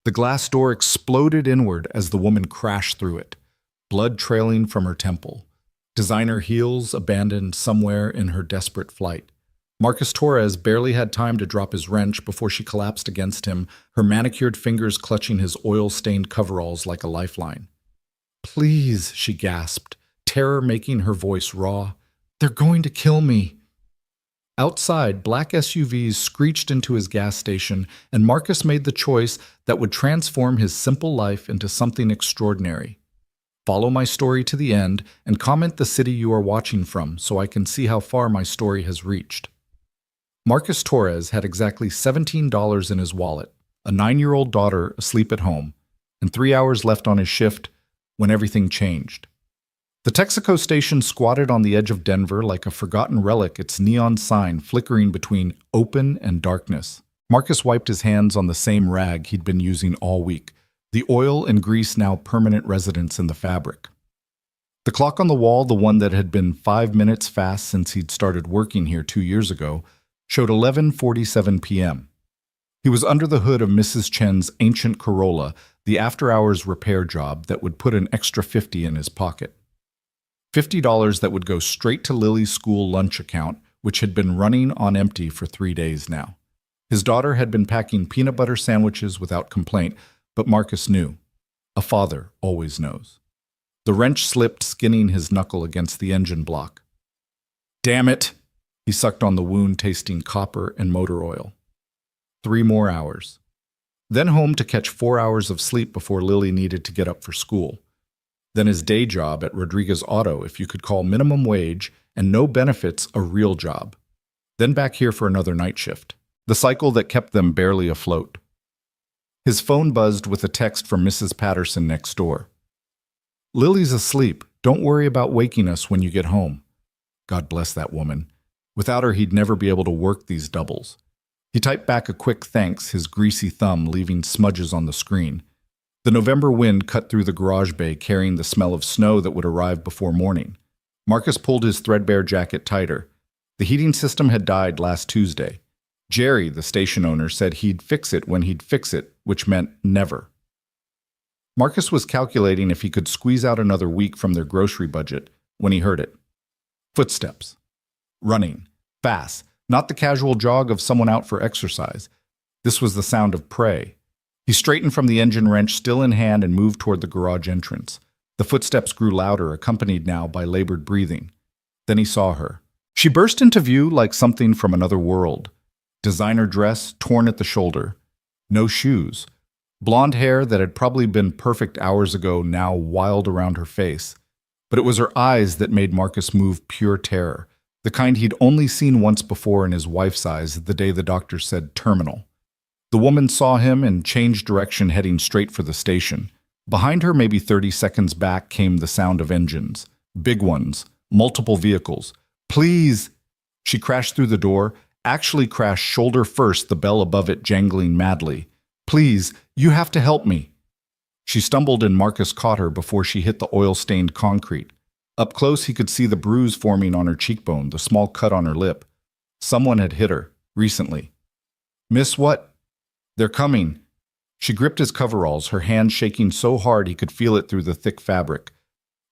The glass door exploded inward as the woman crashed through it, blood trailing from her temple, designer heels abandoned somewhere in her desperate flight. Marcus Torres barely had time to drop his wrench before she collapsed against him, her manicured fingers clutching his oil-stained coveralls like a lifeline. "Please," she gasped, terror making her voice raw. "They're going to kill me." Outside, black SUVs screeched into his gas station, and Marcus made the choice that would transform his simple life into something extraordinary. Follow my story to the end and comment the city you are watching from so I can see how far my story has reached. Marcus Torres had exactly $17 in his wallet, a 9-year-old daughter asleep at home, and 3 hours left on his shift when everything changed. The Texaco station squatted on the edge of Denver like a forgotten relic, its neon sign flickering between open and darkness. Marcus wiped his hands on the same rag he'd been using all week, the oil and grease now permanent residents in the fabric. The clock on the wall, the one that had been 5 minutes fast since he'd started working here 2 years ago, showed 11:47 p.m. He was under the hood of Mrs. Chen's ancient Corolla, the after-hours repair job that would put an extra $50 in his pocket. $50 that would go straight to Lily's school lunch account, which had been running on empty for 3 days now. His daughter had been packing peanut butter sandwiches without complaint, but Marcus knew. A father always knows. The wrench slipped, skinning his knuckle against the engine block. "Damn it!" He sucked on the wound, tasting copper and motor oil. 3 more hours. Then home to catch 4 hours of sleep before Lily needed to get up for school. Then his day job at Rodriguez Auto, if you could call minimum wage and no benefits a real job. Then back here for another night shift. The cycle that kept them barely afloat. His phone buzzed with a text from Mrs. Patterson next door. "Lily's asleep. Don't worry about waking us when you get home." God bless that woman. Without her, he'd never be able to work these doubles. He typed back a quick thanks, his greasy thumb leaving smudges on the screen. The November wind cut through the garage bay, carrying the smell of snow that would arrive before morning. Marcus pulled his threadbare jacket tighter. The heating system had died last Tuesday. Jerry, the station owner, said he'd fix it when he'd fix it, which meant never. Marcus was calculating if he could squeeze out another week from their grocery budget when he heard it. Footsteps. Running. Fast. Not the casual jog of someone out for exercise. This was the sound of prey. He straightened from the engine wrench still in hand and moved toward the garage entrance. The footsteps grew louder, accompanied now by labored breathing. Then he saw her. She burst into view like something from another world. Designer dress, torn at the shoulder. No shoes. Blonde hair that had probably been perfect hours ago now wild around her face. But it was her eyes that made Marcus move pure terror, the kind he'd only seen once before in his wife's eyes the day the doctor said terminal. The woman saw him and changed direction, heading straight for the station. Behind her, maybe 30 seconds back, came the sound of engines. Big ones. Multiple vehicles. "Please!" She crashed through the door, actually crashed shoulder first, the bell above it jangling madly. "Please, you have to help me." She stumbled and Marcus caught her before she hit the oil-stained concrete. Up close, he could see the bruise forming on her cheekbone, the small cut on her lip. Someone had hit her, recently. "Miss what?" "They're coming." She gripped his coveralls, her hand shaking so hard he could feel it through the thick fabric.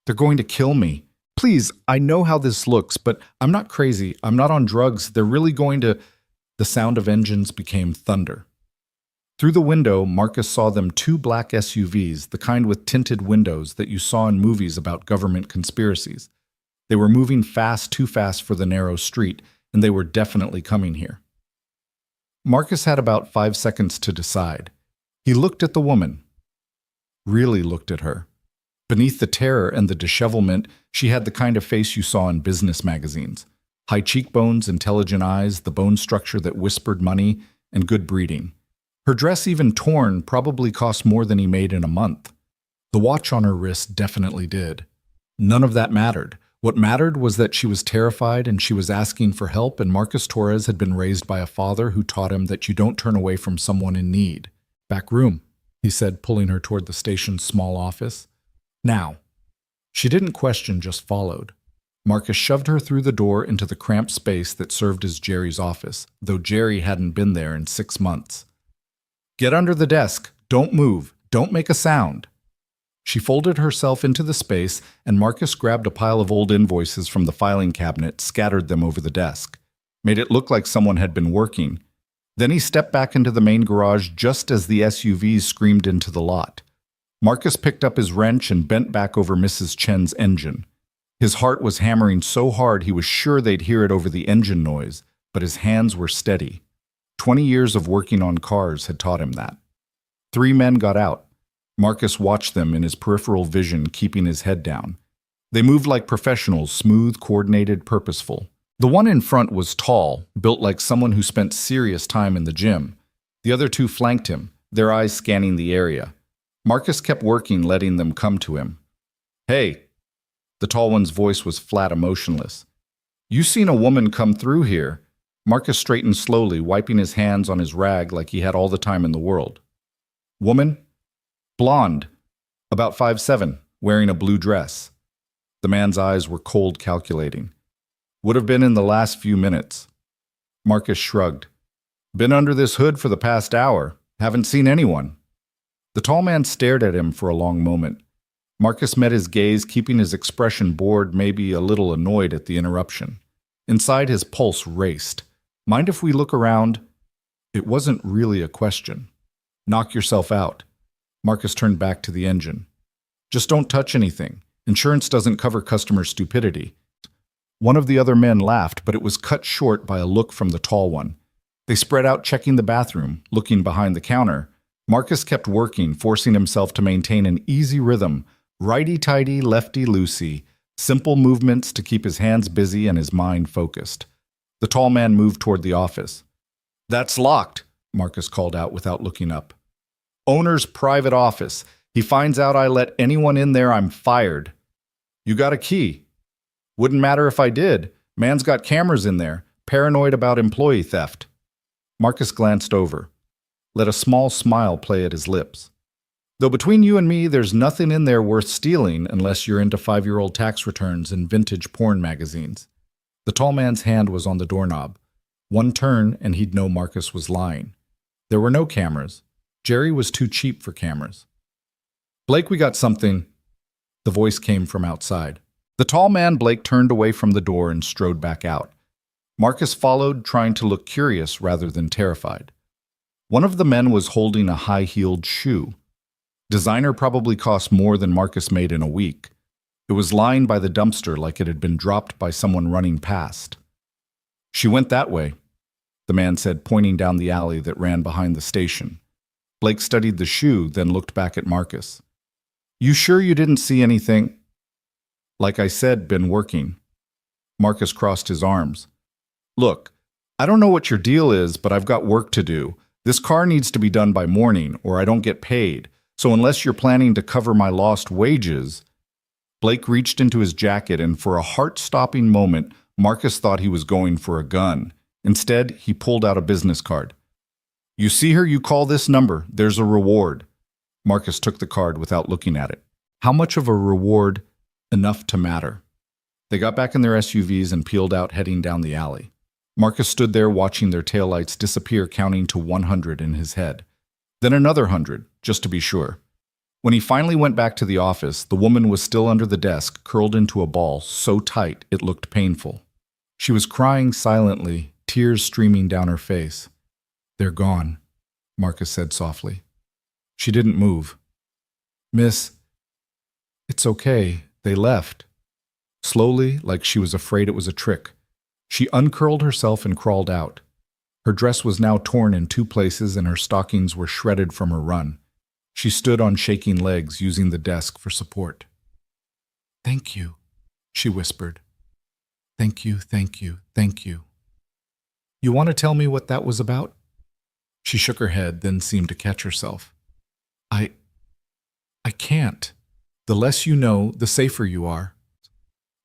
"They're going to kill me. Please, I know how this looks, but I'm not crazy. I'm not on drugs. They're really going to—" The sound of engines became thunder. Through the window, Marcus saw them 2 black SUVs, the kind with tinted windows that you saw in movies about government conspiracies. They were moving fast, too fast for the narrow street, and they were definitely coming here. Marcus had about 5 seconds to decide. He looked at the woman. Really looked at her. Beneath the terror and the dishevelment, she had the kind of face you saw in business magazines. High cheekbones, intelligent eyes, the bone structure that whispered money, and good breeding. Her dress, even torn, probably cost more than he made in a month. The watch on her wrist definitely did. None of that mattered. What mattered was that she was terrified and she was asking for help, and Marcus Torres had been raised by a father who taught him that you don't turn away from someone in need. "Back room," he said, pulling her toward the station's small office. "Now." She didn't question, just followed. Marcus shoved her through the door into the cramped space that served as Jerry's office, though Jerry hadn't been there in 6 months. "Get under the desk. Don't move. Don't make a sound. She folded herself into the space, and Marcus grabbed a pile of old invoices from the filing cabinet, scattered them over the desk. Made it look like someone had been working. Then he stepped back into the main garage just as the SUVs screamed into the lot. Marcus picked up his wrench and bent back over Mrs. Chen's engine. His heart was hammering so hard he was sure they'd hear it over the engine noise, but his hands were steady. 20 years of working on cars had taught him that. 3 men got out. Marcus watched them in his peripheral vision, keeping his head down. They moved like professionals, smooth, coordinated, purposeful. The one in front was tall, built like someone who spent serious time in the gym. The other 2 flanked him, their eyes scanning the area. Marcus kept working, letting them come to him. "Hey." The tall one's voice was flat, emotionless. "You seen a woman come through here?" Marcus straightened slowly, wiping his hands on his rag like he had all the time in the world. "Woman?" "Blonde. About 5'7", wearing a blue dress." The man's eyes were cold, calculating. "Would have been in the last few minutes." Marcus shrugged. "Been under this hood for the past hour. Haven't seen anyone." The tall man stared at him for a long moment. Marcus met his gaze, keeping his expression bored, maybe a little annoyed at the interruption. Inside, his pulse raced. "Mind if we look around?" It wasn't really a question. "Knock yourself out." Marcus turned back to the engine. "Just don't touch anything. Insurance doesn't cover customer stupidity." One of the other men laughed, but it was cut short by a look from the tall one. They spread out, checking the bathroom, looking behind the counter. Marcus kept working, forcing himself to maintain an easy rhythm, righty-tighty, lefty-loosey, simple movements to keep his hands busy and his mind focused. The tall man moved toward the office. "That's locked," Marcus called out without looking up. "Owner's private office. He finds out I let anyone in there, I'm fired." "You got a key?" "Wouldn't matter if I did. Man's got cameras in there, paranoid about employee theft." Marcus glanced over, let a small smile play at his lips. "Though between you and me, there's nothing in there worth stealing unless you're into 5-year-old tax returns and vintage porn magazines." The tall man's hand was on the doorknob. One turn and he'd know Marcus was lying. There were no cameras. Jerry was too cheap for cameras. "Blake, we got something." The voice came from outside. The tall man, Blake, turned away from the door and strode back out. Marcus followed, trying to look curious rather than terrified. One of the men was holding a high-heeled shoe. Designer probably cost more than Marcus made in a week. It was lying by the dumpster like it had been dropped by someone running past. "She went that way," the man said, pointing down the alley that ran behind the station. Blake studied the shoe, then looked back at Marcus. "You sure you didn't see anything?" "Like I said, been working." Marcus crossed his arms. "Look, I don't know what your deal is, but I've got work to do. This car needs to be done by morning, or I don't get paid. So unless you're planning to cover my lost wages..." Blake reached into his jacket, and for a heart-stopping moment, Marcus thought he was going for a gun. Instead, he pulled out a business card. "You see her, you call this number. There's a reward." Marcus took the card without looking at it. How much of a reward? Enough to matter. They got back in their SUVs and peeled out, heading down the alley. Marcus stood there watching their taillights disappear, counting to 100 in his head. Then another 100, just to be sure. When he finally went back to the office, the woman was still under the desk, curled into a ball, so tight it looked painful. She was crying silently, tears streaming down her face. "They're gone," Marcus said softly. She didn't move. "Miss..." "It's okay. They left." Slowly, like she was afraid it was a trick. She uncurled herself and crawled out. Her dress was now torn in 2 places and her stockings were shredded from her run. She stood on shaking legs, using the desk for support. "Thank you," she whispered. "Thank you, thank you, thank you." "You want to tell me what that was about?" She shook her head, then seemed to catch herself. I can't. The less you know, the safer you are."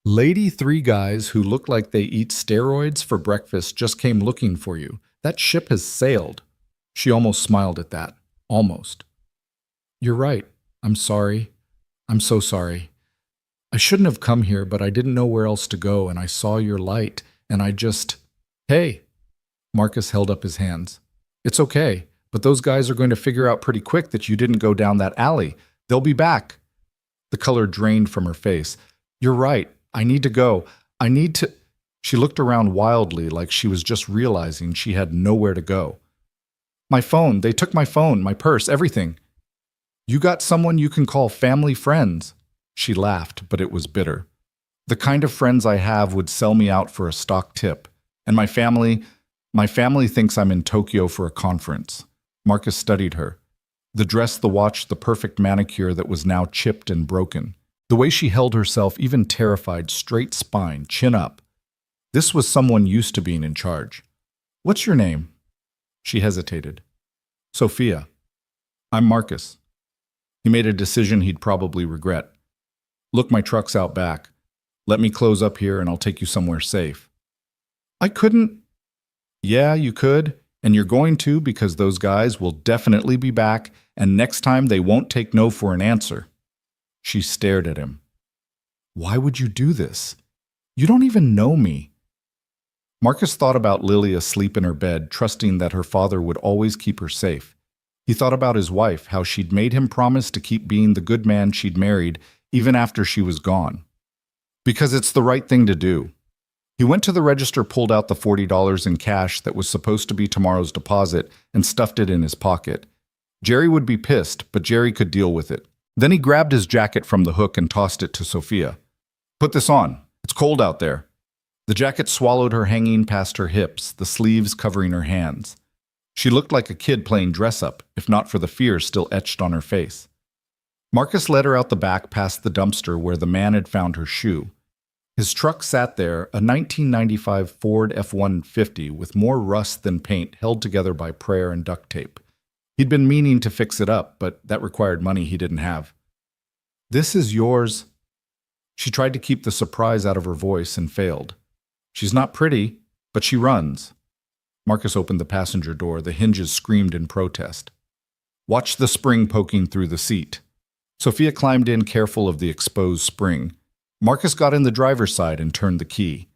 "Lady, 3 guys who look like they eat steroids for breakfast just came looking for you. That ship has sailed." She almost smiled at that. Almost. "You're right. I'm sorry. I'm so sorry. I shouldn't have come here, but I didn't know where else to go, and I saw your light, and I just..." "Hey!" Marcus held up his hands. "It's okay. but those guys are going to figure out pretty quick that you didn't go down that alley. They'll be back." The color drained from her face. "You're right. I need to go. I need to—" She looked around wildly like she was just realizing she had nowhere to go. "My phone. They took my phone, my purse, everything." "You got someone you can call family friends." She laughed, but it was bitter. "The kind of friends I have would sell me out for a stock tip. And my family thinks I'm in Tokyo for a conference." Marcus studied her. The dress, the watch, the perfect manicure that was now chipped and broken. The way she held herself, even terrified, straight spine, chin up. This was someone used to being in charge. "What's your name?" She hesitated. "Sophia." "I'm Marcus." He made a decision he'd probably regret. "Look, my truck's out back. Let me close up here and I'll take you somewhere safe." "I couldn't—" "Yeah, you could, and you're going to because those guys will definitely be back, and next time they won't take no for an answer." She stared at him. "Why would you do this? You don't even know me." Marcus thought about Lily asleep in her bed, trusting that her father would always keep her safe. He thought about his wife, how she'd made him promise to keep being the good man she'd married even after she was gone. Because it's the right thing to do. He went to the register, pulled out the $40 in cash that was supposed to be tomorrow's deposit, and stuffed it in his pocket. Jerry would be pissed, but Jerry could deal with it. Then he grabbed his jacket from the hook and tossed it to Sophia. "Put this on. It's cold out there." The jacket swallowed her, hanging past her hips, the sleeves covering her hands. She looked like a kid playing dress-up, if not for the fear still etched on her face. Marcus led her out the back past the dumpster where the man had found her shoe. His truck sat there, a 1995 Ford F-150 with more rust than paint, held together by prayer and duct tape. He'd been meaning to fix it up, but that required money he didn't have. "This is yours." She tried to keep the surprise out of her voice and failed. "She's not pretty, but she runs." Marcus opened the passenger door. The hinges screamed in protest. "Watch the spring poking through the seat." Sophia climbed in, careful of the exposed spring. Marcus got in the driver's side and turned the key.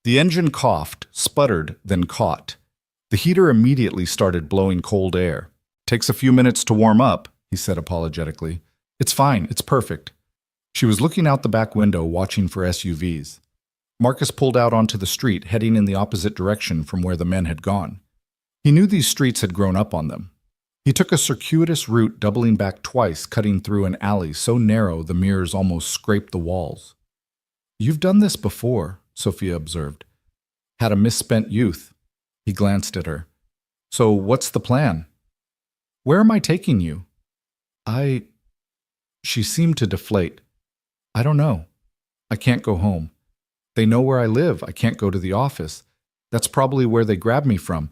The engine coughed, sputtered, then caught. The heater immediately started blowing cold air. "Takes a few minutes to warm up," he said apologetically. "It's fine, it's perfect." She was looking out the back window, watching for SUVs. Marcus pulled out onto the street, heading in the opposite direction from where the men had gone. He knew these streets had grown up on them. He took a circuitous route, doubling back twice, cutting through an alley so narrow the mirrors almost scraped the walls. "You've done this before," Sophia observed. "Had a misspent youth." He glanced at her. "So what's the plan?" "Where am I taking you?" She seemed to deflate. "I don't know. I can't go home. They know where I live. I can't go to the office. That's probably where they grabbed me from.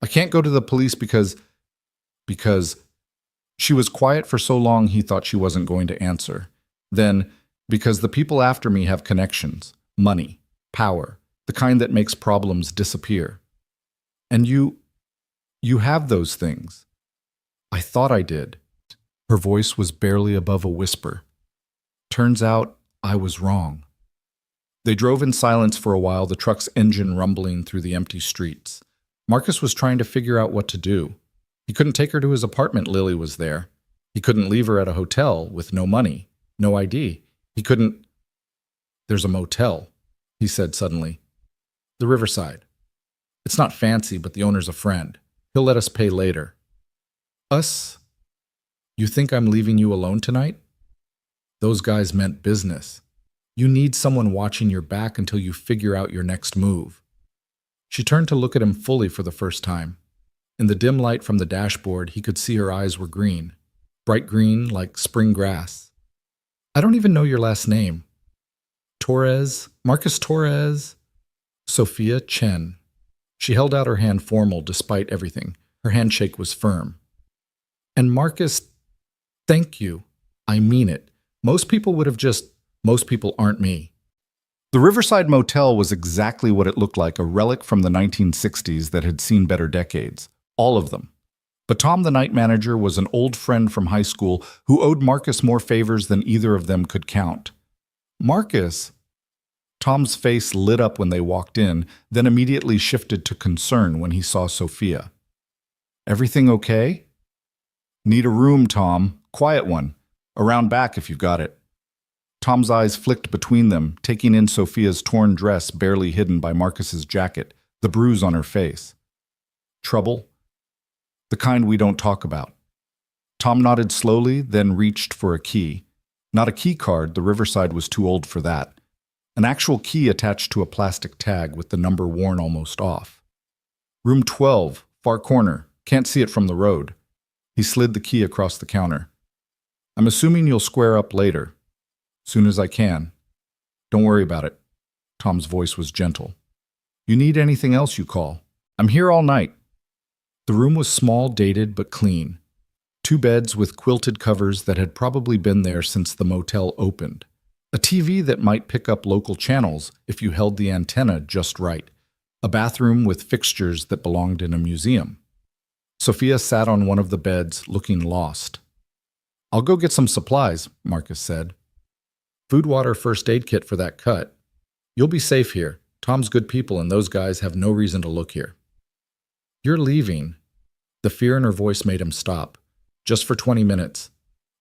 I can't go to the police because... She was quiet for so long he thought she wasn't going to answer. Then, because the people after me have connections, money, power, the kind that makes problems disappear. And you have those things. I thought I did." Her voice was barely above a whisper. "Turns out I was wrong." They drove in silence for a while, the truck's engine rumbling through the empty streets. Marcus was trying to figure out what to do. He couldn't take her to his apartment. Lily was there. He couldn't leave her at a hotel with no money, no ID. He couldn't... "There's a motel," he said suddenly. "The Riverside. It's not fancy, but the owner's a friend. He'll let us pay later." "Us? You think I'm leaving you alone tonight?" Those guys meant business. You need someone watching your back until you figure out your next move. She turned to look at him fully for the first time. In the dim light from the dashboard, he could see her eyes were green. Bright green, like spring grass. "I don't even know your last name." "Torres? Marcus Torres?" "Sophia Chen." She held out her hand, formal despite everything. Her handshake was firm. "And Marcus, thank you. I mean it. Most people would have just... Most people aren't me." The Riverside Motel was exactly what it looked like, a relic from the 1960s that had seen better decades. All of them. But Tom, the night manager, was an old friend from high school who owed Marcus more favors than either of them could count. "Marcus?" Tom's face lit up when they walked in, then immediately shifted to concern when he saw Sophia. Everything okay? Need a room, Tom. Quiet one. Around back if you've got it. Tom's eyes flicked between them, taking in Sophia's torn dress barely hidden by Marcus's jacket, the bruise on her face. Trouble? The kind we don't talk about. Tom nodded slowly, then reached for a key. Not a key card, the Riverside was too old for that. An actual key attached to a plastic tag with the number worn almost off. Room 12, far corner. Can't see it from the road. He slid the key across the counter. I'm assuming you'll square up later. Soon as I can. Don't worry about it. Tom's voice was gentle. You need anything else, you call. I'm here all night. The room was small, dated, but clean. 2 beds with quilted covers that had probably been there since the motel opened. A TV that might pick up local channels if you held the antenna just right. A bathroom with fixtures that belonged in a museum. Sophia sat on one of the beds, looking lost. I'll go get some supplies, Marcus said. Food, water, first aid kit for that cut. You'll be safe here. Tom's good people and those guys have no reason to look here. You're leaving. The fear in her voice made him stop. Just for 20 minutes.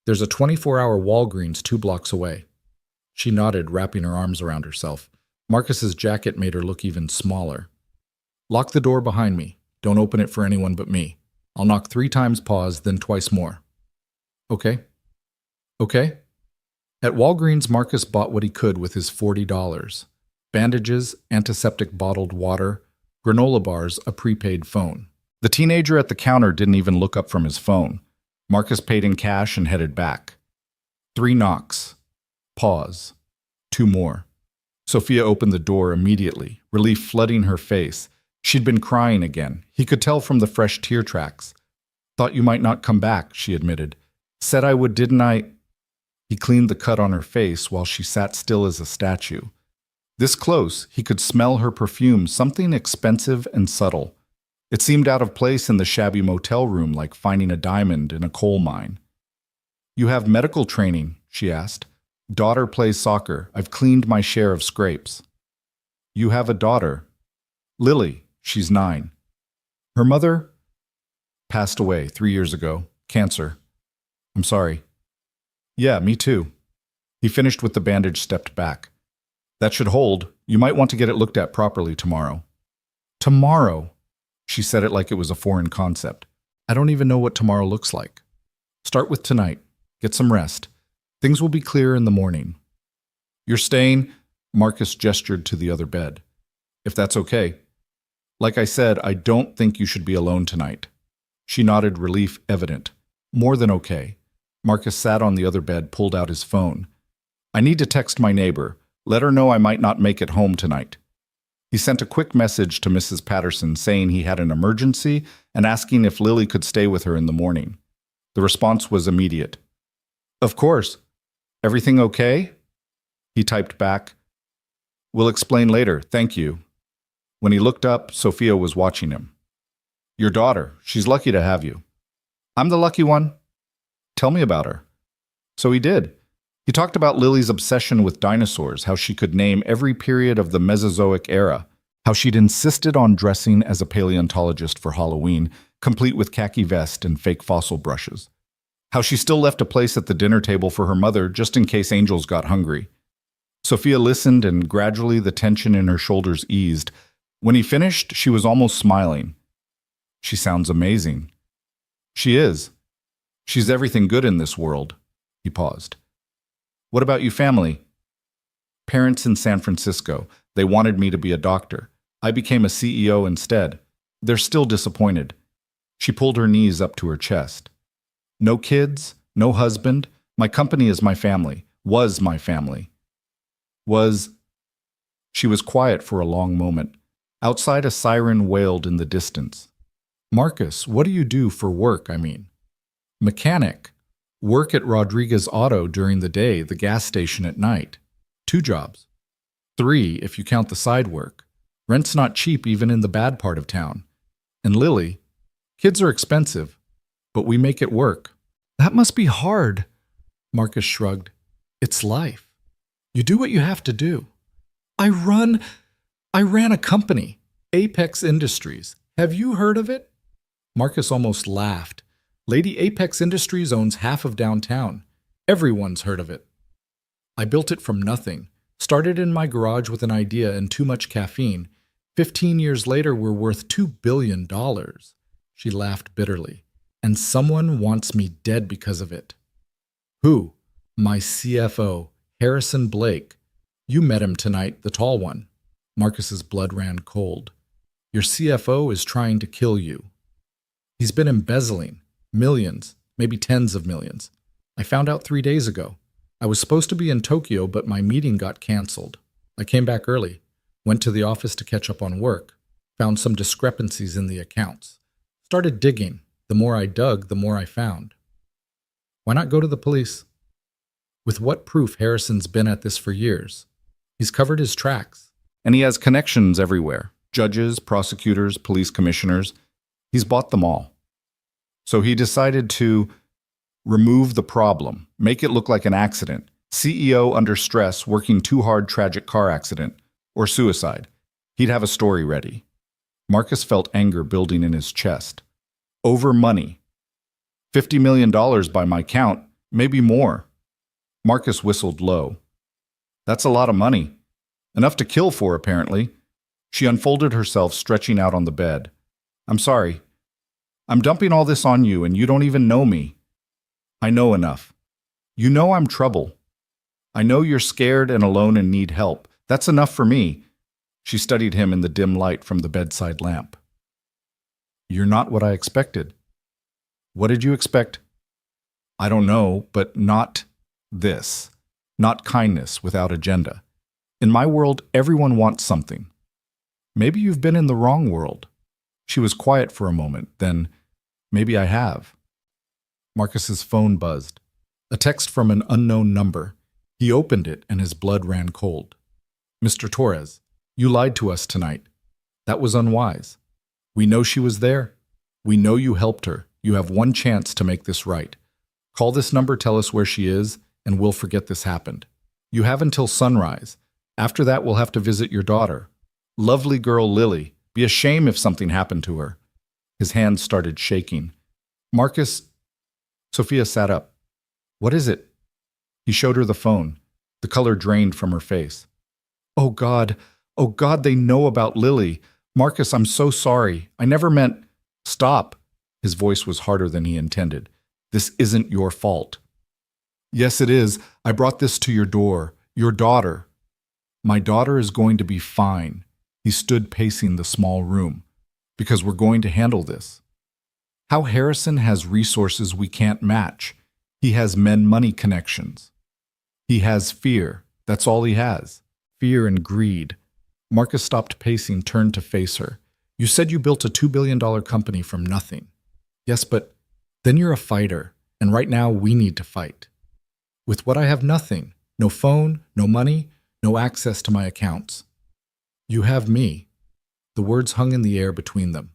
There's a 24-hour Walgreens 2 blocks away. She nodded, wrapping her arms around herself. Marcus's jacket made her look even smaller. Lock the door behind me. Don't open it for anyone but me. I'll knock 3 times, pause, then twice more. Okay? Okay? At Walgreens, Marcus bought what he could with his $40. Bandages, antiseptic bottled water, granola bars, a prepaid phone. The teenager at the counter didn't even look up from his phone. Marcus paid in cash and headed back. 3 knocks. Pause. 2 more. Sophia opened the door immediately, relief flooding her face. She'd been crying again. He could tell from the fresh tear tracks. Thought you might not come back, she admitted. Said I would, didn't I? He cleaned the cut on her face while she sat still as a statue. This close, he could smell her perfume, something expensive and subtle. It seemed out of place in the shabby motel room, like finding a diamond in a coal mine. You have medical training, she asked. Daughter plays soccer. I've cleaned my share of scrapes. You have a daughter. Lily, she's 9. Her mother passed away 3 years ago. Cancer. I'm sorry. Yeah, me too. He finished with the bandage, stepped back. That should hold. You might want to get it looked at properly tomorrow. Tomorrow? She said it like it was a foreign concept. I don't even know what tomorrow looks like. Start with tonight. Get some rest. Things will be clear in the morning. You're staying? Marcus gestured to the other bed. If that's okay. Like I said, I don't think you should be alone tonight. She nodded, relief evident. More than okay. Marcus sat on the other bed, pulled out his phone. I need to text my neighbor. Let her know I might not make it home tonight. He sent a quick message to Mrs. Patterson saying he had an emergency and asking if Lily could stay with her in the morning. The response was immediate. Of course. Everything okay? He typed back. We'll explain later, thank you. When he looked up, Sophia was watching him. Your daughter, she's lucky to have you. I'm the lucky one. Tell me about her. So he did. He talked about Lily's obsession with dinosaurs, how she could name every period of the Mesozoic era, how she'd insisted on dressing as a paleontologist for Halloween, complete with khaki vest and fake fossil brushes, how she still left a place at the dinner table for her mother just in case Angels got hungry. Sophia listened, and gradually the tension in her shoulders eased. When he finished, she was almost smiling. She sounds amazing. She is. She's everything good in this world. He paused. What about you, family? Parents in San Francisco. They wanted me to be a doctor. I became a CEO instead. They're still disappointed. She pulled her knees up to her chest. No kids, no husband. My company is my family. Was my family. Was... She was quiet for a long moment. Outside, a siren wailed in the distance. Marcus, what do you do for work, I mean? Mechanic. Work at Rodriguez Auto during the day, the gas station at night. 2 jobs. 3 if you count the side work. Rent's not cheap even in the bad part of town. And Lily, kids are expensive, but we make it work. That must be hard. Marcus shrugged. It's life. You do what you have to do. I ran a company, Apex Industries. Have you heard of it? Marcus almost laughed. Lady Apex Industries owns half of downtown. Everyone's heard of it. I built it from nothing. Started in my garage with an idea and too much caffeine. 15 years later, we're worth $2 billion. She laughed bitterly. And someone wants me dead because of it. Who? My CFO, Harrison Blake. You met him tonight, the tall one. Marcus's blood ran cold. Your CFO is trying to kill you. He's been embezzling. Millions, maybe tens of millions. I found out 3 days ago. I was supposed to be in Tokyo, but my meeting got canceled. I came back early, went to the office to catch up on work, found some discrepancies in the accounts. Started digging. The more I dug, the more I found. Why not go to the police? With what proof Harrison's been at this for years? He's covered his tracks. And he has connections everywhere. Judges, prosecutors, police commissioners. He's bought them all. So he decided to remove the problem, make it look like an accident, CEO under stress, working too hard, tragic car accident, or suicide. He'd have a story ready. Marcus felt anger building in his chest. Over money. $50 million by my count, maybe more. Marcus whistled low. That's a lot of money. Enough to kill for, apparently. She unfolded herself, stretching out on the bed. I'm sorry. I'm dumping all this on you, and you don't even know me. I know enough. You know I'm trouble. I know you're scared and alone and need help. That's enough for me. She studied him in the dim light from the bedside lamp. You're not what I expected. What did you expect? I don't know, but not this. Not kindness without agenda. In my world, everyone wants something. Maybe you've been in the wrong world. She was quiet for a moment, then, maybe I have. Marcus's phone buzzed. A text from an unknown number. He opened it and his blood ran cold. Mr. Torres, you lied to us tonight. That was unwise. We know she was there. We know you helped her. You have one chance to make this right. Call this number, tell us where she is, and we'll forget this happened. You have until sunrise. After that, we'll have to visit your daughter. Lovely girl Lily. Be a shame if something happened to her. His hands started shaking. Marcus... Sophia sat up. What is it? He showed her the phone. The color drained from her face. Oh God, they know about Lily. Marcus, I'm so sorry. I never meant... Stop. His voice was harder than he intended. This isn't your fault. Yes, it is. I brought this to your door. Your daughter. My daughter is going to be fine. He stood pacing the small room. Because we're going to handle this. How Harrison has resources we can't match. He has men-money connections. He has fear. That's all he has. Fear and greed. Marcus stopped pacing, turned to face her. You said you built a $2 billion company from nothing. Yes, but then you're a fighter, and right now we need to fight. With what I have nothing. No phone, no money, no access to my accounts. You have me. The words hung in the air between them.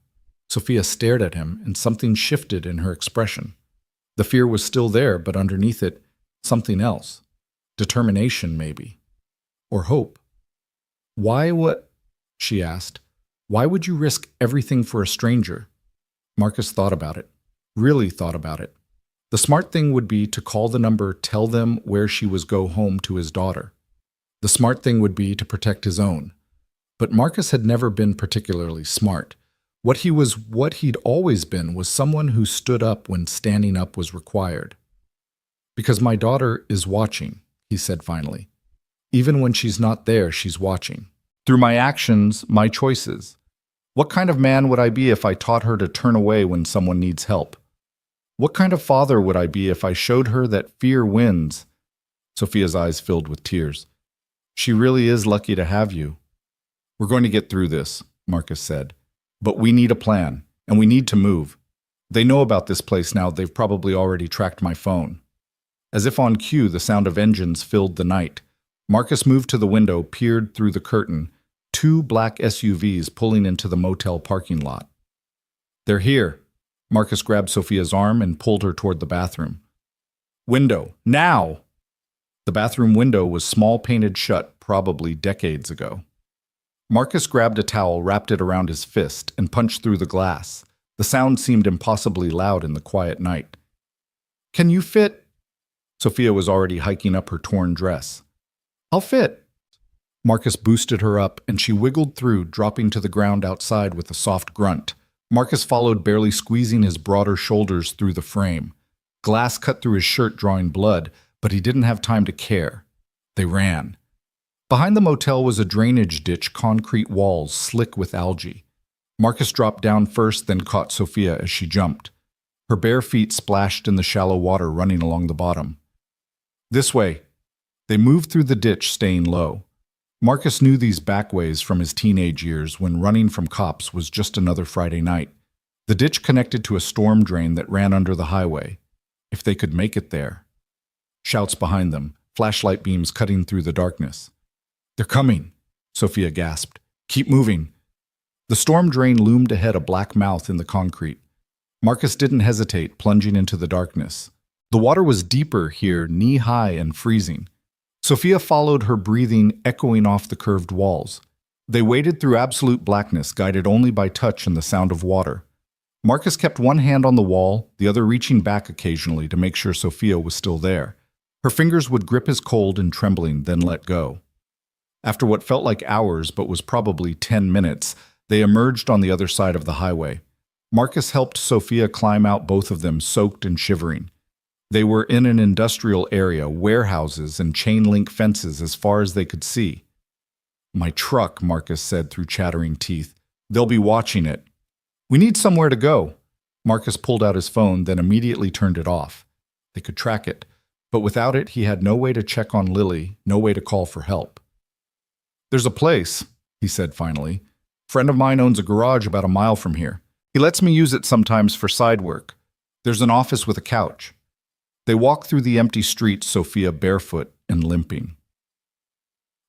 Sophia stared at him, and something shifted in her expression. The fear was still there, but underneath it, something else. Determination, maybe. Or hope. Why what? She asked. Why would you risk everything for a stranger? Marcus thought about it. Really thought about it. The smart thing would be to call the number, tell them where she was, go home to his daughter. The smart thing would be to protect his own. But Marcus had never been particularly smart. What he'd always been was someone who stood up when standing up was required. Because my daughter is watching, he said finally. Even when she's not there, she's watching. Through my actions, my choices. What kind of man would I be if I taught her to turn away when someone needs help? What kind of father would I be if I showed her that fear wins? Sophia's eyes filled with tears. She really is lucky to have you. We're going to get through this, Marcus said. But we need a plan, and we need to move. They know about this place now. They've probably already tracked my phone. As if on cue, the sound of engines filled the night. Marcus moved to the window, peered through the curtain. 2 black SUVs pulling into the motel parking lot. They're here. Marcus grabbed Sophia's arm and pulled her toward the bathroom. Window, now! The bathroom window was small painted shut, probably decades ago. Marcus grabbed a towel, wrapped it around his fist, and punched through the glass. The sound seemed impossibly loud in the quiet night. "Can you fit?" Sophia was already hiking up her torn dress. "I'll fit." Marcus boosted her up, and she wiggled through, dropping to the ground outside with a soft grunt. Marcus followed, barely squeezing his broader shoulders through the frame. Glass cut through his shirt, drawing blood, but he didn't have time to care. They ran. Behind the motel was a drainage ditch, concrete walls slick with algae. Marcus dropped down first, then caught Sophia as she jumped. Her bare feet splashed in the shallow water running along the bottom. "This way." They moved through the ditch, staying low. Marcus knew these backways from his teenage years when running from cops was just another Friday night. The ditch connected to a storm drain that ran under the highway. If they could make it there. Shouts behind them, flashlight beams cutting through the darkness. "They're coming," Sophia gasped. "Keep moving." The storm drain loomed ahead, a black mouth in the concrete. Marcus didn't hesitate, plunging into the darkness. The water was deeper here, knee-high and freezing. Sophia followed, her breathing echoing off the curved walls. They waded through absolute blackness, guided only by touch and the sound of water. Marcus kept one hand on the wall, the other reaching back occasionally to make sure Sophia was still there. Her fingers would grip his cold and trembling, then let go. After what felt like hours but was probably 10 minutes, they emerged on the other side of the highway. Marcus helped Sophia climb out, both of them soaked and shivering. They were in an industrial area, warehouses and chain-link fences as far as they could see. "My truck," Marcus said through chattering teeth. "They'll be watching it." "We need somewhere to go." Marcus pulled out his phone, then immediately turned it off. They could track it, but without it, he had no way to check on Lily, no way to call for help. "There's a place," he said finally. "Friend of mine owns a garage about a mile from here. He lets me use it sometimes for side work. There's an office with a couch." They walked through the empty street, Sophia barefoot and limping.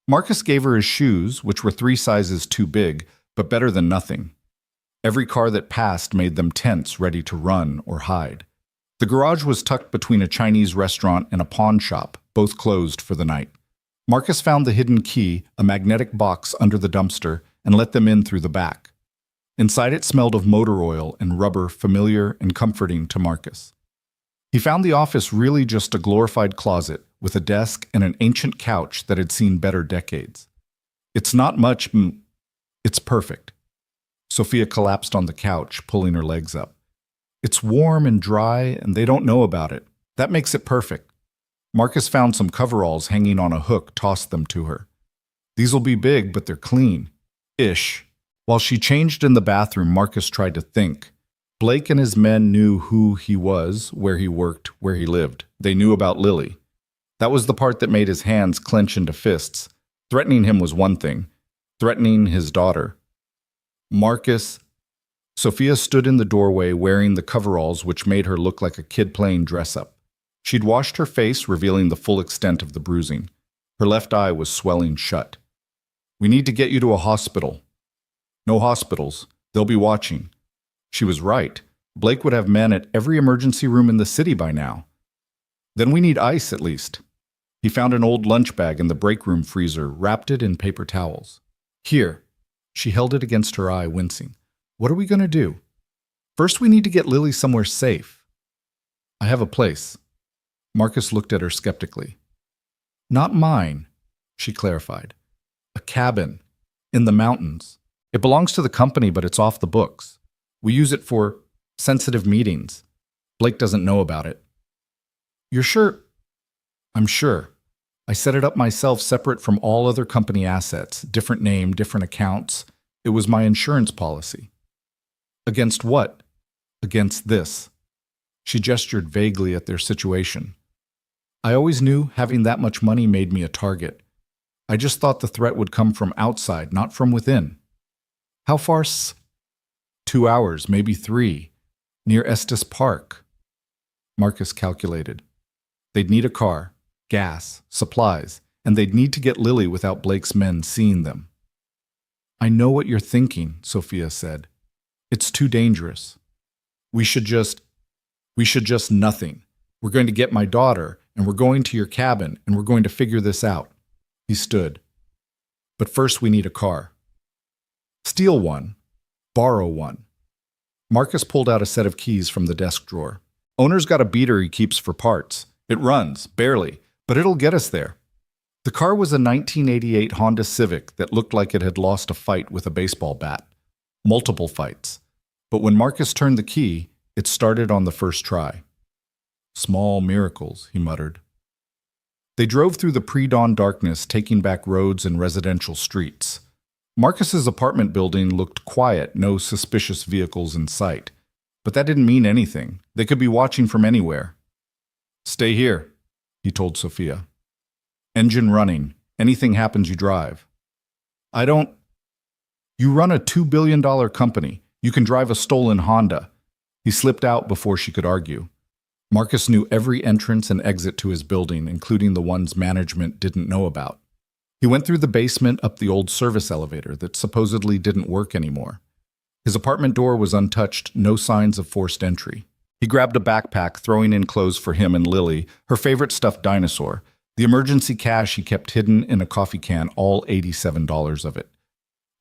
Marcus gave her his shoes, which were 3 sizes too big, but better than nothing. Every car that passed made them tense, ready to run or hide. The garage was tucked between a Chinese restaurant and a pawn shop, both closed for the night. Marcus found the hidden key, a magnetic box under the dumpster, and let them in through the back. Inside it smelled of motor oil and rubber, familiar and comforting to Marcus. He found the office really just a glorified closet with a desk and an ancient couch that had seen better decades. "It's not much, it's perfect." Sophia collapsed on the couch, pulling her legs up. "It's warm and dry, and they don't know about it. That makes it perfect." Marcus found some coveralls hanging on a hook, tossed them to her. "These'll be big, but they're clean. Ish." While she changed in the bathroom, Marcus tried to think. Blake and his men knew who he was, where he worked, where he lived. They knew about Lily. That was the part that made his hands clench into fists. Threatening him was one thing. Threatening his daughter. Marcus. Sophia stood in the doorway wearing the coveralls, which made her look like a kid playing dress-up. She'd washed her face, revealing the full extent of the bruising. Her left eye was swelling shut. "We need to get you to a hospital." "No hospitals. They'll be watching." She was right. Blake would have men at every emergency room in the city by now. "Then we need ice, at least." He found an old lunch bag in the break room freezer, wrapped it in paper towels. "Here." She held it against her eye, wincing. "What are we going to do?" "First, we need to get Lily somewhere safe." "I have a place." Marcus looked at her skeptically. "Not mine," she clarified. "A cabin. In the mountains. It belongs to the company, but it's off the books. We use it for sensitive meetings. Blake doesn't know about it." "You're sure?" "I'm sure. I set it up myself, separate from all other company assets. Different name, different accounts. It was my insurance policy." "Against what?" "Against this." She gestured vaguely at their situation. "I always knew having that much money made me a target. I just thought the threat would come from outside, not from within." "How far?" 2 hours, maybe 3. Near Estes Park." Marcus calculated. They'd need a car, gas, supplies, and they'd need to get Lily without Blake's men seeing them. "I know what you're thinking," Sophia said. "It's too dangerous. We should just nothing. We're going to get my daughter, and we're going to your cabin, and we're going to figure this out." He stood. "But first we need a car. Steal one. Borrow one." Marcus pulled out a set of keys from the desk drawer. Owner's got a beater he keeps for parts. It runs, barely, but it'll get us there. The car was a 1988 Honda Civic that looked like it had lost a fight with a baseball bat. Multiple fights. But when Marcus turned the key, it started on the first try. Small miracles, he muttered. They drove through the pre-dawn darkness, taking back roads and residential streets. Marcus's apartment building looked quiet, no suspicious vehicles in sight. But that didn't mean anything. They could be watching from anywhere. Stay here, he told Sophia. Engine running. Anything happens, you drive. I don't... You run a $2 billion company. You can drive a stolen Honda. He slipped out before she could argue. Marcus knew every entrance and exit to his building, including the ones management didn't know about. He went through the basement up the old service elevator that supposedly didn't work anymore. His apartment door was untouched, no signs of forced entry. He grabbed a backpack, throwing in clothes for him and Lily, her favorite stuffed dinosaur, the emergency cash he kept hidden in a coffee can, all $87 of it.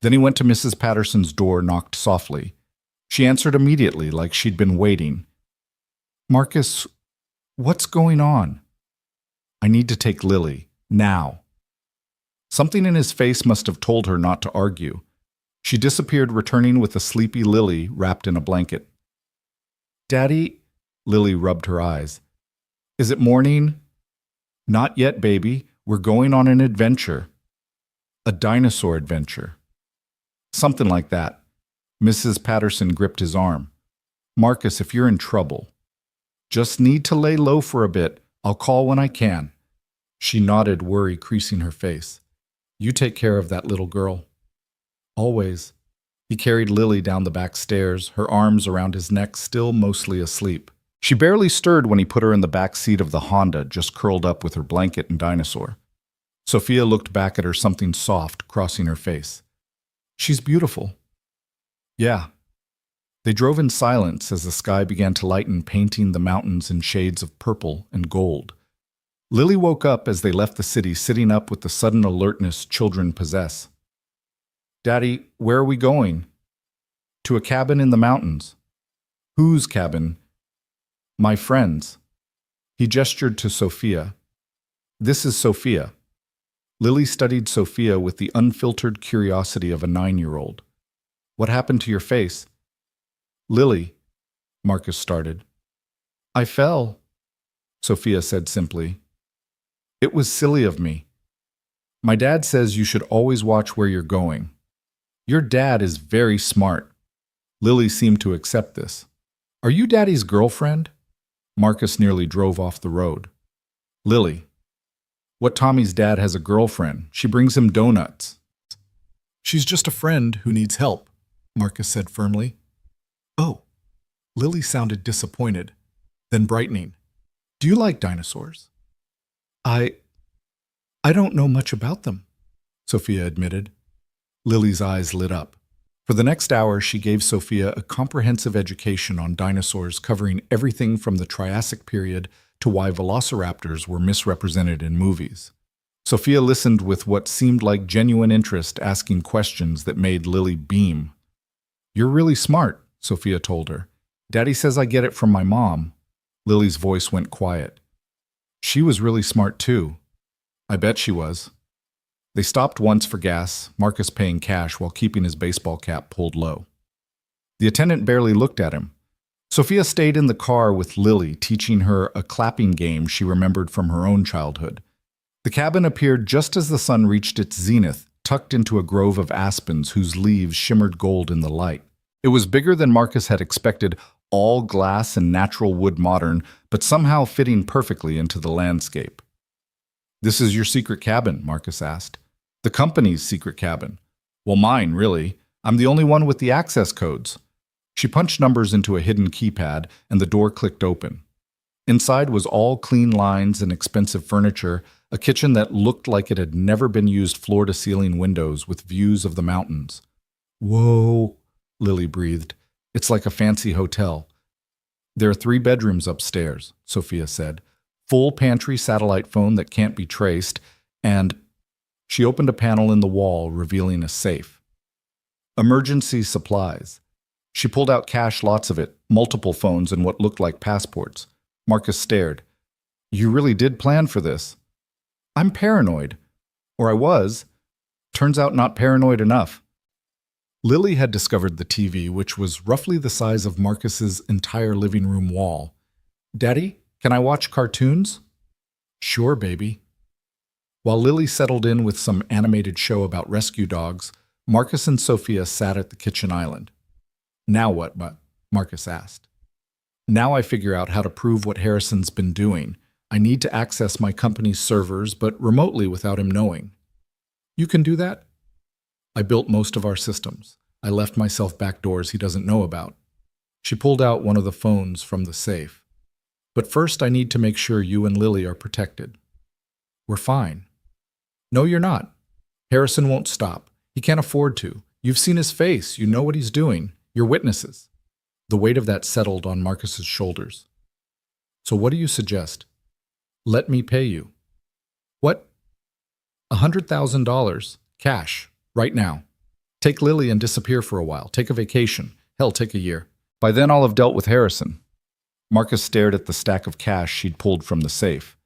Then he went to Mrs. Patterson's door, knocked softly. She answered immediately, like she'd been waiting. Marcus, what's going on? I need to take Lily, now. Something in his face must have told her not to argue. She disappeared, returning with a sleepy Lily wrapped in a blanket. Daddy, Lily rubbed her eyes. Is it morning? Not yet, baby. We're going on an adventure. A dinosaur adventure. Something like that. Mrs. Patterson gripped his arm. Marcus, if you're in trouble. Just need to lay low for a bit. I'll call when I can. She nodded, worry creasing her face. You take care of that little girl. Always. He carried Lily down the back stairs, her arms around his neck, still mostly asleep. She barely stirred when he put her in the back seat of the Honda, just curled up with her blanket and dinosaur. Sophia looked back at her, something soft crossing her face. She's beautiful. Yeah. They drove in silence as the sky began to lighten, painting the mountains in shades of purple and gold. Lily woke up as they left the city, sitting up with the sudden alertness children possess. Daddy, where are we going? To a cabin in the mountains. Whose cabin? My friend's. He gestured to Sophia. This is Sophia. Lily studied Sophia with the unfiltered curiosity of a 9-year-old. What happened to your face? Lily, Marcus started. I fell, Sophia said simply. It was silly of me. My dad says you should always watch where you're going. Your dad is very smart. Lily seemed to accept this. Are you Daddy's girlfriend? Marcus nearly drove off the road. Lily. What Tommy's dad has a girlfriend. She brings him donuts. She's just a friend who needs help, Marcus said firmly. Oh. Lily sounded disappointed, then brightening. Do you like dinosaurs? I don't know much about them, Sophia admitted. Lily's eyes lit up. For the next hour, she gave Sophia a comprehensive education on dinosaurs, covering everything from the Triassic period to why velociraptors were misrepresented in movies. Sophia listened with what seemed like genuine interest, asking questions that made Lily beam. You're really smart, Sophia told her. Daddy says I get it from my mom. Lily's voice went quiet. She was really smart too. I bet she was. They stopped once for gas, Marcus paying cash while keeping his baseball cap pulled low. The attendant barely looked at him. Sophia stayed in the car with Lily, teaching her a clapping game she remembered from her own childhood. The cabin appeared just as the sun reached its zenith, tucked into a grove of aspens whose leaves shimmered gold in the light. It was bigger than Marcus had expected, all glass and natural wood modern, but somehow fitting perfectly into the landscape. This is your secret cabin, Marcus asked. The company's secret cabin. Well, mine, really. I'm the only one with the access codes. She punched numbers into a hidden keypad, and the door clicked open. Inside was all clean lines and expensive furniture, a kitchen that looked like it had never been used, floor-to-ceiling windows with views of the mountains. Whoa, Lily breathed. It's like a fancy hotel. There are 3 bedrooms upstairs, Sophia said. Full pantry satellite phone that can't be traced, and... She opened a panel in the wall, revealing a safe. Emergency supplies. She pulled out cash, lots of it, multiple phones and what looked like passports. Marcus stared. You really did plan for this? I'm paranoid. Or I was. Turns out not paranoid enough. Lily had discovered the TV, which was roughly the size of Marcus's entire living room wall. Daddy, can I watch cartoons? Sure, baby. While Lily settled in with some animated show about rescue dogs, Marcus and Sophia sat at the kitchen island. Now what, Marcus asked. Now I figure out how to prove what Harrison's been doing. I need to access my company's servers, but remotely without him knowing. You can do that? I built most of our systems. I left myself back doors he doesn't know about. She pulled out one of the phones from the safe. But first I need to make sure you and Lily are protected. We're fine. No, you're not. Harrison won't stop. He can't afford to. You've seen his face. You know what he's doing. You're witnesses. The weight of that settled on Marcus's shoulders. So what do you suggest? Let me pay you. What? $100,000. Cash. Right now. Take Lily and disappear for a while. Take a vacation. Hell, take a year. By then I'll have dealt with Harrison. Marcus stared at the stack of cash she'd pulled from the safe.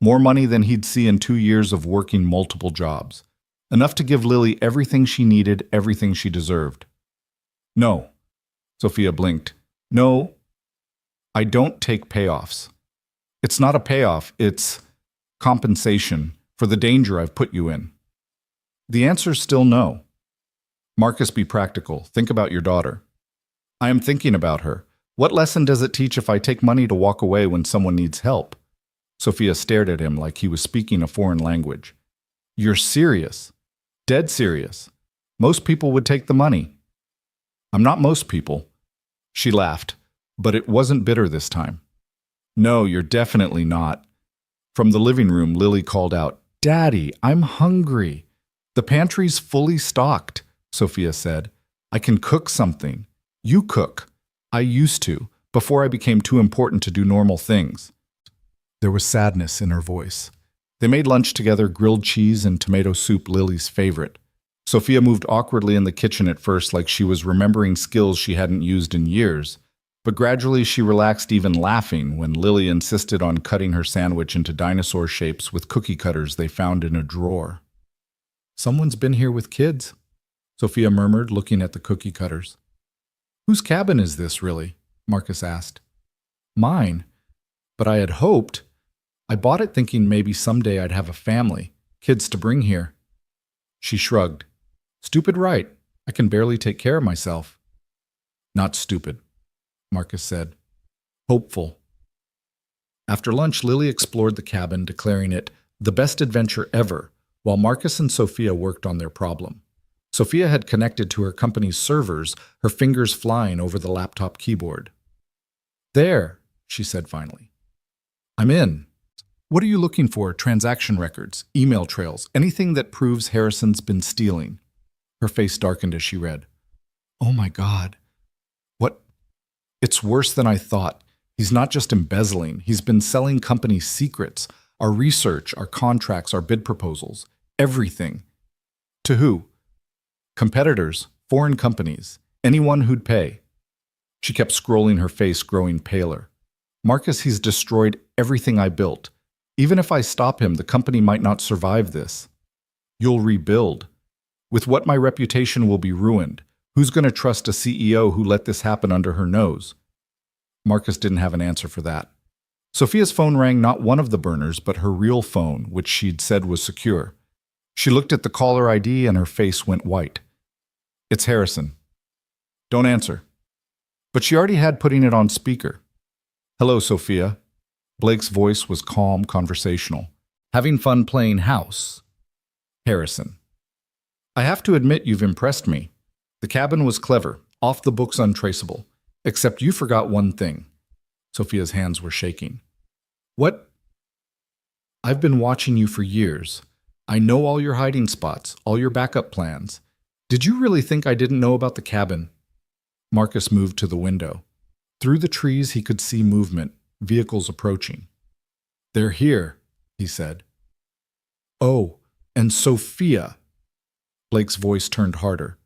More money than he'd see in 2 years of working multiple jobs. Enough to give Lily everything she needed, everything she deserved. No. Sophia blinked. No, I don't take payoffs. It's not a payoff, it's compensation for the danger I've put you in. The answer's still no. Marcus, be practical. Think about your daughter. I am thinking about her. What lesson does it teach if I take money to walk away when someone needs help? Sophia stared at him like he was speaking a foreign language. You're serious. Dead serious. Most people would take the money. I'm not most people. She laughed, but it wasn't bitter this time. No, you're definitely not. From the living room, Lily called out, Daddy, I'm hungry. The pantry's fully stocked, Sophia said. I can cook something. You cook. I used to, before I became too important to do normal things. There was sadness in her voice. They made lunch together, grilled cheese and tomato soup, Lily's favorite. Sophia moved awkwardly in the kitchen at first like she was remembering skills she hadn't used in years, but gradually she relaxed, even laughing when Lily insisted on cutting her sandwich into dinosaur shapes with cookie cutters they found in a drawer. Someone's been here with kids, Sophia murmured, looking at the cookie cutters. Whose cabin is this, really? Marcus asked. Mine, but I had hoped. I bought it thinking maybe someday I'd have a family, kids to bring here. She shrugged. Stupid right. I can barely take care of myself. Not stupid, Marcus said. Hopeful. After lunch, Lily explored the cabin, declaring it the best adventure ever, while Marcus and Sophia worked on their problem. Sophia had connected to her company's servers, her fingers flying over the laptop keyboard. There, she said finally. I'm in. What are you looking for? Transaction records, email trails, anything that proves Harrison's been stealing? Her face darkened as she read. Oh my God. What? It's worse than I thought. He's not just embezzling. He's been selling company secrets, our research, our contracts, our bid proposals, everything. To who? Competitors, foreign companies, anyone who'd pay. She kept scrolling, her face growing paler. Marcus, he's destroyed everything I built. Even if I stop him, the company might not survive this. You'll rebuild. With what, my reputation will be ruined. Who's going to trust a CEO who let this happen under her nose? Marcus didn't have an answer for that. Sophia's phone rang, not one of the burners, but her real phone, which she'd said was secure. She looked at the caller ID and her face went white. It's Harrison. Don't answer. But she already had putting it on speaker. Hello, Sophia. Blake's voice was calm, conversational. Having fun playing house? Harrison. I have to admit you've impressed me. The cabin was clever, off the books, untraceable. Except you forgot one thing. Sophia's hands were shaking. What? I've been watching you for years. I know all your hiding spots, all your backup plans. Did you really think I didn't know about the cabin? Marcus moved to the window. Through the trees he could see movement, vehicles approaching. They're here, he said. Oh, and Sophia. Blake's voice turned harder.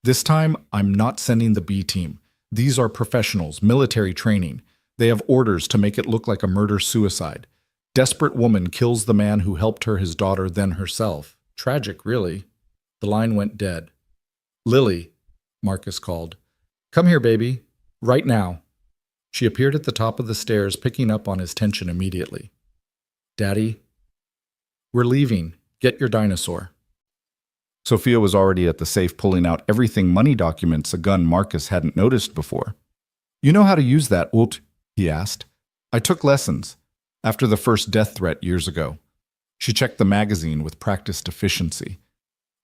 This time, I'm not sending the B team. These are professionals, military training. They have orders to make it look like a murder-suicide. Desperate woman kills the man who helped her, his daughter, then herself. Tragic, really. The line went dead. Lily, Marcus called. Come here, baby. Right now. She appeared at the top of the stairs, picking up on his tension immediately. Daddy, we're leaving. Get your dinosaur. Sophia was already at the safe pulling out everything money documents, a gun Marcus hadn't noticed before. You know how to use that, Ult? He asked. I took lessons after the first death threat years ago. She checked the magazine with practiced efficiency.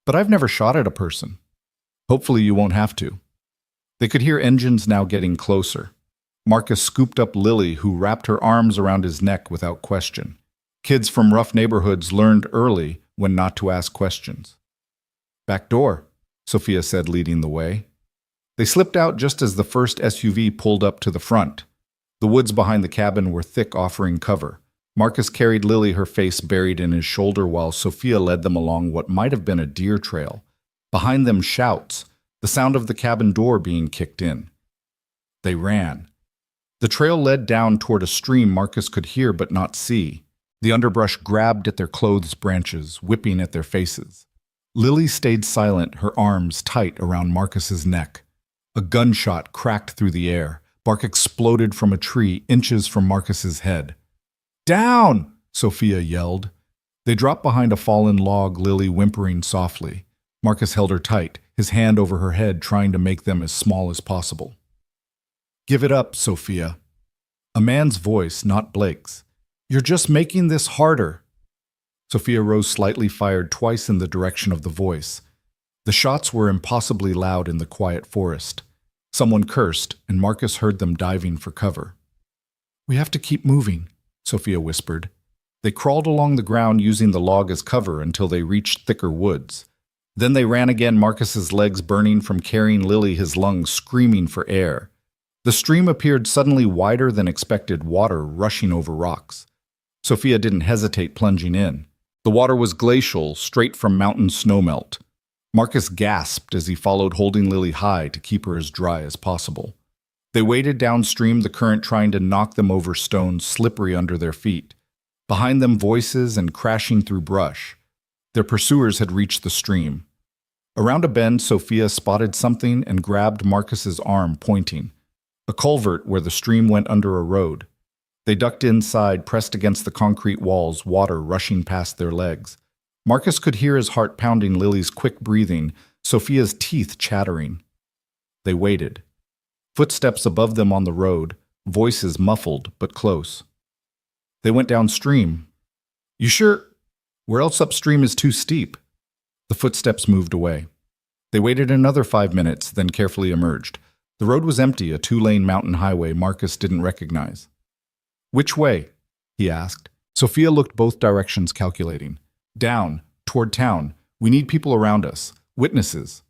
But I've never shot at a person. Hopefully you won't have to. They could hear engines now getting closer. Marcus scooped up Lily, who wrapped her arms around his neck without question. Kids from rough neighborhoods learned early when not to ask questions. Back door, Sophia said, leading the way. They slipped out just as the first SUV pulled up to the front. The woods behind the cabin were thick, offering cover. Marcus carried Lily, her face buried in his shoulder, while Sophia led them along what might have been a deer trail. Behind them, shouts, the sound of the cabin door being kicked in. They ran. The trail led down toward a stream Marcus could hear but not see. The underbrush grabbed at their clothes branches, whipping at their faces. Lily stayed silent, her arms tight around Marcus's neck. A gunshot cracked through the air. Bark exploded from a tree inches from Marcus's head. Down! Sophia yelled. They dropped behind a fallen log, Lily whimpering softly. Marcus held her tight, his hand over her head, trying to make them as small as possible. Give it up, Sophia. A man's voice, not Blake's. You're just making this harder. Sophia rose slightly, fired twice in the direction of the voice. The shots were impossibly loud in the quiet forest. Someone cursed, and Marcus heard them diving for cover. We have to keep moving, Sophia whispered. They crawled along the ground using the log as cover until they reached thicker woods. Then they ran again, Marcus's legs burning from carrying Lily, his lungs screaming for air. The stream appeared suddenly wider than expected, water rushing over rocks. Sophia didn't hesitate, plunging in. The water was glacial, straight from mountain snowmelt. Marcus gasped as he followed, holding Lily high to keep her as dry as possible. They waded downstream, the current trying to knock them over stones slippery under their feet. Behind them, voices and crashing through brush. Their pursuers had reached the stream. Around a bend, Sophia spotted something and grabbed Marcus's arm, pointing. A culvert where the stream went under a road. They ducked inside, pressed against the concrete walls, water rushing past their legs. Marcus could hear his heart pounding, Lily's quick breathing, Sophia's teeth chattering. They waited. Footsteps above them on the road, voices muffled but close. They went downstream. You sure? Where else upstream is too steep? The footsteps moved away. They waited another 5 minutes, then carefully emerged. The road was empty, a 2-lane mountain highway Marcus didn't recognize. Which way? He asked. Sophia looked both directions, calculating. Down, toward town. We need people around us. Witnesses.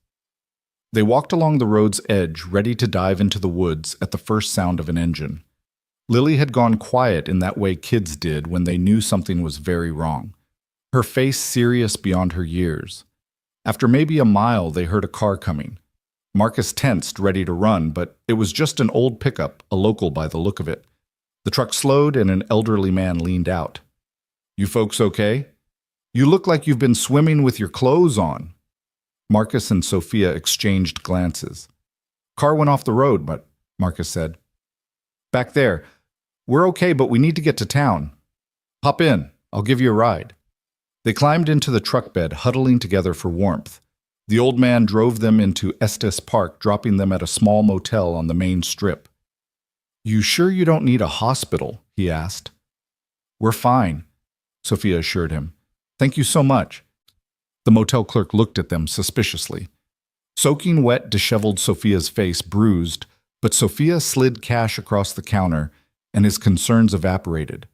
They walked along the road's edge, ready to dive into the woods at the first sound of an engine. Lily had gone quiet in that way kids did when they knew something was very wrong. Her face serious beyond her years. After maybe a mile, they heard a car coming. Marcus tensed, ready to run, but it was just an old pickup, a local by the look of it. The truck slowed and an elderly man leaned out. You folks okay? You look like you've been swimming with your clothes on. Marcus and Sophia exchanged glances. Car went off the road, but Marcus said. Back there. We're okay, but we need to get to town. Hop in. I'll give you a ride. They climbed into the truck bed, huddling together for warmth. The old man drove them into Estes Park, dropping them at a small motel on the main strip. You sure you don't need a hospital? He asked. We're fine, Sophia assured him. Thank you so much. The motel clerk looked at them suspiciously. Soaking wet, disheveled Sophia's face bruised, but Sophia slid cash across the counter, and his concerns evaporated.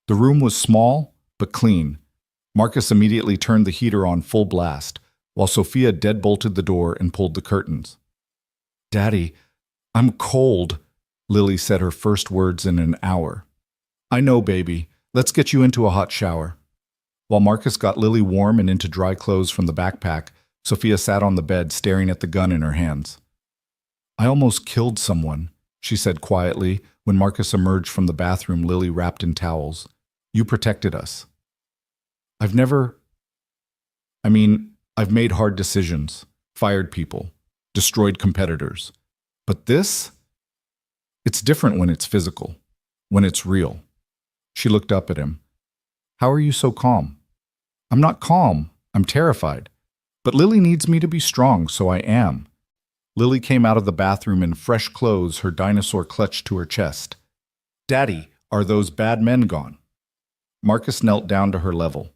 The room was small, but clean. Marcus immediately turned the heater on full blast, while Sophia deadbolted the door and pulled the curtains. Daddy, I'm cold, Lily said, her first words in an hour. I know, baby. Let's get you into a hot shower. While Marcus got Lily warm and into dry clothes from the backpack, Sophia sat on the bed staring at the gun in her hands. I almost killed someone, she said quietly when Marcus emerged from the bathroom, Lily wrapped in towels. You protected us. I've never. I've made hard decisions, fired people, destroyed competitors. But this? It's different when it's physical, when it's real. She looked up at him. How are you so calm? I'm not calm. I'm terrified. But Lily needs me to be strong, so I am. Lily came out of the bathroom in fresh clothes, her dinosaur clutched to her chest. Daddy, are those bad men gone? Marcus knelt down to her level.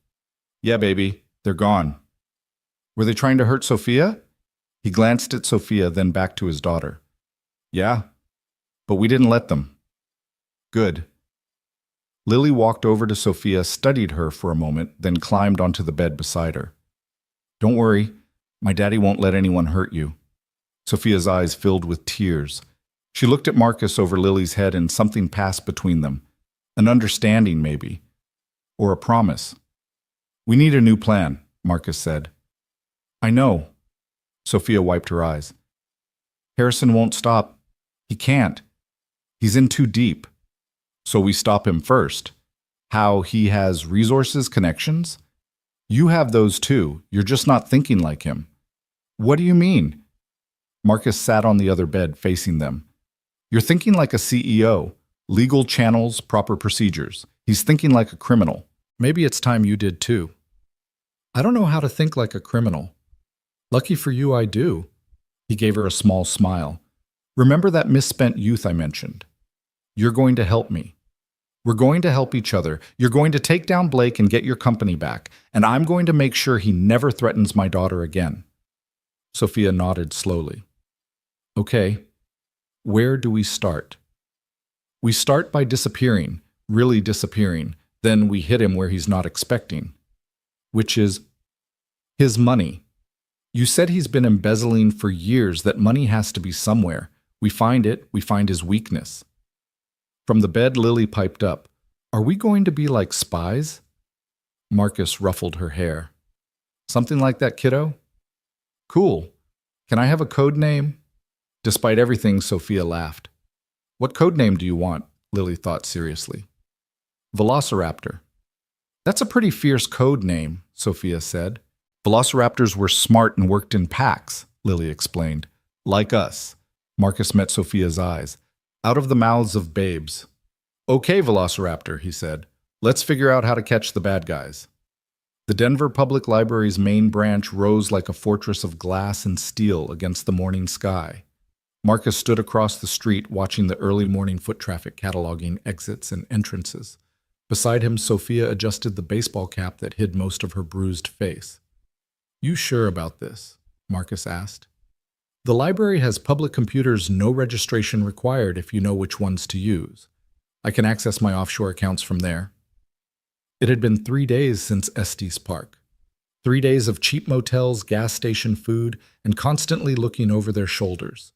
Yeah, baby, they're gone. Were they trying to hurt Sophia? He glanced at Sophia, then back to his daughter. Yeah, but we didn't let them. Good. Lily walked over to Sophia, studied her for a moment, then climbed onto the bed beside her. Don't worry, my daddy won't let anyone hurt you. Sophia's eyes filled with tears. She looked at Marcus over Lily's head and something passed between them. An understanding, maybe. Or a promise. We need a new plan, Marcus said. I know. Sophia wiped her eyes. Harrison won't stop. He can't. He's in too deep. So we stop him first. How he has resources, connections? You have those too. You're just not thinking like him. What do you mean? Marcus sat on the other bed, facing them. You're thinking like a CEO. Legal channels, proper procedures. He's thinking like a criminal. Maybe it's time you did too. I don't know how to think like a criminal. Lucky for you, I do. He gave her a small smile. Remember that misspent youth I mentioned? You're going to help me. We're going to help each other. You're going to take down Blake and get your company back, and I'm going to make sure he never threatens my daughter again. Sophia nodded slowly. Okay, where do we start? We start by disappearing, really disappearing. Then we hit him where he's not expecting. Which is his money. You said he's been embezzling for years, that money has to be somewhere. We find it, we find his weakness. From the bed, Lily piped up. Are we going to be like spies? Marcus ruffled her hair. Something like that, kiddo? Cool. Can I have a code name? Despite everything, Sophia laughed. What code name do you want? Lily thought seriously. Velociraptor. That's a pretty fierce code name, Sophia said. Velociraptors were smart and worked in packs, Lily explained. Like us. Marcus met Sophia's eyes. Out of the mouths of babes. Okay, Velociraptor, he said. Let's figure out how to catch the bad guys. The Denver Public Library's main branch rose like a fortress of glass and steel against the morning sky. Marcus stood across the street watching the early morning foot traffic cataloging exits and entrances. Beside him, Sophia adjusted the baseball cap that hid most of her bruised face. You sure about this? Marcus asked. The library has public computers, no registration required if you know which ones to use. I can access my offshore accounts from there. It had been 3 days since Estes Park. 3 days of cheap motels, gas station food, and constantly looking over their shoulders.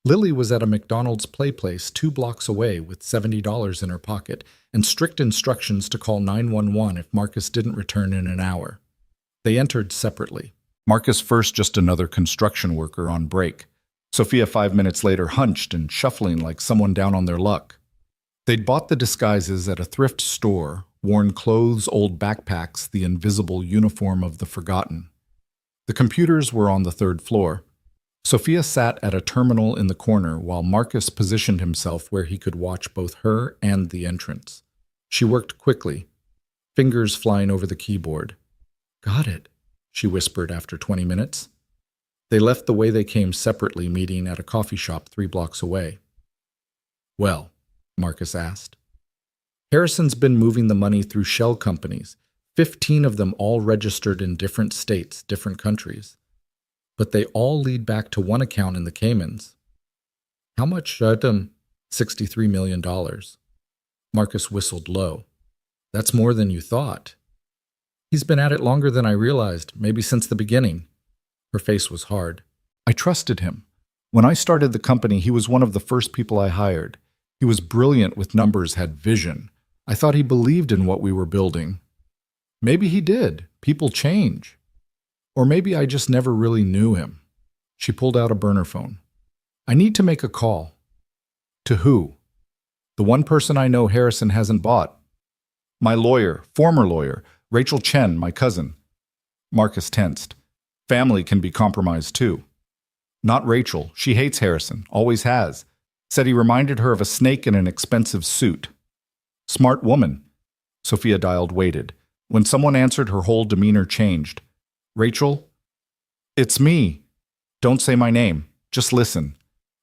Lily was at a McDonald's play place 2 blocks away with $70 in her pocket and strict instructions to call 911 if Marcus didn't return in an hour. They entered separately. Marcus first, just another construction worker on break. Sophia 5 minutes later, hunched and shuffling like someone down on their luck. They'd bought the disguises at a thrift store, worn clothes, old backpacks, the invisible uniform of the forgotten. The computers were on the 3rd floor. Sophia sat at a terminal in the corner while Marcus positioned himself where he could watch both her and the entrance. She worked quickly, fingers flying over the keyboard. Got it, she whispered after 20 minutes. They left the way they came separately, meeting at a coffee shop 3 blocks away. Well, Marcus asked. Harrison's been moving the money through shell companies, 15 of them all registered in different states, different countries. But they all lead back to one account in the Caymans. How much? $63 million. Marcus whistled low. That's more than you thought. He's been at it longer than I realized, maybe since the beginning. Her face was hard. I trusted him. When I started the company, he was one of the first people I hired. He was brilliant with numbers, had vision. I thought he believed in what we were building. Maybe he did. People change. Or maybe I just never really knew him. She pulled out a burner phone. I need to make a call. To who? The one person I know Harrison hasn't bought. My lawyer, former lawyer, Rachel Chen, my cousin. Marcus tensed. Family can be compromised too. Not Rachel. She hates Harrison, always has. Said he reminded her of a snake in an expensive suit. Smart woman. Sophia dialed waited. When someone answered, her whole demeanor changed. Rachel? It's me. Don't say my name. Just listen.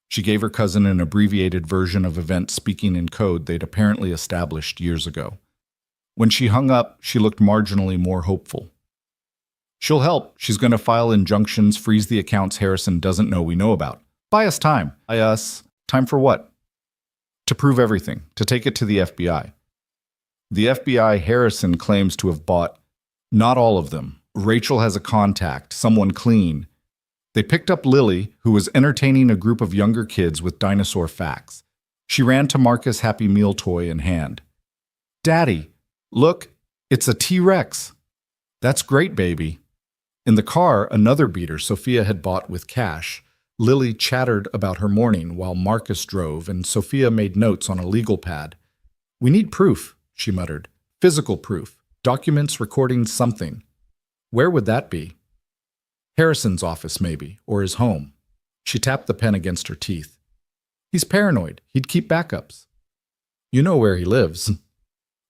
She gave her cousin an abbreviated version of events speaking in code they'd apparently established years ago. When she hung up, she looked marginally more hopeful. She'll help. She's going to file injunctions, freeze the accounts Harrison doesn't know we know about. Buy us time. Buy us. Time for what? To prove everything. To take it to the FBI. The FBI Harrison claims to have bought. Not all of them. Rachel has a contact, someone clean. They picked up Lily, who was entertaining a group of younger kids with dinosaur facts. She ran to Marcus' Happy Meal toy in hand. Daddy, look, it's a T-Rex. That's great, baby. In the car, another beater Sophia had bought with cash. Lily chattered about her morning while Marcus drove, and Sophia made notes on a legal pad. We need proof, she muttered. Physical proof. Documents recording something. Where would that be? Harrison's office, maybe, or his home. She tapped the pen against her teeth. He's paranoid. He'd keep backups. You know where he lives.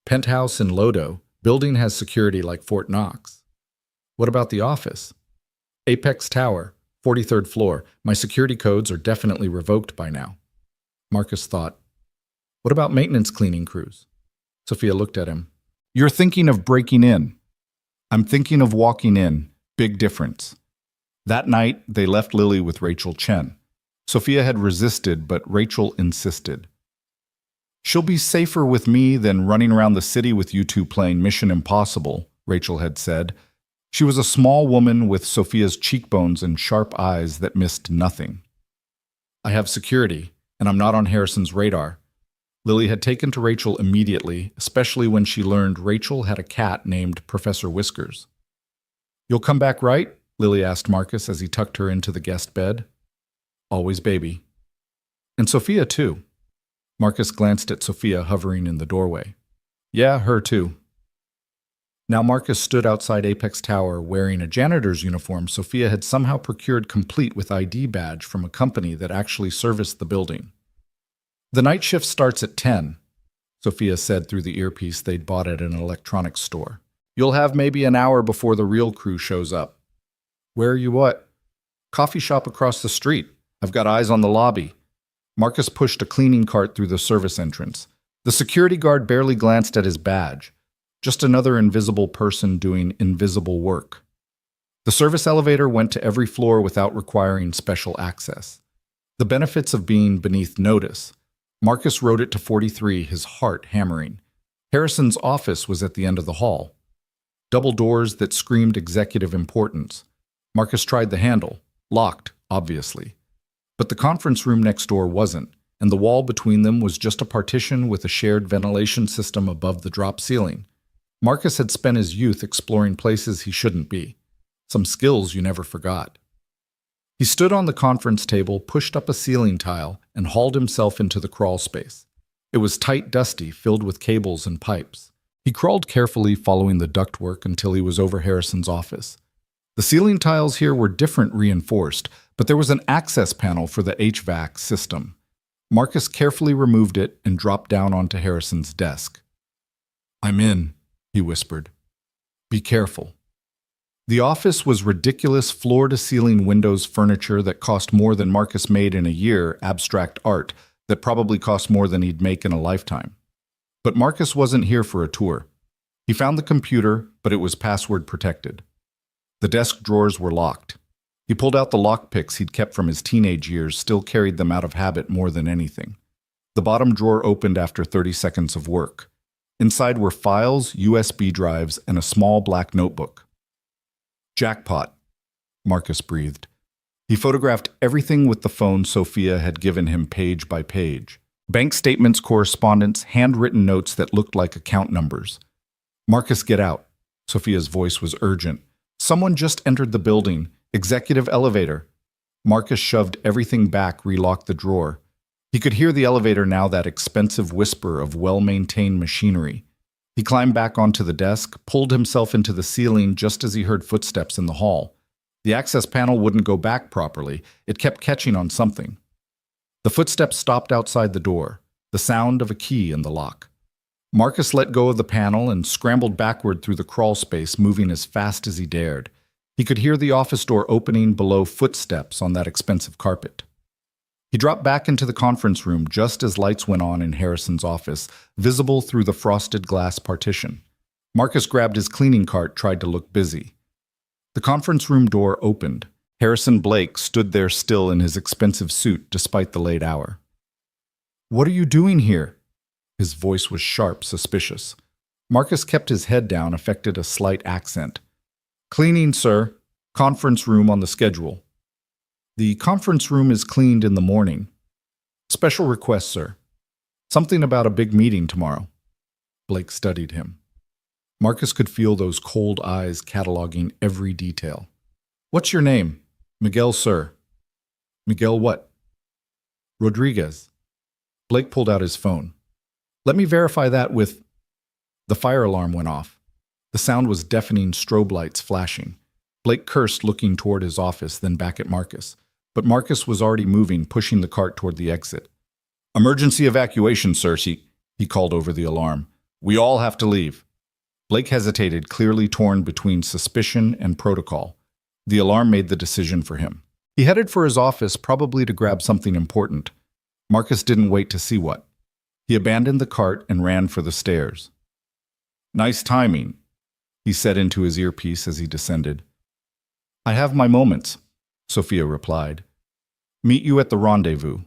Penthouse in Lodo. Building has security like Fort Knox. What about the office? Apex Tower, 43rd floor. My security codes are definitely revoked by now. Marcus thought. What about maintenance cleaning crews? Sophia looked at him. You're thinking of breaking in. I'm thinking of walking in. Big difference. That night, they left Lily with Rachel Chen. Sophia had resisted, but Rachel insisted. She'll be safer with me than running around the city with you two playing Mission Impossible, Rachel had said. She was a small woman with Sophia's cheekbones and sharp eyes that missed nothing. I have security, and I'm not on Harrison's radar. Lily had taken to Rachel immediately, especially when she learned Rachel had a cat named Professor Whiskers. You'll come back, right? Lily asked Marcus as he tucked her into the guest bed. Always, baby. And Sophia, too. Marcus glanced at Sophia hovering in the doorway. Yeah, her too. Now Marcus stood outside Apex Tower wearing a janitor's uniform Sophia had somehow procured complete with ID badge from a company that actually serviced the building. The night shift starts at 10, Sophia said through the earpiece they'd bought at an electronics store. You'll have maybe an hour before the real crew shows up. Where are you at? Coffee shop across the street. I've got eyes on the lobby. Marcus pushed a cleaning cart through the service entrance. The security guard barely glanced at his badge. Just another invisible person doing invisible work. The service elevator went to every floor without requiring special access. The benefits of being beneath notice. Marcus rode it to 43, his heart hammering. Harrison's office was at the end of the hall. Double doors that screamed executive importance. Marcus tried the handle. Locked, obviously. But the conference room next door wasn't, and the wall between them was just a partition with a shared ventilation system above the drop ceiling. Marcus had spent his youth exploring places he shouldn't be. Some skills you never forgot. He stood on the conference table, pushed up a ceiling tile, and hauled himself into the crawl space. It was tight, dusty, filled with cables and pipes. He crawled carefully, following the ductwork until he was over Harrison's office. The ceiling tiles here were different reinforced, but there was an access panel for the HVAC system. Marcus carefully removed it and dropped down onto Harrison's desk. I'm in, he whispered. Be careful. The office was ridiculous floor-to-ceiling Windows furniture that cost more than Marcus made in a year, abstract art that probably cost more than he'd make in a lifetime. But Marcus wasn't here for a tour. He found the computer, but it was password protected. The desk drawers were locked. He pulled out the lockpicks he'd kept from his teenage years, still carried them out of habit more than anything. The bottom drawer opened after 30 seconds of work. Inside were files, USB drives, and a small black notebook. Jackpot, Marcus breathed. He photographed everything with the phone Sophia had given him page by page. Bank statements, correspondence, handwritten notes that looked like account numbers. Marcus, get out. Sophia's voice was urgent. Someone just entered the building. Executive elevator. Marcus shoved everything back, relocked the drawer. He could hear the elevator now, that expensive whisper of well-maintained machinery. He climbed back onto the desk, pulled himself into the ceiling just as he heard footsteps in the hall. The access panel wouldn't go back properly. It kept catching on something. The footsteps stopped outside the door, the sound of a key in the lock. Marcus let go of the panel and scrambled backward through the crawl space, moving as fast as he dared. He could hear the office door opening below, footsteps on that expensive carpet. He dropped back into the conference room just as lights went on in Harrison's office, visible through the frosted glass partition. Marcus grabbed his cleaning cart, tried to look busy. The conference room door opened. Harrison Blake stood there still in his expensive suit despite the late hour. "What are you doing here?" His voice was sharp, suspicious. Marcus kept his head down, affected a slight accent. "Cleaning, sir. Conference room on the schedule." "The conference room is cleaned in the morning." "Special request, sir. Something about a big meeting tomorrow." Blake studied him. Marcus could feel those cold eyes cataloging every detail. "What's your name?" "Miguel, sir." "Miguel what?" "Rodriguez." Blake pulled out his phone. "Let me verify that with—" The fire alarm went off. The sound was deafening, strobe lights flashing. Blake cursed, looking toward his office, then back at Marcus. But Marcus was already moving, pushing the cart toward the exit. "Emergency evacuation, sir," he called over the alarm. "We all have to leave." Blake hesitated, clearly torn between suspicion and protocol. The alarm made the decision for him. He headed for his office, probably to grab something important. Marcus didn't wait to see what. He abandoned the cart and ran for the stairs. "Nice timing," he said into his earpiece as he descended. "I have my moments," Sophia replied. "Meet you at the rendezvous."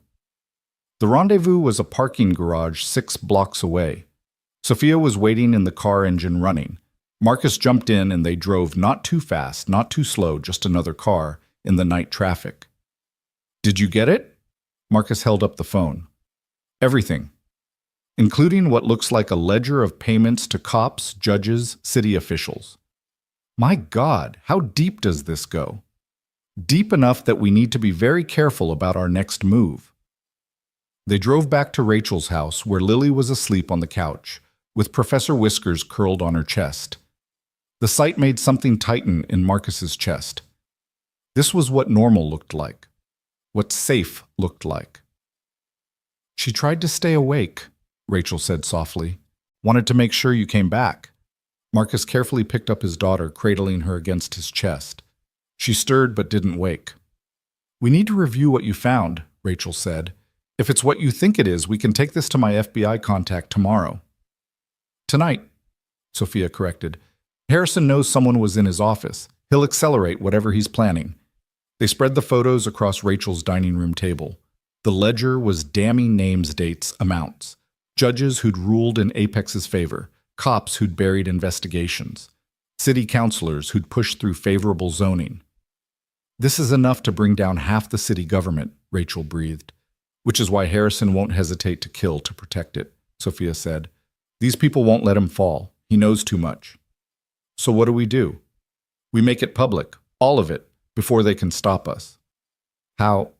The rendezvous was a parking garage 6 blocks away. Sophia was waiting in the car, engine running. Marcus jumped in and they drove, not too fast, not too slow, just another car in the night traffic. "Did you get it?" Marcus held up the phone. "Everything, including what looks like a ledger of payments to cops, judges, city officials." "My God, how deep does this go?" "Deep enough that we need to be very careful about our next move." They drove back to Rachel's house, where Lily was asleep on the couch, with Professor Whiskers curled on her chest. The sight made something tighten in Marcus's chest. This was what normal looked like, what safe looked like. "She tried to stay awake," Rachel said softly. "Wanted to make sure you came back." Marcus carefully picked up his daughter, cradling her against his chest. She stirred but didn't wake. "We need to review what you found," Rachel said. "If it's what you think it is, we can take this to my FBI contact tomorrow." "Tonight," Sophia corrected. "Harrison knows someone was in his office. He'll accelerate whatever he's planning." They spread the photos across Rachel's dining room table. The ledger was damning names, dates, amounts. Judges who'd ruled in Apex's favor, cops who'd buried investigations, city councilors who'd pushed through favorable zoning. "This is enough to bring down half the city government," Rachel breathed. "Which is why Harrison won't hesitate to kill to protect it," Sophia said. "These people won't let him fall. He knows too much." "So what do? We make it public, all of it, before they can stop us." "How?"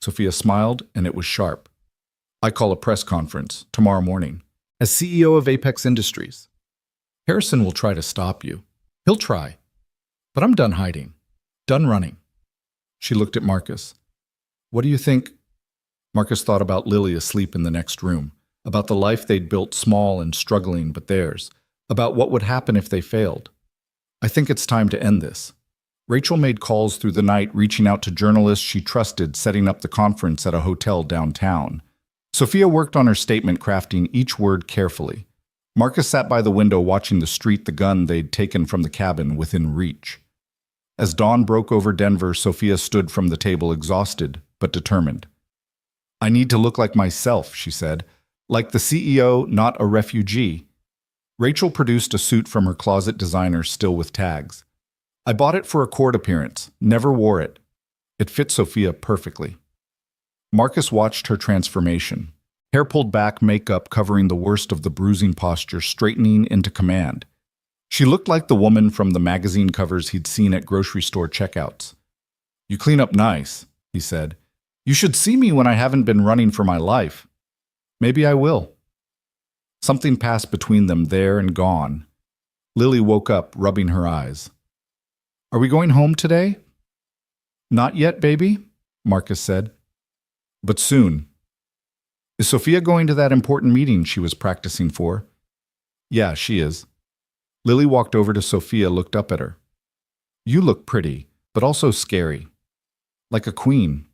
Sophia smiled, and it was sharp. "I call a press conference tomorrow morning. As CEO of Apex Industries. Harrison will try to stop you. He'll try. But I'm done hiding. Done running." She looked at Marcus. "What do you think?" Marcus thought about Lily asleep in the next room, about the life they'd built, small and struggling, but theirs, about what would happen if they failed. "I think it's time to end this." Rachel made calls through the night, reaching out to journalists she trusted, setting up the conference at a hotel downtown. Sophia worked on her statement, crafting each word carefully. Marcus sat by the window watching the street, the gun they'd taken from the cabin within reach. As dawn broke over Denver, Sophia stood from the table, exhausted but determined. "I need to look like myself," she said. "Like the CEO, not a refugee." Rachel produced a suit from her closet, designer, still with tags. "I bought it for a court appearance, never wore it." It fit Sophia perfectly. Marcus watched her transformation. Hair pulled back, makeup covering the worst of the bruising posture, straightening into command. She looked like the woman from the magazine covers he'd seen at grocery store checkouts. "You clean up nice," he said. You should see me when I haven't been running for my life. Maybe I will. Something passed between them there and gone. Lily woke up, rubbing her eyes. Are we going home today? Not yet, baby, Marcus said. But soon. Is Sophia going to that important meeting she was practicing for? Yeah, she is. Lily walked over to Sophia, looked up at her. You look pretty, but also scary. Like a queen.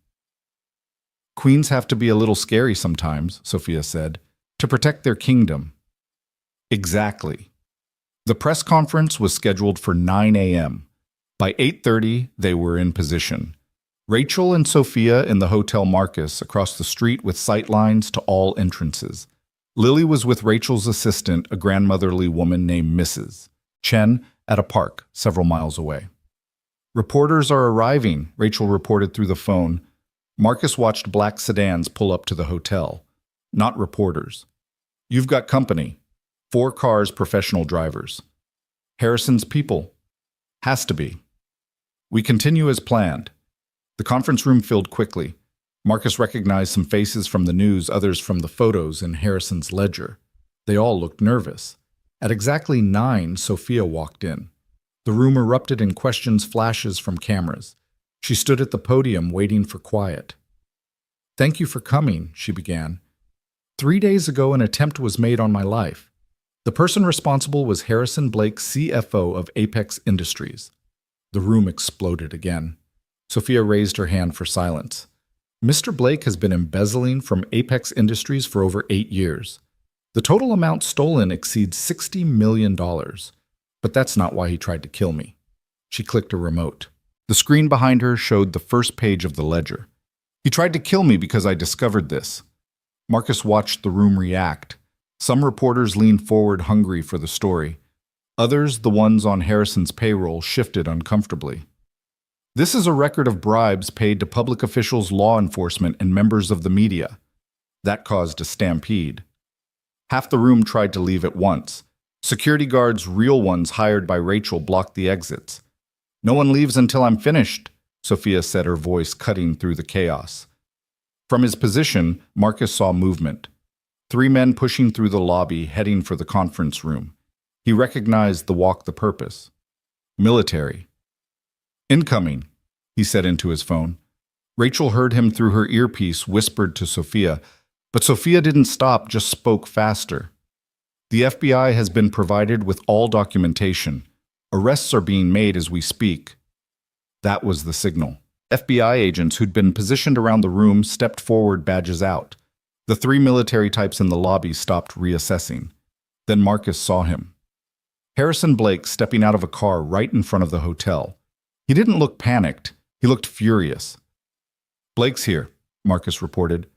Queens have to be a little scary sometimes, Sophia said, to protect their kingdom. Exactly. The press conference was scheduled for 9 a.m. By 8:30, they were in position. Rachel and Sophia in the Hotel Marcus across the street with sight lines to all entrances. Lily was with Rachel's assistant, a grandmotherly woman named Mrs. Chen, at a park several miles away. Reporters are arriving, Rachel reported through the phone. Marcus watched black sedans pull up to the hotel. Not reporters. You've got company. 4 cars, professional drivers. Harrison's people. Has to be. We continue as planned. The conference room filled quickly. Marcus recognized some faces from the news, others from the photos in Harrison's ledger. They all looked nervous. At exactly 9, Sophia walked in. The room erupted in questions, flashes from cameras. She stood at the podium waiting for quiet. Thank you for coming, she began. 3 days ago, an attempt was made on my life. The person responsible was Harrison Blake, CFO of Apex Industries. The room exploded again. Sophia raised her hand for silence. Mr. Blake has been embezzling from Apex Industries for over 8 years. The total amount stolen exceeds $60 million. But that's not why he tried to kill me. She clicked a remote. The screen behind her showed the first page of the ledger. He tried to kill me because I discovered this. Marcus watched the room react. Some reporters leaned forward, hungry for the story. Others, the ones on Harrison's payroll, shifted uncomfortably. This is a record of bribes paid to public officials, law enforcement, and members of the media. That caused a stampede. Half the room tried to leave at once. Security guards, real ones hired by Rachel, blocked the exits. No one leaves until I'm finished, Sophia said, her voice cutting through the chaos. From his position, Marcus saw movement. 3 men pushing through the lobby, heading for the conference room. He recognized the walk, the purpose. Military. Incoming, he said into his phone. Rachel heard him through her earpiece, whispered to Sophia, but Sophia didn't stop, just spoke faster. The FBI has been provided with all documentation. Arrests are being made as we speak. That was the signal. FBI agents who'd been positioned around the room stepped forward, badges out. The 3 military types in the lobby stopped reassessing. Then Marcus saw him. Harrison Blake stepping out of a car right in front of the hotel. He didn't look panicked. He looked furious. Blake's here, Marcus reported.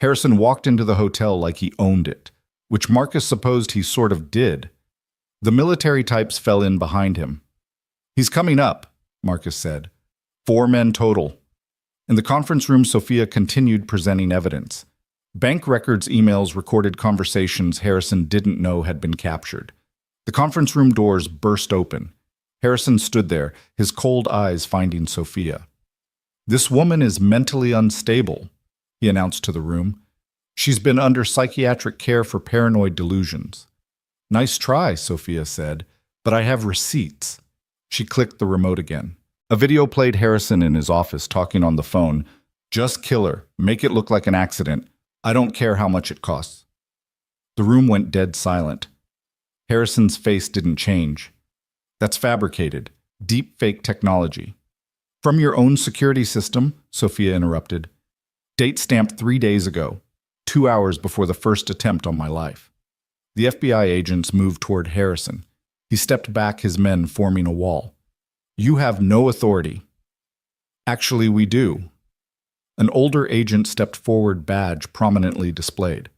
Harrison walked into the hotel like he owned it, which Marcus supposed he sort of did. The military types fell in behind him. He's coming up, Marcus said. 4 men total. In the conference room, Sophia continued presenting evidence. Bank records, emails, recorded conversations Harrison didn't know had been captured. The conference room doors burst open. Harrison stood there, his cold eyes finding Sophia. This woman is mentally unstable, he announced to the room. She's been under psychiatric care for paranoid delusions. Nice try, Sophia said, but I have receipts. She clicked the remote again. A video played Harrison in his office talking on the phone. Just kill her. Make it look like an accident. I don't care how much it costs. The room went dead silent. Harrison's face didn't change. That's fabricated. Deep fake technology. From your own security system, Sophia interrupted. Date stamped 3 days ago, 2 hours before the first attempt on my life. The FBI agents moved toward Harrison. He stepped back, his men forming a wall. You have no authority. Actually, we do. An older agent stepped forward, badge prominently displayed.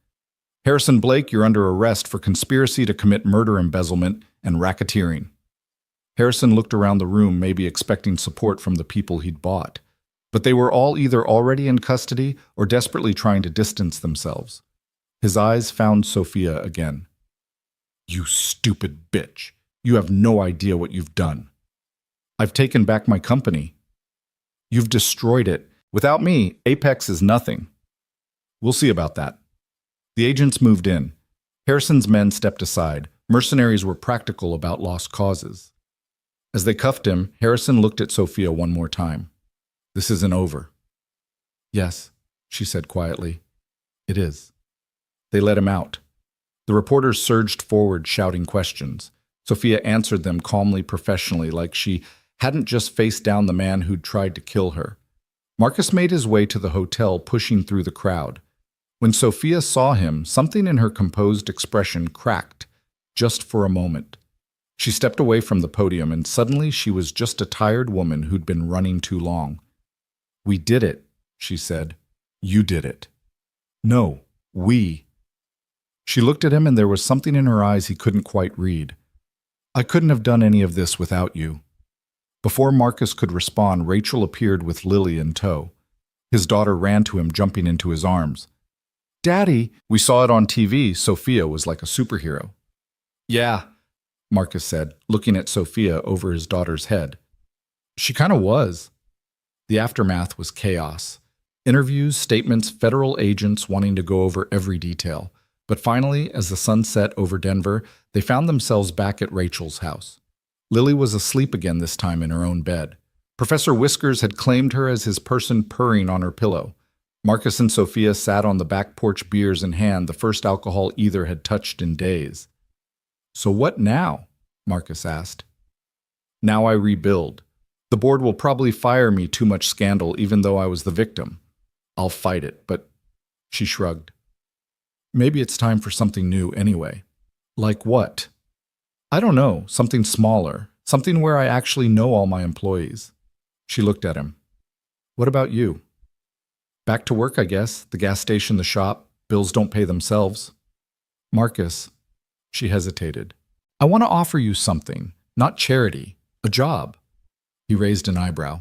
Harrison Blake, you're under arrest for conspiracy to commit murder, embezzlement, and racketeering. Harrison looked around the room, maybe expecting support from the people he'd bought. But they were all either already in custody or desperately trying to distance themselves. His eyes found Sophia again. You stupid bitch. You have no idea what you've done. I've taken back my company. You've destroyed it, Without me, Apex is nothing. We'll see about that. The agents moved in. Harrison's men stepped aside. Mercenaries were practical about lost causes. As they cuffed him, Harrison looked at Sophia one more time. This isn't over. Yes, she said quietly. It is. They let him out. The reporters surged forward, shouting questions. Sophia answered them calmly, professionally, like she hadn't just faced down the man who'd tried to kill her. Marcus made his way to the hotel, pushing through the crowd. When Sophia saw him, something in her composed expression cracked, just for a moment. She stepped away from the podium, and suddenly she was just a tired woman who'd been running too long. We did it, she said. You did it. No, we. She looked at him, and there was something in her eyes he couldn't quite read. I couldn't have done any of this without you. Before Marcus could respond, Rachel appeared with Lily in tow. His daughter ran to him, jumping into his arms. Daddy! We saw it on TV. Sophia was like a superhero. Yeah, Marcus said, looking at Sophia over his daughter's head. She kind of was. The aftermath was chaos. Interviews, statements, federal agents wanting to go over every detail. But finally, as the sun set over Denver, they found themselves back at Rachel's house. Lily was asleep again, this time in her own bed. Professor Whiskers had claimed her as his person, purring on her pillow. Marcus and Sophia sat on the back porch, beers in hand, the first alcohol either had touched in days. So what now? Marcus asked. Now I rebuild. The board will probably fire me, too much scandal, even though I was the victim. I'll fight it, but... She shrugged. Maybe it's time for something new anyway. Like what? I don't know, something smaller, something where I actually know all my employees. She looked at him. What about you? Back to work, I guess. The gas station, the shop. Bills don't pay themselves. Marcus. She hesitated. I want to offer you something, not charity, a job. He raised an eyebrow.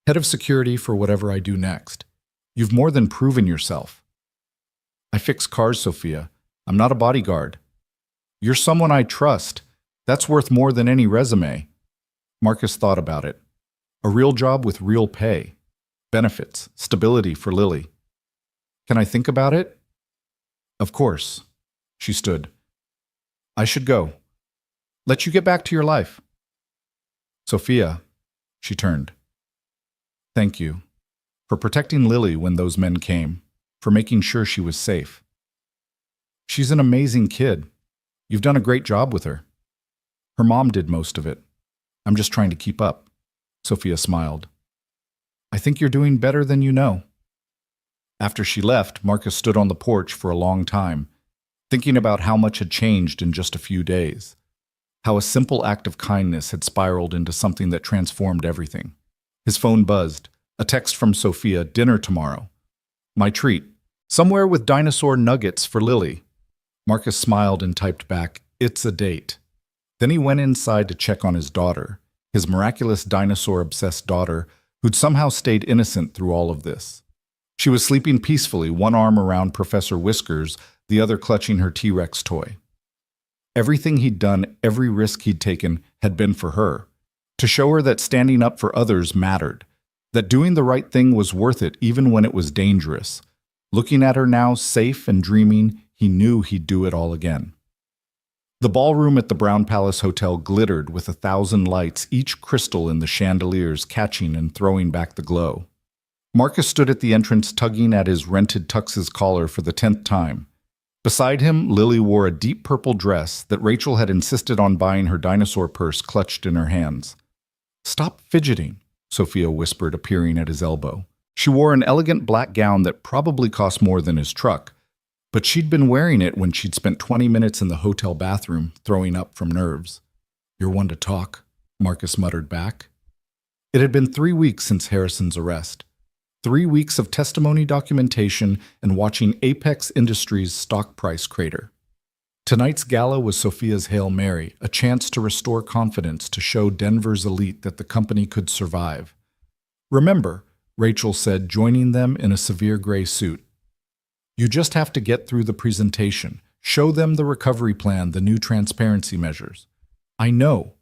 Head of security for whatever I do next. You've more than proven yourself. I fix cars, Sophia. I'm not a bodyguard. You're someone I trust. That's worth more than any resume. Marcus thought about it. A real job with real pay. Benefits, stability for Lily. Can I think about it? Of course. She stood. I should go. Let you get back to your life. Sophia, she turned. Thank you. For protecting Lily when those men came. For making sure she was safe. She's an amazing kid. You've done a great job with her. Her mom did most of it. I'm just trying to keep up. Sophia smiled. I think you're doing better than you know. After she left, Marcus stood on the porch for a long time, thinking about how much had changed in just a few days. How a simple act of kindness had spiraled into something that transformed everything. His phone buzzed. A text from Sophia, dinner tomorrow. My treat. Somewhere with dinosaur nuggets for Lily. Marcus smiled and typed back, it's a date. Then he went inside to check on his daughter, his miraculous dinosaur-obsessed daughter, who'd somehow stayed innocent through all of this. She was sleeping peacefully, one arm around Professor Whiskers, the other clutching her T-Rex toy. Everything he'd done, every risk he'd taken, had been for her. To show her that standing up for others mattered. That doing the right thing was worth it even when it was dangerous. Looking at her now, safe and dreaming, he knew he'd do it all again. The ballroom at the Brown Palace Hotel glittered with 1,000 lights, each crystal in the chandeliers catching and throwing back the glow. Marcus stood at the entrance tugging at his rented tux's collar for the 10th time. Beside him, Lily wore a deep purple dress that Rachel had insisted on buying her dinosaur purse clutched in her hands. Stop fidgeting, Sophia whispered, appearing at his elbow. She wore an elegant black gown that probably cost more than his truck, but she'd been wearing it when she'd spent 20 minutes in the hotel bathroom, throwing up from nerves. You're one to talk, Marcus muttered back. It had been 3 weeks since Harrison's arrest. 3 weeks of testimony documentation and watching Apex Industries' stock price crater. Tonight's gala was Sophia's Hail Mary, a chance to restore confidence, to show Denver's elite that the company could survive. Remember, Rachel said, joining them in a severe gray suit. You just have to get through the presentation, show them the recovery plan, the new transparency measures. I know.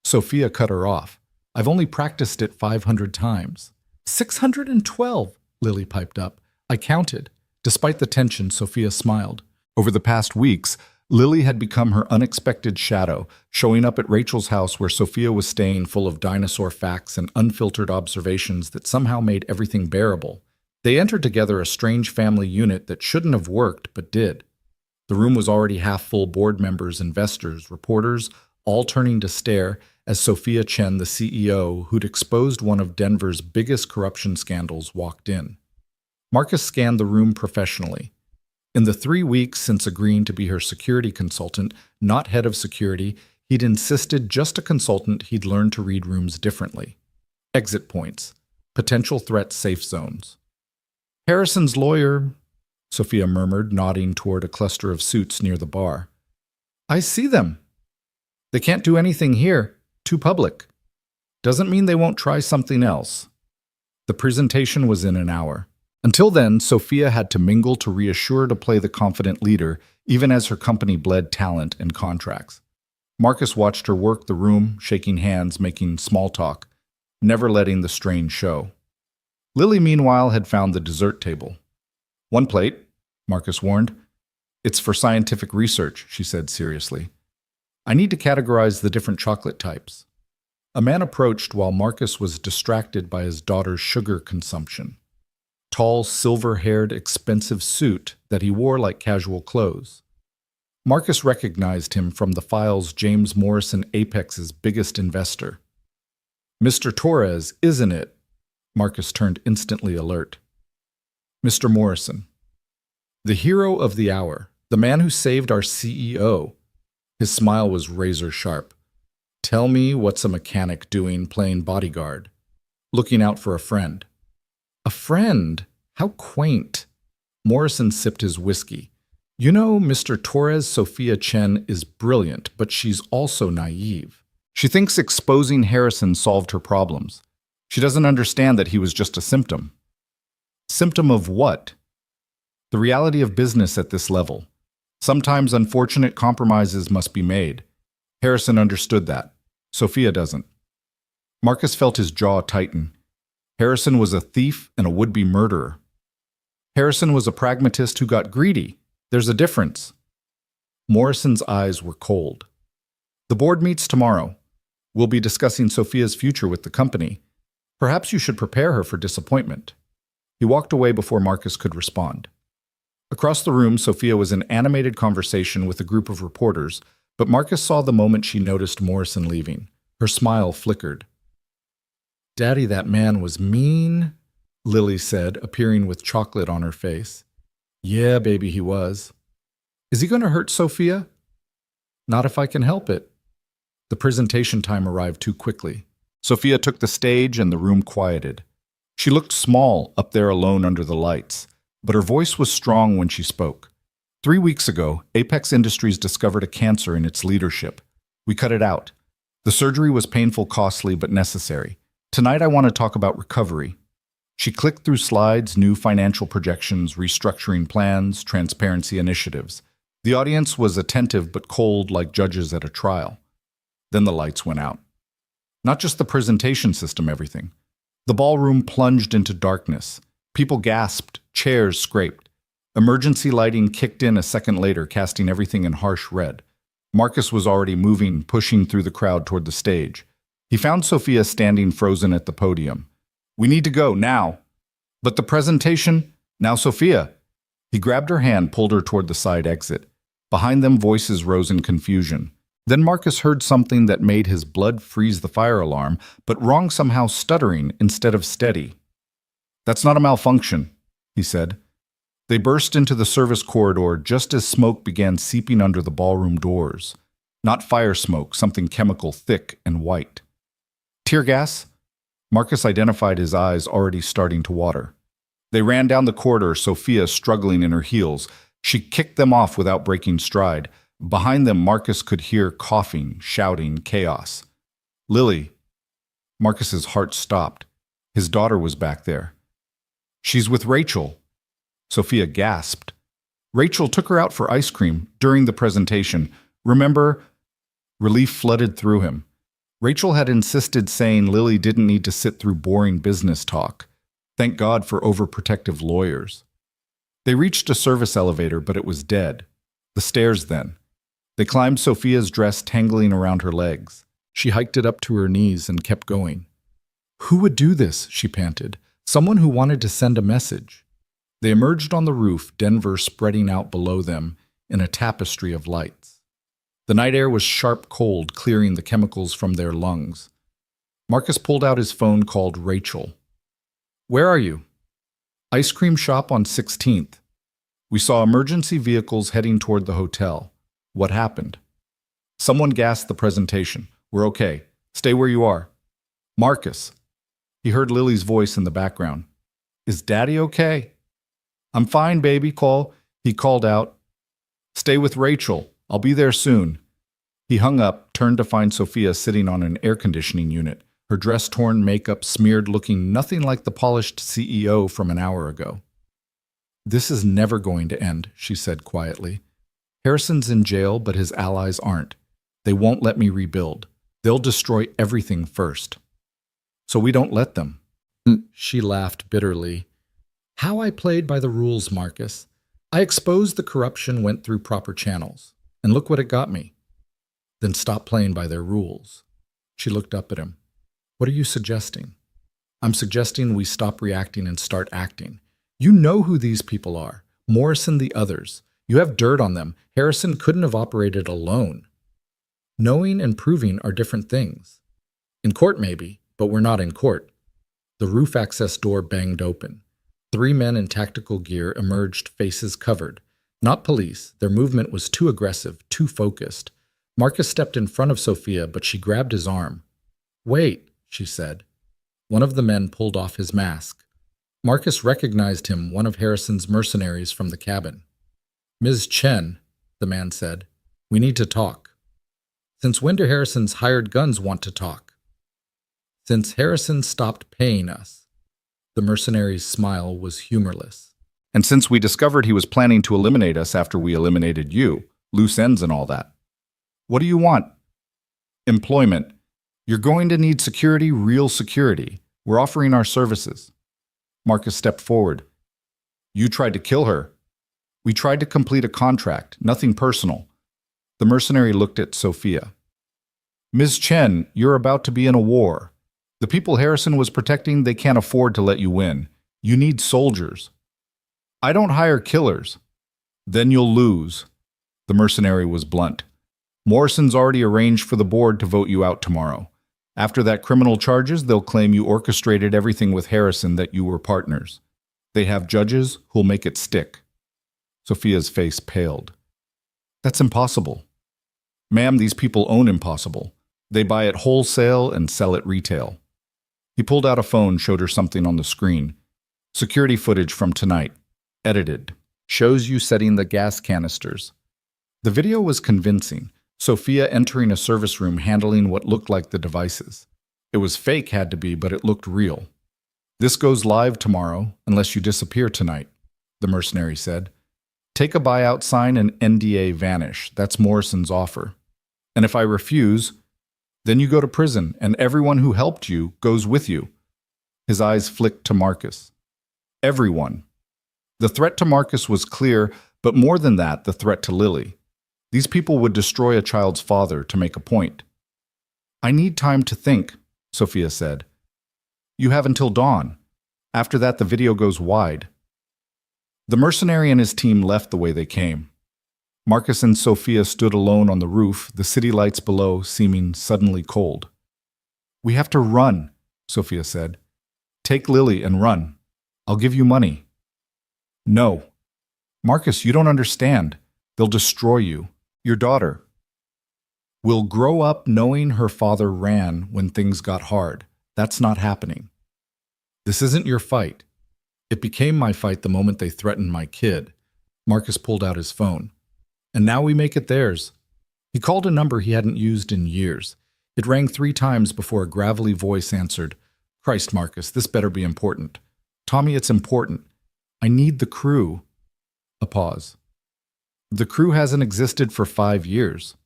Sophia cut her off. I've only practiced it 500 times. 612, Lily piped up. I counted. Despite the tension, Sophia smiled. Over the past weeks, Lily had become her unexpected shadow, showing up at Rachel's house where Sophia was staying, full of dinosaur facts and unfiltered observations that somehow made everything bearable. They entered together a strange family unit that shouldn't have worked, but did. The room was already half full. Board members, investors, reporters, all turning to stare as Sophia Chen, the CEO, who'd exposed one of Denver's biggest corruption scandals, walked in. Marcus scanned the room professionally. In the 3 weeks since agreeing to be her security consultant, not head of security, he'd insisted just a consultant. He'd learned to read rooms differently. Exit points, potential threat safe zones. Harrison's lawyer, Sophia murmured, nodding toward a cluster of suits near the bar. I see them. They can't do anything here. Too public. Doesn't mean they won't try something else. The presentation was in an hour. Until then, Sophia had to mingle to reassure, to play the confident leader, even as her company bled talent and contracts. Marcus watched her work the room, shaking hands, making small talk, never letting the strain show. Lily, meanwhile, had found the dessert table. One plate, Marcus warned. It's for scientific research, she said seriously. I need to categorize the different chocolate types. A man approached while Marcus was distracted by his daughter's sugar consumption. Tall, silver-haired, expensive suit that he wore like casual clothes. Marcus recognized him from the files. James Morrison, Apex's biggest investor. Mr. Torres, isn't it? Marcus turned instantly alert. Mr. Morrison. The hero of the hour, the man who saved our CEO. His smile was razor sharp. Tell me, what's a mechanic doing playing bodyguard? Looking out for a friend. A friend? How quaint. Morrison sipped his whiskey. You know, Mr. Torres, Sophia Chen is brilliant, but she's also naive. She thinks exposing Harrison solved her problems. She doesn't understand that he was just a symptom. Symptom of what? The reality of business at this level. Sometimes unfortunate compromises must be made. Harrison understood that. Sophia doesn't. Marcus felt his jaw tighten. Harrison was a thief and a would-be murderer. Harrison was a pragmatist who got greedy. There's a difference. Morrison's eyes were cold. The board meets tomorrow. We'll be discussing Sophia's future with the company. Perhaps you should prepare her for disappointment. He walked away before Marcus could respond. Across the room, Sophia was in animated conversation with a group of reporters, but Marcus saw the moment she noticed Morrison leaving. Her smile flickered. Daddy, that man was mean, Lily said, appearing with chocolate on her face. Yeah, baby, he was. Is he going to hurt Sophia? Not if I can help it. The presentation time arrived too quickly. Sophia took the stage and the room quieted. She looked small up there alone under the lights, but her voice was strong when she spoke. 3 weeks ago, Apex Industries discovered a cancer in its leadership. We cut it out. The surgery was painful, costly, but necessary. Tonight I want to talk about recovery. She clicked through slides, new financial projections, restructuring plans, transparency initiatives. The audience was attentive but cold, like judges at a trial. Then the lights went out. Not just the presentation system, everything. The ballroom plunged into darkness. People gasped, chairs scraped. Emergency lighting kicked in a second later, casting everything in harsh red. Marcus was already moving, pushing through the crowd toward the stage. He found Sophia standing frozen at the podium. We need to go, now. But the presentation? Now, Sophia. He grabbed her hand, pulled her toward the side exit. Behind them, voices rose in confusion. Then Marcus heard something that made his blood freeze, the fire alarm, but wrong somehow, stuttering instead of steady. That's not a malfunction, he said. They burst into the service corridor just as smoke began seeping under the ballroom doors. Not fire smoke, something chemical, thick and white. Tear gas? Marcus identified, his eyes already starting to water. They ran down the corridor, Sophia struggling in her heels. She kicked them off without breaking stride. Behind them, Marcus could hear coughing, shouting, chaos. Lily. Marcus's heart stopped. His daughter was back there. She's with Rachel. Sophia gasped. Rachel took her out for ice cream during the presentation. Remember? Relief flooded through him. Rachel had insisted, saying Lily didn't need to sit through boring business talk. Thank God for overprotective lawyers. They reached a service elevator, but it was dead. The stairs then. They climbed Sophia's dress tangling around her legs. She hiked it up to her knees and kept going. Who would do this? She panted. Someone who wanted to send a message. They emerged on the roof, Denver spreading out below them in a tapestry of lights. The night air was sharp cold, clearing the chemicals from their lungs. Marcus pulled out his phone, called Rachel. Where are you? Ice cream shop on 16th. We saw emergency vehicles heading toward the hotel. What happened? Someone gassed the presentation. We're okay. Stay where you are. Marcus. He heard Lily's voice in the background. Is Daddy okay? I'm fine, baby, Cole. He called out. Stay with Rachel. I'll be there soon. He hung up, turned to find Sophia sitting on an air conditioning unit, her dress torn, makeup smeared, looking nothing like the polished CEO from an hour ago. This is never going to end, she said quietly. Harrison's in jail, but his allies aren't. They won't let me rebuild. They'll destroy everything first. So we don't let them. She laughed bitterly. How I played by the rules, Marcus. I exposed the corruption, went through proper channels. And look what it got me. Then stop playing by their rules. She looked up at him. What are you suggesting? I'm suggesting we stop reacting and start acting. You know who these people are. Morris and the others. You have dirt on them. Harrison couldn't have operated alone. Knowing and proving are different things. In court, maybe, but we're not in court. The roof access door banged open. 3 men in tactical gear emerged, faces covered. Not police. Their movement was too aggressive, too focused. Marcus stepped in front of Sophia, but she grabbed his arm. Wait, she said. One of the men pulled off his mask. Marcus recognized him, one of Harrison's mercenaries from the cabin. Ms. Chen, the man said, we need to talk. Since when do Harrison's hired guns want to talk? Since Harrison stopped paying us. The mercenary's smile was humorless. And since we discovered he was planning to eliminate us after we eliminated you, loose ends and all that. What do you want? Employment. You're going to need security, real security. We're offering our services. Marcus stepped forward. You tried to kill her. We tried to complete a contract, nothing personal. The mercenary looked at Sophia. Ms. Chen, you're about to be in a war. The people Harrison was protecting, they can't afford to let you win. You need soldiers. I don't hire killers. Then you'll lose. The mercenary was blunt. Morrison's already arranged for the board to vote you out tomorrow. After that criminal charges, they'll claim you orchestrated everything with Harrison, that you were partners. They have judges who'll make it stick. Sophia's face paled. That's impossible. Ma'am, these people own impossible. They buy it wholesale and sell it retail. He pulled out a phone, showed her something on the screen. Security footage from tonight. Edited. Shows you setting the gas canisters. The video was convincing. Sophia entering a service room handling what looked like the devices. It was fake, had to be, but it looked real. This goes live tomorrow, unless you disappear tonight, the mercenary said. Take a buyout sign and NDA vanish. That's Morrison's offer. And if I refuse, then you go to prison, and everyone who helped you goes with you. His eyes flicked to Marcus. Everyone. The threat to Marcus was clear, but more than that, the threat to Lily. These people would destroy a child's father to make a point. I need time to think, Sophia said. You have until dawn. After that, the video goes wide. The mercenary and his team left the way they came. Marcus and Sophia stood alone on the roof, the city lights below seeming suddenly cold. We have to run, Sophia said. Take Lily and run. I'll give you money. No. Marcus, you don't understand. They'll destroy you. Your daughter will grow up knowing her father ran when things got hard. That's not happening. This isn't your fight. It became my fight the moment they threatened my kid. Marcus pulled out his phone. And now we make it theirs. He called a number he hadn't used in years. It rang 3 times before a gravelly voice answered. Christ, Marcus, this better be important. Tommy, it's important. I need the crew. A pause. The crew hasn't existed for 5 years.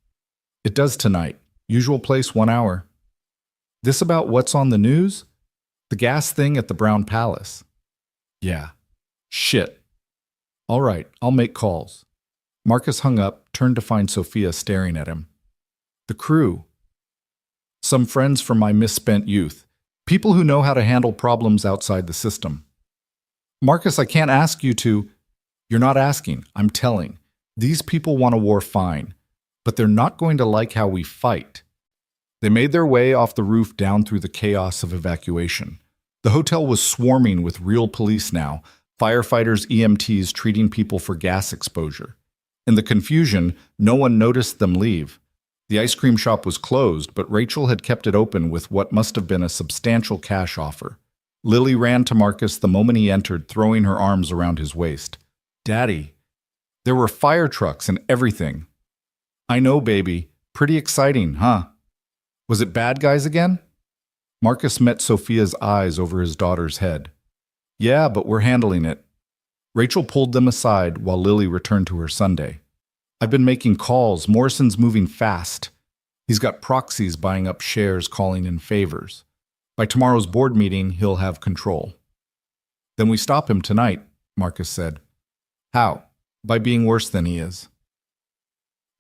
It does tonight. Usual place, 1 hour. This about what's on the news? The gas thing at the Brown Palace. Yeah. Shit. All right, I'll make calls. Marcus hung up, turned to find Sophia staring at him. The crew. Some friends from my misspent youth. People who know how to handle problems outside the system. Marcus, I can't ask you to. You're not asking, I'm telling. These people want a war fine, but they're not going to like how we fight. They made their way off the roof down through the chaos of evacuation. The hotel was swarming with real police now, firefighters, EMTs treating people for gas exposure. In the confusion, no one noticed them leave. The ice cream shop was closed, but Rachel had kept it open with what must have been a substantial cash offer. Lily ran to Marcus the moment he entered, throwing her arms around his waist. Daddy, there were fire trucks and everything. I know, baby. Pretty exciting, huh? Was it bad guys again? Marcus met Sophia's eyes over his daughter's head. Yeah, but we're handling it. Rachel pulled them aside while Lily returned to her sundae. I've been making calls. Morrison's moving fast. He's got proxies buying up shares, calling in favors. By tomorrow's board meeting, he'll have control. Then we stop him tonight, Marcus said. How? By being worse than he is.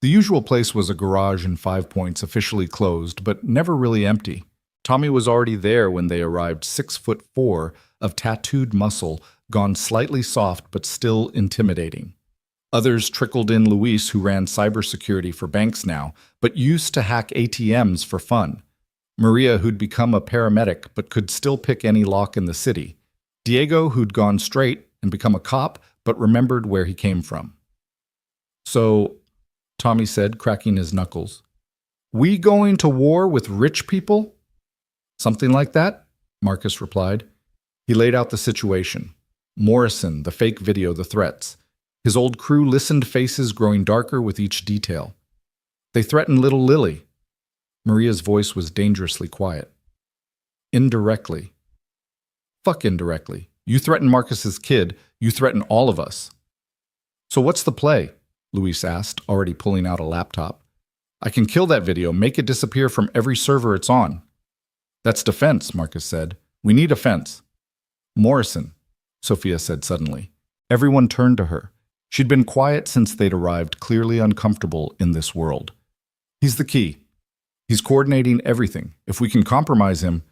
The usual place was a garage in 5 Points, officially closed, but never really empty. Tommy was already there when they arrived, 6'4", of tattooed muscle, gone slightly soft but still intimidating. Others trickled in: Luis, who ran cybersecurity for banks now, but used to hack ATMs for fun. Maria, who'd become a paramedic but could still pick any lock in the city. Diego, who'd gone straight and become a cop but remembered where he came from. So, Tommy said, cracking his knuckles, we going to war with rich people? Something like that, Marcus replied. He laid out the situation. Morrison, the fake video, the threats. His old crew listened, faces growing darker with each detail. They threatened little Lily. Maria's voice was dangerously quiet. Indirectly. Fuck indirectly. You threaten Marcus's kid, you threaten all of us. So what's the play? Luis asked, already pulling out a laptop. I can kill that video, make it disappear from every server it's on. That's defense, Marcus said. We need offense. Morrison, Sophia said suddenly. Everyone turned to her. She'd been quiet since they'd arrived, clearly uncomfortable in this world. He's the key. He's coordinating everything. If we can compromise him,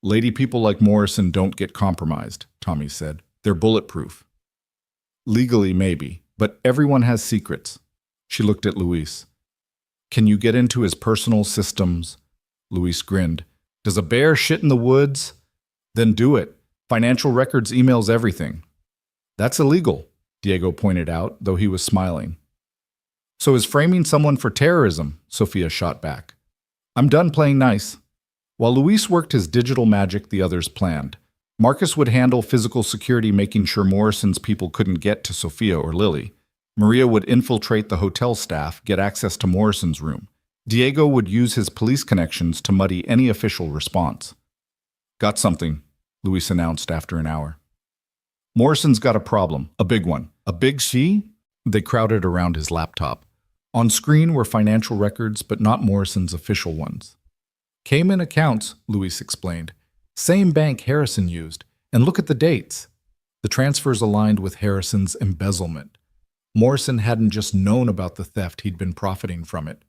lady people like Morrison don't get compromised, Tommy said. They're bulletproof. Legally, maybe, but everyone has secrets. She looked at Luis. Can you get into his personal systems? Luis grinned. Does a bear shit in the woods? Then do it. Financial records, emails, everything. That's illegal, Diego pointed out, though he was smiling. So is framing someone for terrorism, Sophia shot back. I'm done playing nice. While Luis worked his digital magic, the others planned. Marcus would handle physical security, making sure Morrison's people couldn't get to Sophia or Lily. Maria would infiltrate the hotel staff, get access to Morrison's room. Diego would use his police connections to muddy any official response. Got something, Luis announced after an hour. Morrison's got a problem, a big one. A big she? They crowded around his laptop. On screen were financial records, but not Morrison's official ones. Cayman accounts, Luis explained. Same bank Harrison used. And look at the dates. The transfers aligned with Harrison's embezzlement. Morrison hadn't just known about the theft, he'd been profiting from it.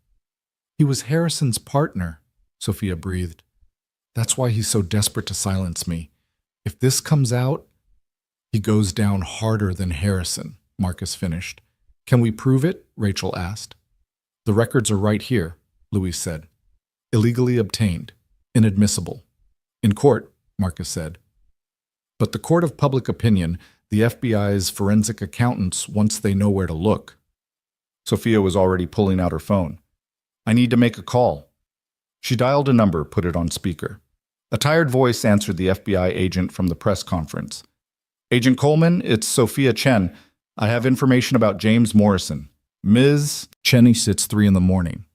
He was Harrison's partner, Sophia breathed. That's why he's so desperate to silence me. If this comes out, he goes down harder than Harrison, Marcus finished. Can we prove it? Rachel asked. The records are right here, Luis said. Illegally obtained. Inadmissible. In court, Marcus said. But the court of public opinion, the FBI's forensic accountants, once they know where to look. Sophia was already pulling out her phone. I need to make a call. She dialed a number, put it on speaker. A tired voice answered the FBI agent from the press conference. Agent Coleman, it's Sophia Chen. I have information about James Morrison. Ms. Cheney sits 3 a.m.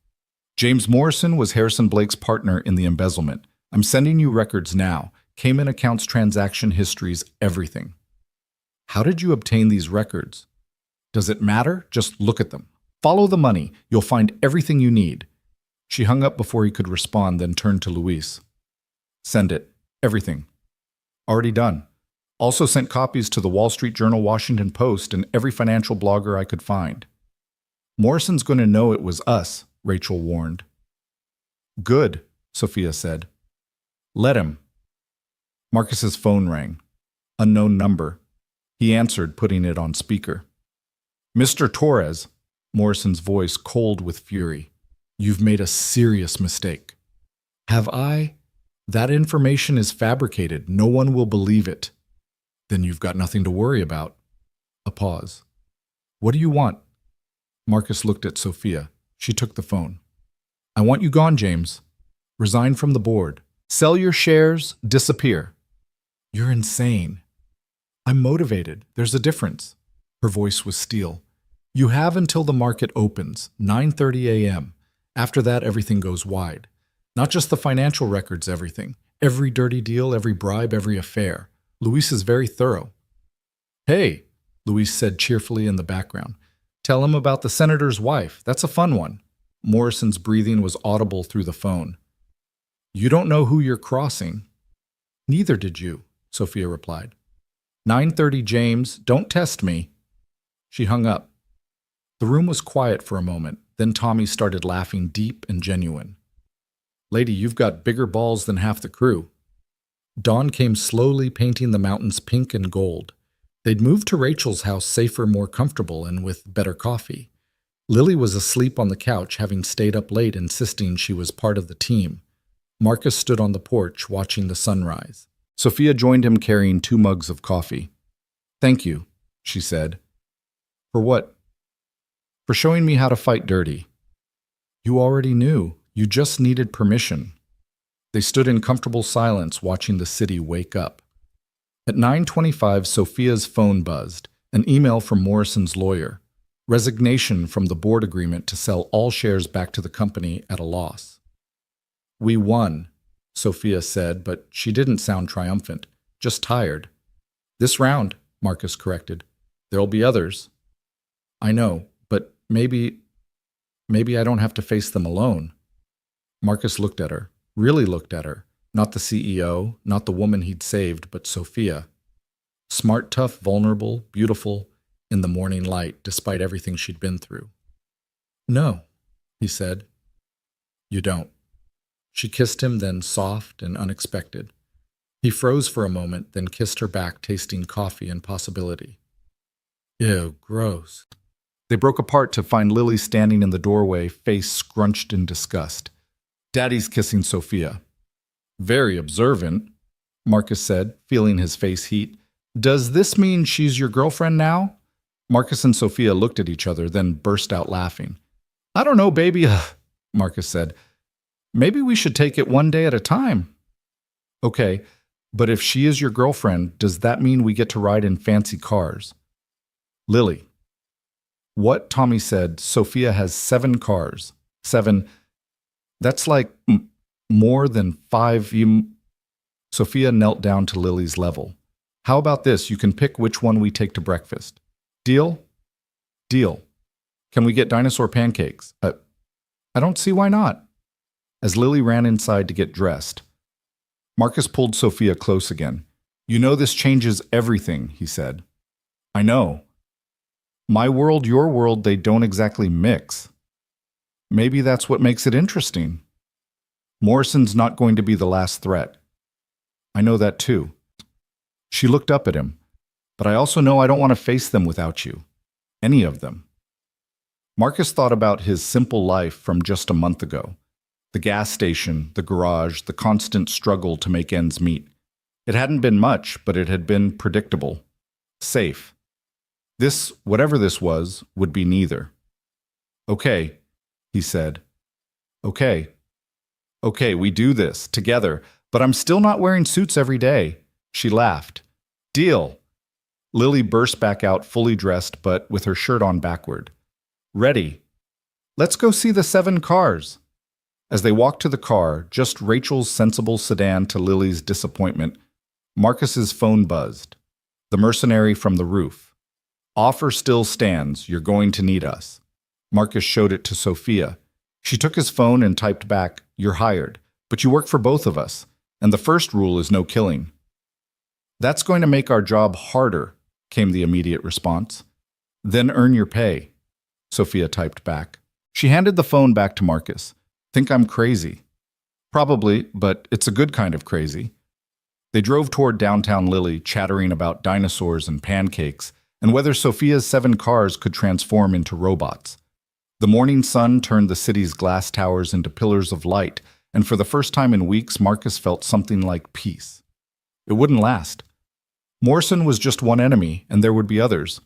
James Morrison was Harrison Blake's partner in the embezzlement. I'm sending you records now. Cayman accounts, transaction histories, everything. How did you obtain these records? Does it matter? Just look at them. Follow the money. You'll find everything you need. She hung up before he could respond, then turned to Luis. Send it. Everything. Already done. Also sent copies to the Wall Street Journal, Washington Post, and every financial blogger I could find. Morrison's going to know it was us, Rachel warned. Good, Sophia said. Let him. Marcus's phone rang. Unknown number. He answered, putting it on speaker. Mr. Torres, Morrison's voice cold with fury. You've made a serious mistake. Have I? That information is fabricated. No one will believe it. Then you've got nothing to worry about. A pause. What do you want? Marcus looked at Sophia. She took the phone. I want you gone, James. Resign from the board. Sell your shares, disappear. You're insane. I'm motivated. There's a difference. Her voice was steel. You have until the market opens, 9:30 a.m. After that, everything goes wide. Not just the financial records, everything. Every dirty deal, every bribe, every affair. Luis is very thorough. Hey, Luis said cheerfully in the background. Tell him about the senator's wife. That's a fun one. Morrison's breathing was audible through the phone. You don't know who you're crossing. Neither did you, Sophia replied. 9:30, James. Don't test me. She hung up. The room was quiet for a moment. Then Tommy started laughing deep and genuine. Lady, you've got bigger balls than half the crew. Dawn came slowly, painting the mountains pink and gold. They'd moved to Rachel's house safer, more comfortable, and with better coffee. Lily was asleep on the couch, having stayed up late, insisting she was part of the team. Marcus stood on the porch, watching the sunrise. Sophia joined him carrying 2 mugs of coffee. Thank you, she said. For what? For showing me how to fight dirty. You already knew. You just needed permission. They stood in comfortable silence, watching the city wake up. At 9:25, Sophia's phone buzzed, an email from Morrison's lawyer. Resignation from the board agreement to sell all shares back to the company at a loss. We won, Sophia said, but she didn't sound triumphant, just tired. This round, Marcus corrected. There'll be others. I know, but maybe I don't have to face them alone. Marcus looked at her, really looked at her, not the CEO, not the woman he'd saved, but Sophia. Smart, tough, vulnerable, beautiful, in the morning light, despite everything she'd been through. No, he said. You don't. She kissed him, then soft and unexpected. He froze for a moment, then kissed her back, tasting coffee and possibility. Ew, gross. They broke apart to find Lily standing in the doorway, face scrunched in disgust. Daddy's kissing Sophia. Very observant, Marcus said, feeling his face heat. Does this mean she's your girlfriend now? Marcus and Sophia looked at each other, then burst out laughing. I don't know, baby, Marcus said. Maybe we should take it one day at a time. Okay, but if she is your girlfriend, does that mean we get to ride in fancy cars? Lily. What Tommy said, Sophia has 7 cars. 7. That's like more than 5. Sophia knelt down to Lily's level. How about this? You can pick which one we take to breakfast. Deal? Deal. Can we get dinosaur pancakes? I don't see why not. As Lily ran inside to get dressed, Marcus pulled Sophia close again. You know this changes everything, he said. I know. My world, your world, they don't exactly mix. Maybe that's what makes it interesting. Morrison's not going to be the last threat. I know that too. She looked up at him. But I also know I don't want to face them without you. Any of them. Marcus thought about his simple life from just a month ago. The gas station, the garage, the constant struggle to make ends meet. It hadn't been much, but it had been predictable. Safe. This, whatever this was, would be neither. Okay, he said. Okay. Okay, we do this, together, but I'm still not wearing suits every day. She laughed. Deal. Lily burst back out fully dressed, but with her shirt on backward. Ready. Let's go see the 7 cars. As they walked to the car, just Rachel's sensible sedan to Lily's disappointment, Marcus's phone buzzed. The mercenary from the roof. Offer still stands. You're going to need us. Marcus showed it to Sophia. She took his phone and typed back, You're hired, but you work for both of us, and the first rule is no killing. That's going to make our job harder, came the immediate response. Then earn your pay, Sophia typed back. She handed the phone back to Marcus. Think I'm crazy? Probably, but it's a good kind of crazy. They drove toward downtown Lily, chattering about dinosaurs and pancakes, and whether Sophia's 7 cars could transform into robots. The morning sun turned the city's glass towers into pillars of light, and for the first time in weeks, Marcus felt something like peace. It wouldn't last. Morrison was just one enemy, and there would be others.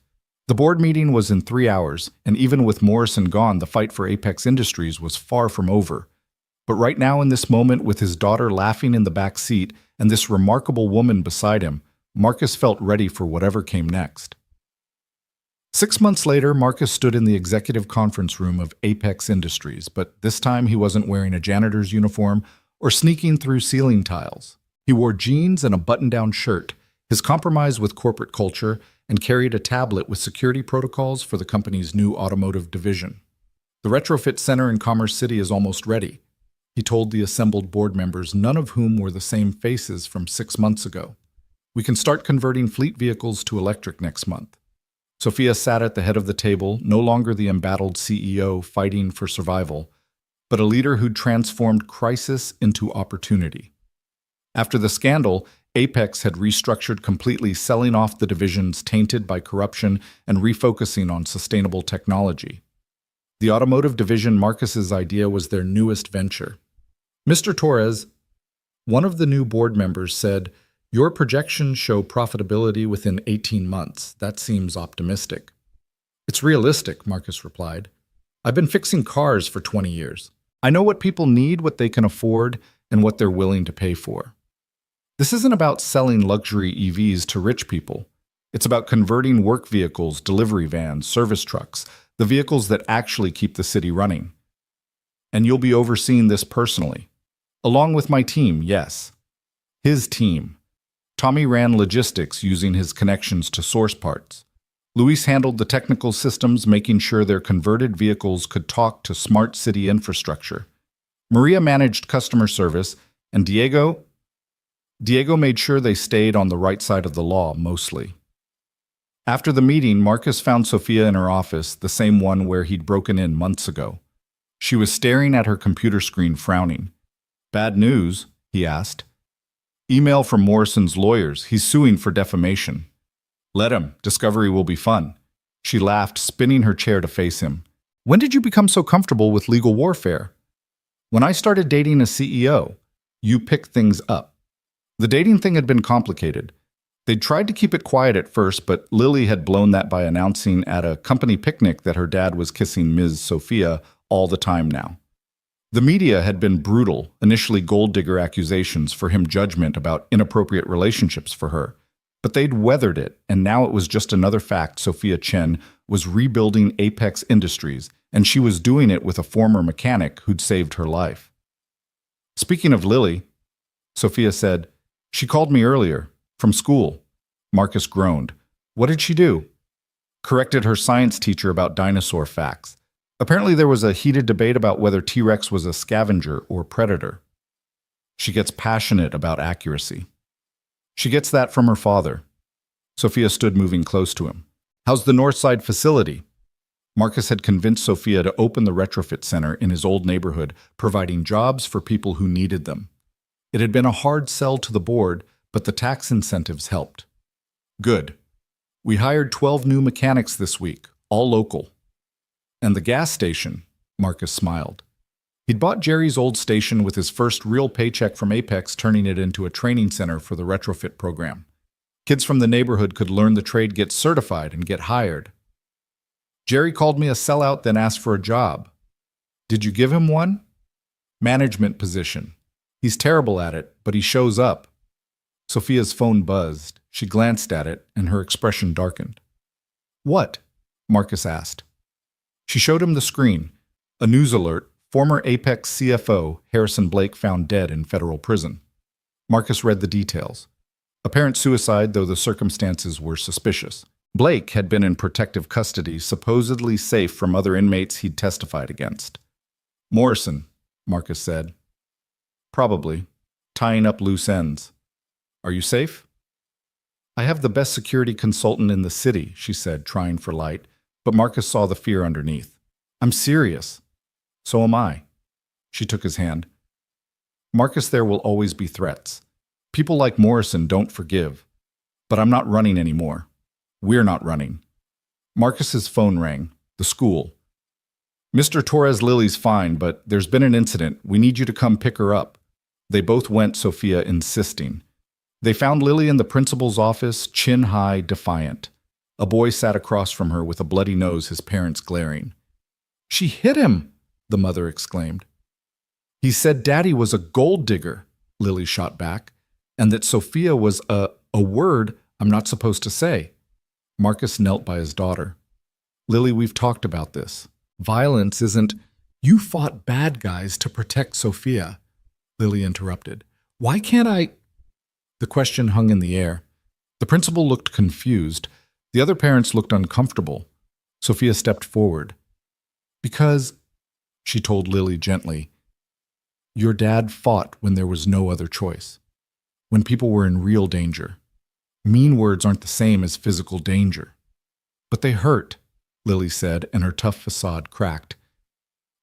The board meeting was in 3 hours, and even with Morrison gone, the fight for Apex Industries was far from over. But right now, in this moment, with his daughter laughing in the back seat and this remarkable woman beside him, Marcus felt ready for whatever came next. 6 months later, Marcus stood in the executive conference room of Apex Industries, but this time he wasn't wearing a janitor's uniform or sneaking through ceiling tiles. He wore jeans and a button-down shirt, his compromise with corporate culture, and carried a tablet with security protocols for the company's new automotive division. The retrofit center in Commerce City is almost ready, he told the assembled board members, none of whom were the same faces from 6 months ago. We can start converting fleet vehicles to electric next month. Sophia sat at the head of the table, no longer the embattled CEO fighting for survival, but a leader who'd transformed crisis into opportunity. After the scandal, Apex had restructured completely, selling off the divisions tainted by corruption and refocusing on sustainable technology. The automotive division, Marcus's idea, was their newest venture. Mr. Torres, one of the new board members, said, "Your projections show profitability within 18 months. That seems optimistic." "It's realistic," Marcus replied. "I've been fixing cars for 20 years. I know what people need, what they can afford, and what they're willing to pay for. This isn't about selling luxury EVs to rich people. It's about converting work vehicles, delivery vans, service trucks, the vehicles that actually keep the city running. And you'll be overseeing this personally. Along with my team, yes." His team. Tommy ran logistics using his connections to source parts. Luis handled the technical systems, making sure their converted vehicles could talk to smart city infrastructure. Maria managed customer service, and Diego made sure they stayed on the right side of the law, mostly. After the meeting, Marcus found Sophia in her office, the same one where he'd broken in months ago. She was staring at her computer screen, frowning. "Bad news?" he asked. "Email from Morrison's lawyers. He's suing for defamation." "Let him. Discovery will be fun." She laughed, spinning her chair to face him. "When did you become so comfortable with legal warfare?" "When I started dating a CEO. You pick things up." The dating thing had been complicated. They'd tried to keep it quiet at first, but Lily had blown that by announcing at a company picnic that her dad was kissing Ms. Sophia all the time now. The media had been brutal, initially gold digger accusations for him, judgment about inappropriate relationships for her. But they'd weathered it, and now it was just another fact. Sophia Chen was rebuilding Apex Industries, and she was doing it with a former mechanic who'd saved her life. "Speaking of Lily," Sophia said, "she called me earlier, from school." Marcus groaned. "What did she do?" "Corrected her science teacher about dinosaur facts. Apparently there was a heated debate about whether T-Rex was a scavenger or predator. She gets passionate about accuracy. She gets that from her father." Sophia stood, moving close to him. "How's the North Side facility?" Marcus had convinced Sophia to open the retrofit center in his old neighborhood, providing jobs for people who needed them. It had been a hard sell to the board, but the tax incentives helped. "Good. We hired 12 new mechanics this week, all local." "And the gas station," Marcus smiled. He'd bought Jerry's old station with his first real paycheck from Apex, turning it into a training center for the retrofit program. Kids from the neighborhood could learn the trade, get certified, and get hired. "Jerry called me a sellout, then asked for a job." "Did you give him one?" "Management position. He's terrible at it, but he shows up." Sophia's phone buzzed. She glanced at it, and her expression darkened. "What?" Marcus asked. She showed him the screen. A news alert: former Apex CFO Harrison Blake found dead in federal prison. Marcus read the details. Apparent suicide, though the circumstances were suspicious. Blake had been in protective custody, supposedly safe from other inmates he'd testified against. "Morrison," Marcus said. "Probably. Tying up loose ends. Are you safe?" I have the best security consultant in the city, she said, trying for light, but Marcus saw the fear underneath. I'm serious. So am I. She took his hand. Marcus, there will always be threats. People like Morrison don't forgive. But I'm not running anymore. We're not running. Marcus's phone rang. The school. Mr. Torres, Lily's fine, but there's been an incident. We need you to come pick her up. They both went, Sophia insisting. They found Lily in the principal's office, chin high, defiant. A boy sat across from her with a bloody nose, his parents glaring. She hit him, the mother exclaimed. He said Daddy was a gold digger, Lily shot back, and that Sophia was a word I'm not supposed to say. Marcus knelt by his daughter. Lily, we've talked about this. Violence isn't... You fought bad guys to protect Sophia, Lily interrupted. Why can't I... The question hung in the air. The principal looked confused. The other parents looked uncomfortable. Sophia stepped forward. Because, she told Lily gently, your dad fought when there was no other choice, when people were in real danger. Mean words aren't the same as physical danger. But they hurt, Lily said, and her tough facade cracked.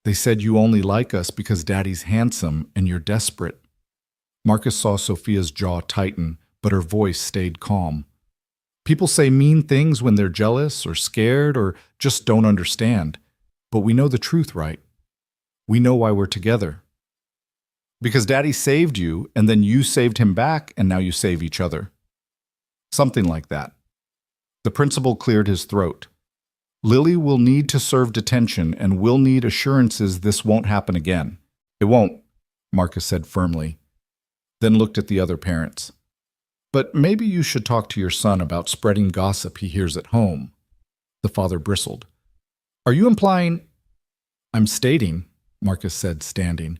They said you only like us because Daddy's handsome and you're desperate. Marcus saw Sophia's jaw tighten, but her voice stayed calm. People say mean things when they're jealous or scared or just don't understand. But we know the truth, right? We know why we're together. Because Daddy saved you, and then you saved him back, and now you save each other. Something like that. The principal cleared his throat. Lily will need to serve detention, and we'll need assurances this won't happen again. It won't, Marcus said firmly, then looked at the other parents. But maybe you should talk to your son about spreading gossip he hears at home. The father bristled. Are you implying... I'm stating, Marcus said, standing.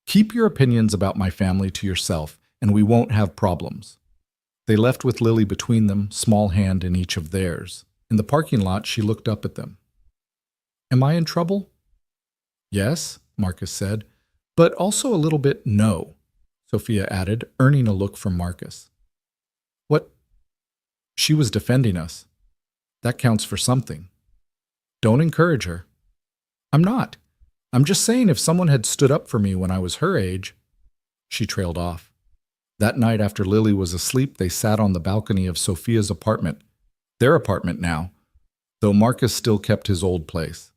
Keep your opinions about my family to yourself, and we won't have problems. They left with Lily between them, small hand in each of theirs. In the parking lot, she looked up at them. Am I in trouble? Yes, Marcus said, but also a little bit no, Sophia added, earning a look from Marcus. What? She was defending us. That counts for something. Don't encourage her. I'm not. I'm just saying if someone had stood up for me when I was her age... She trailed off. That night after Lily was asleep, they sat on the balcony of Sophia's apartment. Their apartment now, though Marcus still kept his old place.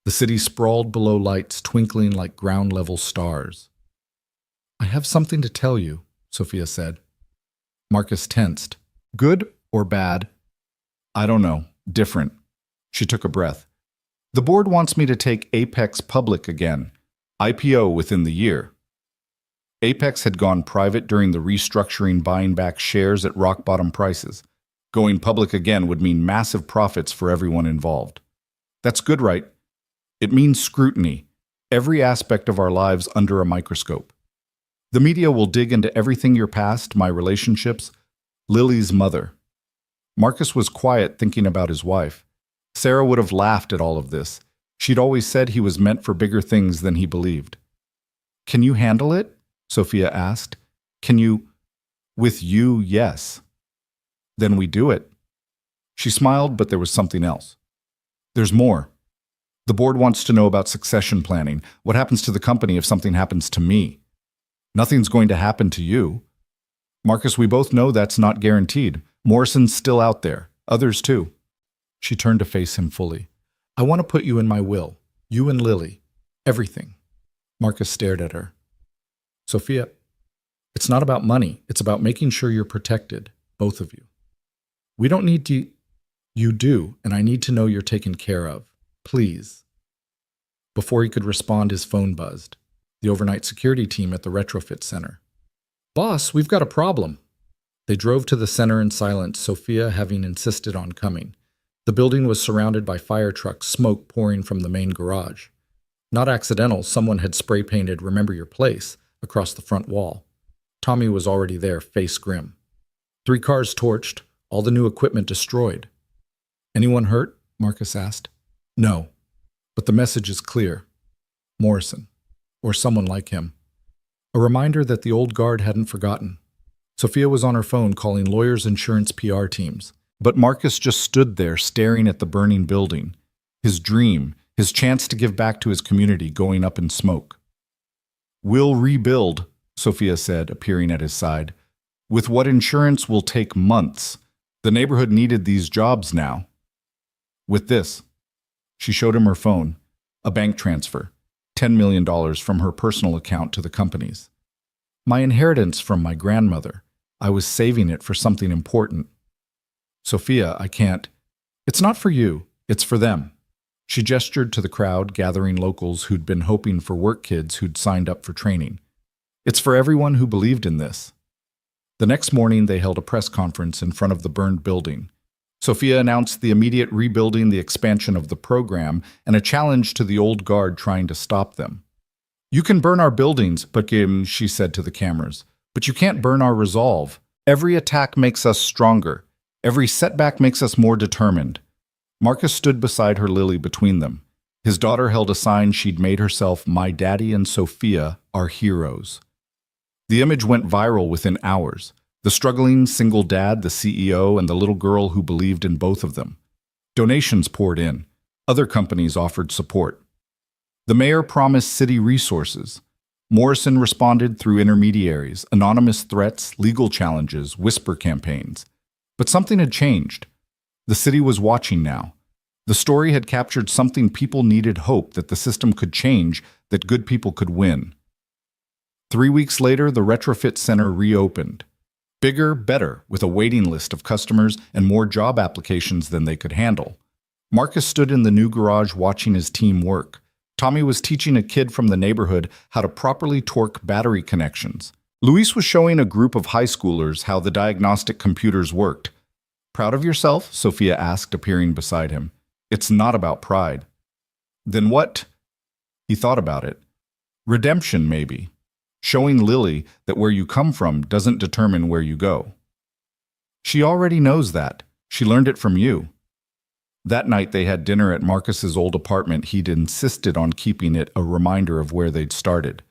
The city sprawled below lights, twinkling like ground-level stars. I have something to tell you, Sophia said. Marcus tensed. Good or bad? I don't know. Different. She took a breath. The board wants me to take Apex public again. IPO within the year. Apex had gone private during the restructuring, buying back shares at rock-bottom prices. Going public again would mean massive profits for everyone involved. That's good, right? It means scrutiny. Every aspect of our lives under a microscope. The media will dig into everything your past, my relationships, Lily's mother. Marcus was quiet, thinking about his wife. Sarah would have laughed at all of this. She'd always said he was meant for bigger things than he believed. Can you handle it? Sophia asked. Can you? With you, yes. Then we do it. She smiled, but there was something else. There's more. The board wants to know about succession planning. What happens to the company if something happens to me? Nothing's going to happen to you. Marcus, we both know that's not guaranteed. Morrison's still out there. Others too. She turned to face him fully. I want to put you in my will. You and Lily. Everything. Marcus stared at her. Sophia, it's not about money. It's about making sure you're protected, both of you. We don't need to... You do, and I need to know you're taken care of. Please. Before he could respond, his phone buzzed. The overnight security team at the retrofit center. Boss, we've got a problem. They drove to the center in silence, Sophia having insisted on coming. The building was surrounded by fire trucks, smoke pouring from the main garage. Not accidental, someone had spray-painted "Remember Your Place" across the front wall. Tommy was already there, face grim. 3 cars torched, all the new equipment destroyed. Anyone hurt? Marcus asked. No, but the message is clear. Morrison, or someone like him. A reminder that the old guard hadn't forgotten. Sophia was on her phone calling lawyers, insurance, PR teams. But Marcus just stood there staring at the burning building. His dream, his chance to give back to his community, going up in smoke. "We'll rebuild," Sophia said, appearing at his side. "With what insurance will take months. The neighborhood needed these jobs now." With this, she showed him her phone, a bank transfer, $10 million from her personal account to the company's. "My inheritance from my grandmother. I was saving it for something important." "Sophia, I can't." "It's not for you. It's for them." She gestured to the crowd, gathering locals who'd been hoping for work kids who'd signed up for training. "It's for everyone who believed in this." The next morning, they held a press conference in front of the burned building. Sophia announced the immediate rebuilding, the expansion of the program, and a challenge to the old guard trying to stop them. "You can burn our buildings, she said to the cameras, "but you can't burn our resolve. Every attack makes us stronger. Every setback makes us more determined." Marcus stood beside her, Lily between them. His daughter held a sign she'd made herself, "My daddy and Sophia are heroes." The image went viral within hours. The struggling single dad, the CEO, and the little girl who believed in both of them. Donations poured in. Other companies offered support. The mayor promised city resources. Morrison responded through intermediaries, anonymous threats, legal challenges, whisper campaigns. But something had changed. The city was watching now. The story had captured something people needed: hope that the system could change, that good people could win. 3 weeks later, the retrofit center reopened. Bigger, better, with a waiting list of customers and more job applications than they could handle. Marcus stood in the new garage watching his team work. Tommy was teaching a kid from the neighborhood how to properly torque battery connections. Luis was showing a group of high schoolers how the diagnostic computers worked. "Proud of yourself?" Sophia asked, appearing beside him. "It's not about pride." "Then what?" He thought about it. "Redemption, maybe. Showing Lily that where you come from doesn't determine where you go." "She already knows that. She learned it from you." That night they had dinner at Marcus's old apartment. He'd insisted on keeping it a reminder of where they'd started.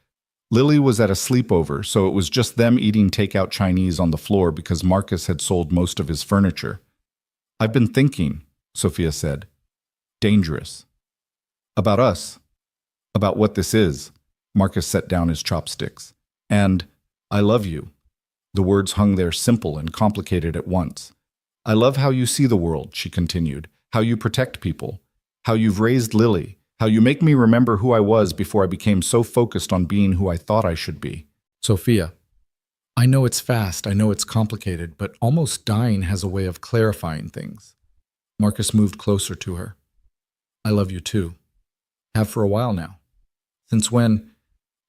Lily was at a sleepover, so it was just them eating takeout Chinese on the floor because Marcus had sold most of his furniture. "I've been thinking," Sophia said. "Dangerous. About us. About what this is." Marcus set down his chopsticks. "And I love you." The words hung there, simple and complicated at once. "I love how you see the world," she continued, "how you protect people, how you've raised Lily, how you make me remember who I was before I became so focused on being who I thought I should be." "Sophia, I know it's fast, I know it's complicated, but almost dying has a way of clarifying things." Marcus moved closer to her. "I love you too. Have for a while now." "Since when?"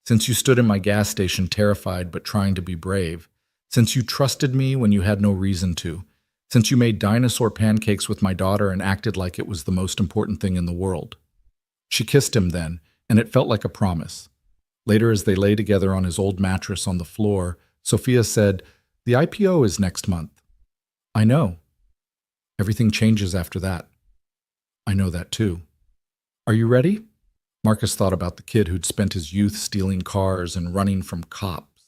"Since you stood in my gas station terrified but trying to be brave. Since you trusted me when you had no reason to. Since you made dinosaur pancakes with my daughter and acted like it was the most important thing in the world." She kissed him then, and it felt like a promise. Later, as they lay together on his old mattress on the floor, Sophia said, "The IPO is next month." "I know. Everything changes after that." "I know that too. Are you ready?" Marcus thought about the kid who'd spent his youth stealing cars and running from cops,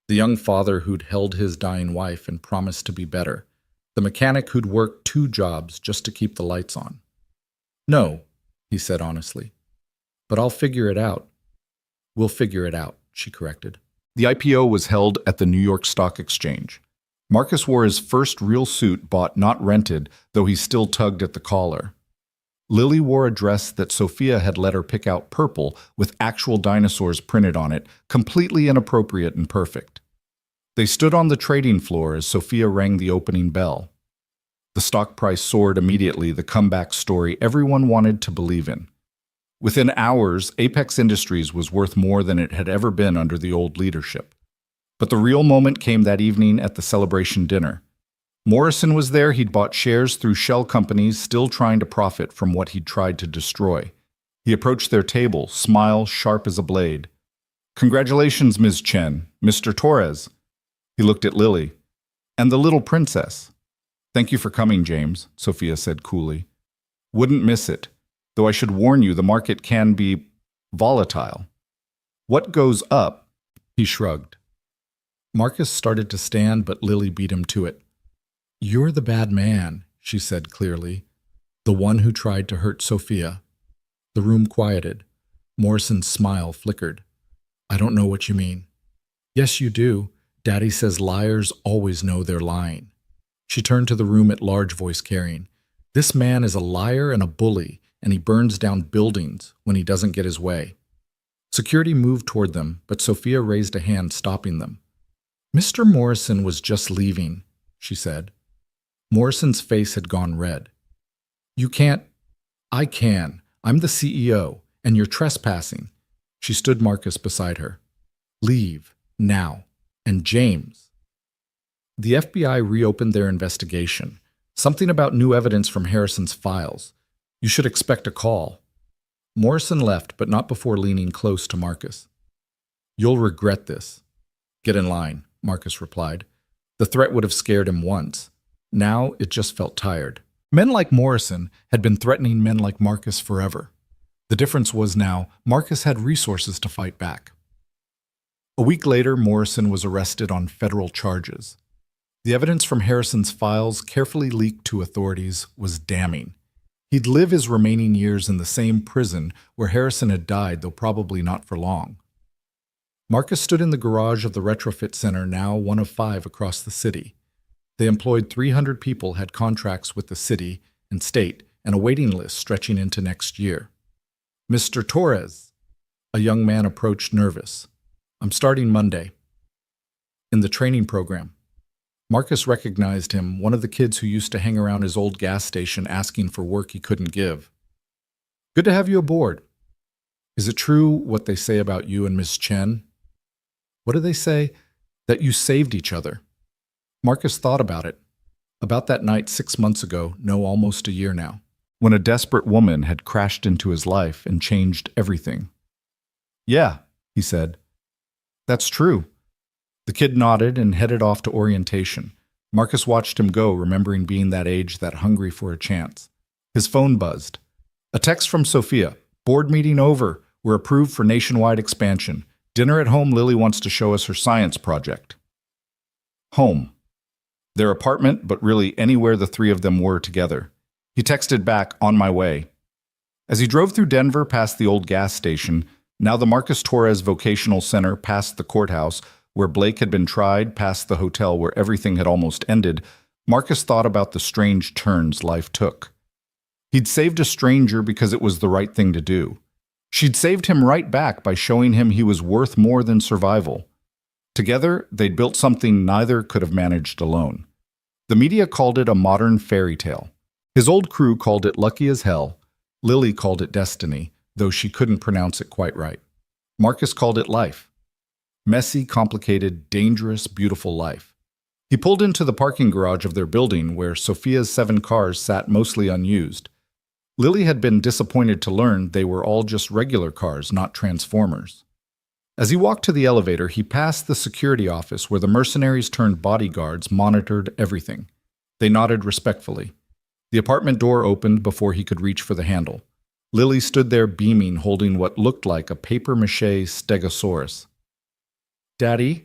the young father who'd held his dying wife and promised to be better, the mechanic who'd worked 2 jobs just to keep the lights on. "No," he said honestly, "but I'll figure it out." "We'll figure it out," she corrected. The IPO was held at the New York Stock Exchange. Marcus wore his first real suit, bought not rented, though he still tugged at the collar. Lily wore a dress that Sophia had let her pick out, purple, with actual dinosaurs printed on it, completely inappropriate and perfect. They stood on the trading floor as Sophia rang the opening bell. The stock price soared immediately, the comeback story everyone wanted to believe in. Within hours, Apex Industries was worth more than it had ever been under the old leadership. But the real moment came that evening at the celebration dinner. Morrison was there. He'd bought shares through shell companies, still trying to profit from what he'd tried to destroy. He approached their table, smile sharp as a blade. "Congratulations, Ms. Chen. Mr. Torres." He looked at Lily. "And the little princess." "Thank you for coming, James," Sophia said coolly. "Wouldn't miss it. Though I should warn you, the market can be volatile." "What goes up?" He shrugged. Marcus started to stand, but Lily beat him to it. "You're the bad man," she said clearly. "The one who tried to hurt Sophia." The room quieted. Morrison's smile flickered. "I don't know what you mean." "Yes, you do. Daddy says liars always know they're lying." She turned to the room at large, voice carrying. "This man is a liar and a bully, and he burns down buildings when he doesn't get his way." Security moved toward them, but Sophia raised a hand, stopping them. "Mr. Morrison was just leaving," she said. Morrison's face had gone red. "You can't—" "I can. I'm the CEO, and you're trespassing." She stood Marcus beside her. "Leave, now. And James." The FBI reopened their investigation. Something about new evidence from Harrison's files. "You should expect a call." Morrison left, but not before leaning close to Marcus. "You'll regret this." "Get in line," Marcus replied. The threat would have scared him once. Now it just felt tired. Men like Morrison had been threatening men like Marcus forever. The difference was now Marcus had resources to fight back. A week later, Morrison was arrested on federal charges. The evidence from Harrison's files, carefully leaked to authorities, was damning. He'd live his remaining years in the same prison where Harrison had died, though probably not for long. Marcus stood in the garage of the retrofit center, now one of 5 across the city. They employed 300 people, had contracts with the city and state, and a waiting list stretching into next year. "Mr. Torres," a young man approached, nervous. "I'm starting Monday." "In the training program." Marcus recognized him, one of the kids who used to hang around his old gas station asking for work he couldn't give. "Good to have you aboard. Is it true what they say about you and Miss Chen?" "What do they say?" "That you saved each other." Marcus thought about it. About that night 6 months ago, no, almost a year now, when a desperate woman had crashed into his life and changed everything. "Yeah," he said. "That's true." The kid nodded and headed off to orientation. Marcus watched him go, remembering being that age, that hungry for a chance. His phone buzzed. A text from Sophia. "Board meeting over. We're approved for nationwide expansion. Dinner at home. Lily wants to show us her science project." Home. Their apartment, but really anywhere the 3 of them were together. He texted back, "On my way." As he drove through Denver, past the old gas station, now the Marcus Torres Vocational Center, past the courthouse, where Blake had been tried, past the hotel where everything had almost ended, Marcus thought about the strange turns life took. He'd saved a stranger because it was the right thing to do. She'd saved him right back by showing him he was worth more than survival. Together, they'd built something neither could have managed alone. The media called it a modern fairy tale. His old crew called it lucky as hell. Lily called it destiny, though she couldn't pronounce it quite right. Marcus called it life. Messy, complicated, dangerous, beautiful life. He pulled into the parking garage of their building, where Sophia's 7 cars sat mostly unused. Lily had been disappointed to learn they were all just regular cars, not transformers. As he walked to the elevator, he passed the security office where the mercenaries turned bodyguards monitored everything. They nodded respectfully. The apartment door opened before he could reach for the handle. Lily stood there beaming, holding what looked like a papier-mâché stegosaurus. "Daddy,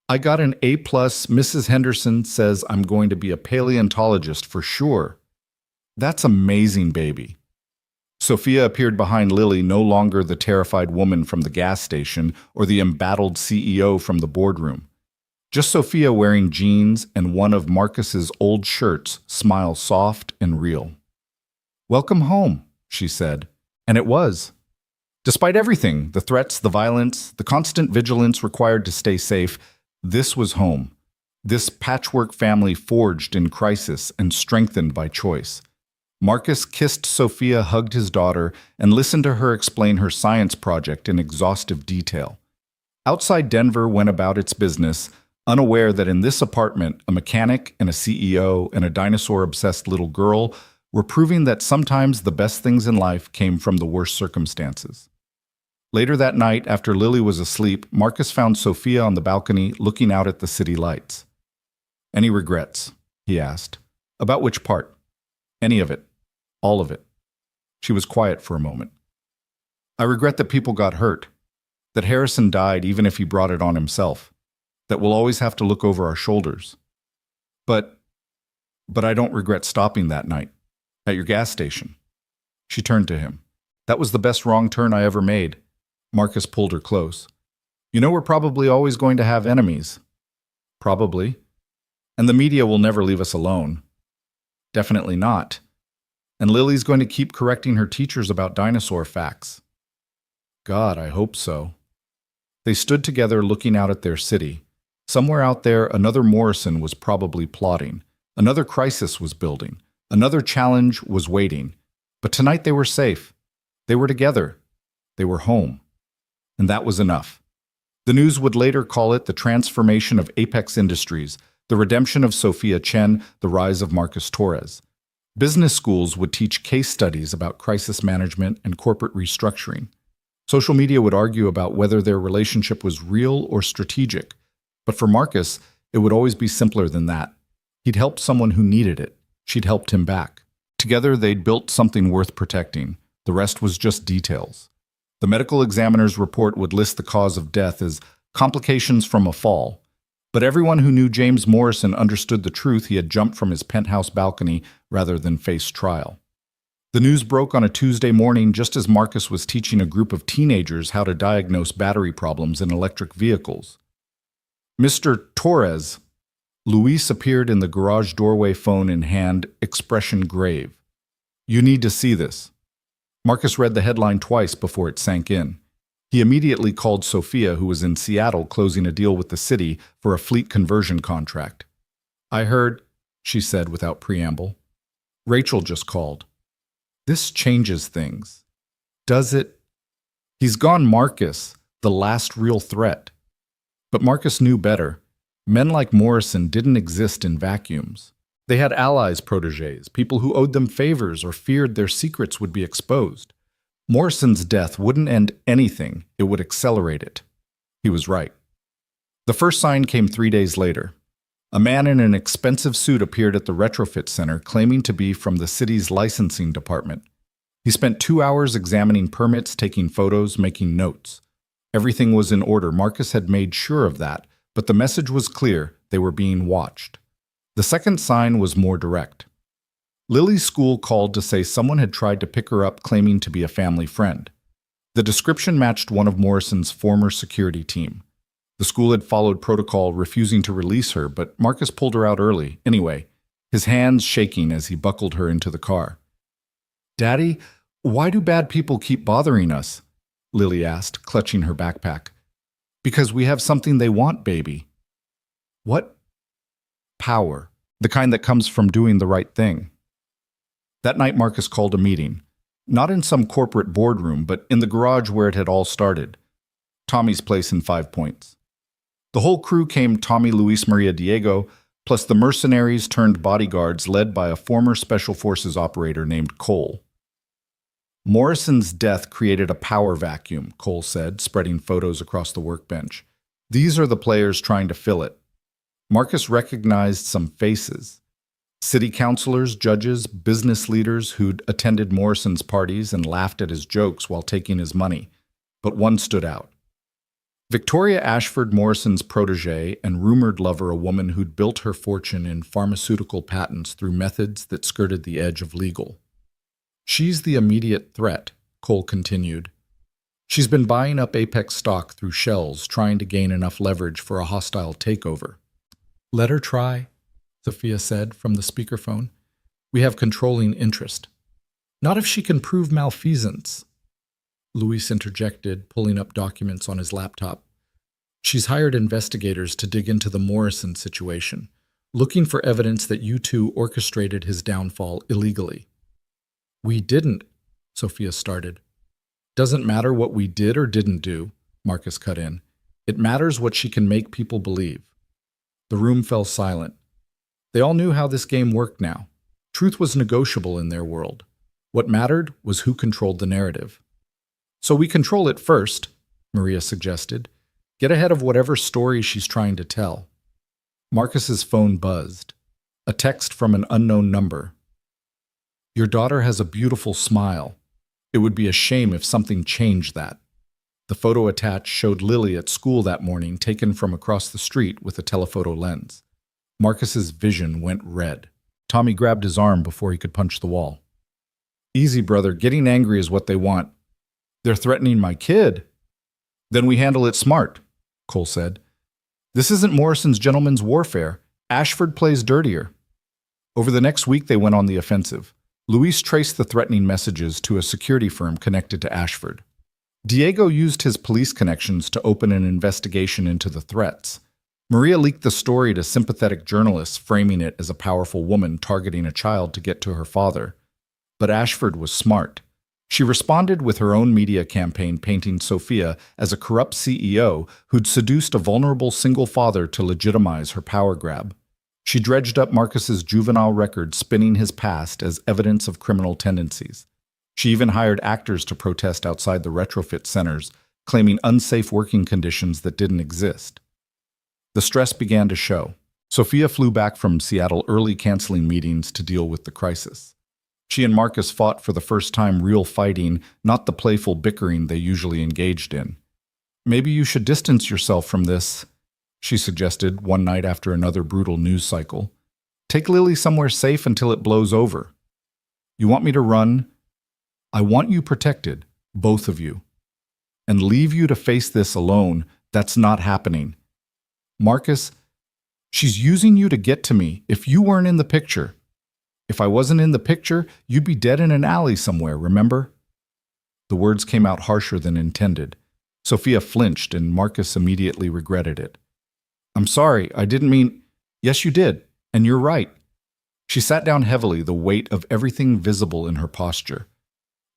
I got an A+. Mrs. Henderson says I'm going to be a paleontologist for sure." "That's amazing, baby." Sophia appeared behind Lily, no longer the terrified woman from the gas station or the embattled CEO from the boardroom. Just Sophia wearing jeans and one of Marcus's old shirts, smile soft and real. "Welcome home," she said. And it was. Despite everything, the threats, the violence, the constant vigilance required to stay safe, this was home. This patchwork family forged in crisis and strengthened by choice. Marcus kissed Sophia, hugged his daughter, and listened to her explain her science project in exhaustive detail. Outside Denver went about its business, unaware that in this apartment, a mechanic and a CEO and a dinosaur-obsessed little girl were proving that sometimes the best things in life came from the worst circumstances. Later that night, after Lily was asleep, Marcus found Sophia on the balcony looking out at the city lights. "Any regrets?" he asked. "About which part?" "Any of it. All of it." She was quiet for a moment. "I regret that people got hurt, that Harrison died even if he brought it on himself. that we'll always have to look over our shoulders. But I don't regret stopping that night at your gas station. She turned to him. That was the best wrong turn I ever made. Marcus pulled her close. You know we're probably always going to have enemies. Probably. And the media will never leave us alone. Definitely not. And Lily's going to keep correcting her teachers about dinosaur facts. God, I hope so. They stood together looking out at their city. Somewhere out there, another Morrison was probably plotting. Another crisis was building. Another challenge was waiting. But tonight they were safe. They were together. They were home. And that was enough. The news would later call it the transformation of Apex Industries, the redemption of Sophia Chen, the rise of Marcus Torres. Business schools would teach case studies about crisis management and corporate restructuring. Social media would argue about whether their relationship was real or strategic. But for Marcus, it would always be simpler than that. He'd helped someone who needed it. She'd helped him back. Together, they'd built something worth protecting. The rest was just details. The medical examiner's report would list the cause of death as complications from a fall. But everyone who knew James Morrison understood the truth. He had jumped from his penthouse balcony rather than face trial. The news broke on a Tuesday morning just as Marcus was teaching a group of teenagers how to diagnose battery problems in electric vehicles. Mr. Torres. Luis appeared in the garage doorway, phone in hand, expression grave. You need to see this. Marcus read the headline twice before it sank in. He immediately called Sophia, who was in Seattle closing a deal with the city for a fleet conversion contract. I heard, she said without preamble. Rachel just called. This changes things. Does it? He's gone Marcus, the last real threat. But Marcus knew better. Men like Morrison didn't exist in vacuums. They had allies, protégés, people who owed them favors or feared their secrets would be exposed. Morrison's death wouldn't end anything, it would accelerate it. He was right. The first sign came 3 days later. A man in an expensive suit appeared at the retrofit center claiming to be from the city's licensing department. He spent 2 hours examining permits, taking photos, making notes. Everything was in order. Marcus had made sure of that, but the message was clear. They were being watched. The second sign was more direct. Lily's school called to say someone had tried to pick her up claiming to be a family friend. The description matched one of Morrison's former security team. The school had followed protocol, refusing to release her, but Marcus pulled her out early, anyway, his hands shaking as he buckled her into the car. Daddy, why do bad people keep bothering us? Lily asked, clutching her backpack. Because we have something they want, baby. What? Power, the kind that comes from doing the right thing. That night Marcus called a meeting, not in some corporate boardroom, but in the garage where it had all started, Tommy's place in 5 Points. The whole crew came: Tommy, Luis Maria, Diego, plus the mercenaries turned bodyguards led by a former Special Forces operator named Cole. Morrison's death created a power vacuum, Cole said, spreading photos across the workbench. These are the players trying to fill it. Marcus recognized some faces. City councilors, judges, business leaders who'd attended Morrison's parties and laughed at his jokes while taking his money. But one stood out. Victoria Ashford, Morrison's protégé and rumored lover, a woman who'd built her fortune in pharmaceutical patents through methods that skirted the edge of legal. She's the immediate threat, Cole continued. She's been buying up Apex stock through shells, trying to gain enough leverage for a hostile takeover. Let her try, Sophia said from the speakerphone. We have controlling interest. Not if she can prove malfeasance, Luis interjected, pulling up documents on his laptop. She's hired investigators to dig into the Morrison situation, looking for evidence that you two orchestrated his downfall illegally. We didn't, Sophia started. Doesn't matter what we did or didn't do, Marcus cut in. It matters what she can make people believe. The room fell silent. They all knew how this game worked now. Truth was negotiable in their world. What mattered was who controlled the narrative. So we control it first, Maria suggested. Get ahead of whatever story she's trying to tell. Marcus's phone buzzed. A text from an unknown number. Your daughter has a beautiful smile. It would be a shame if something changed that. The photo attached showed Lily at school that morning, taken from across the street with a telephoto lens. Marcus's vision went red. Tommy grabbed his arm before he could punch the wall. Easy, brother. Getting angry is what they want. They're threatening my kid. Then we handle it smart, Cole said. This isn't Morrison's gentleman's warfare. Ashford plays dirtier. Over the next week, they went on the offensive. Luis traced the threatening messages to a security firm connected to Ashford. Diego used his police connections to open an investigation into the threats. Maria leaked the story to sympathetic journalists, framing it as a powerful woman targeting a child to get to her father. But Ashford was smart. She responded with her own media campaign painting Sophia as a corrupt CEO who'd seduced a vulnerable single father to legitimize her power grab. She dredged up Marcus's juvenile record, spinning his past as evidence of criminal tendencies. She even hired actors to protest outside the retrofit centers, claiming unsafe working conditions that didn't exist. The stress began to show. Sophia flew back from Seattle early, canceling meetings to deal with the crisis. She and Marcus fought for the first time real fighting, not the playful bickering they usually engaged in. Maybe you should distance yourself from this, she suggested one night after another brutal news cycle. Take Lily somewhere safe until it blows over. You want me to run? I want you protected, both of you. And leave you to face this alone. That's not happening. Marcus, she's using you to get to me if you weren't in the picture. If I wasn't in the picture, you'd be dead in an alley somewhere, remember? The words came out harsher than intended. Sophia flinched and Marcus immediately regretted it. I'm sorry, I didn't mean… Yes, you did, and you're right. She sat down heavily, the weight of everything visible in her posture.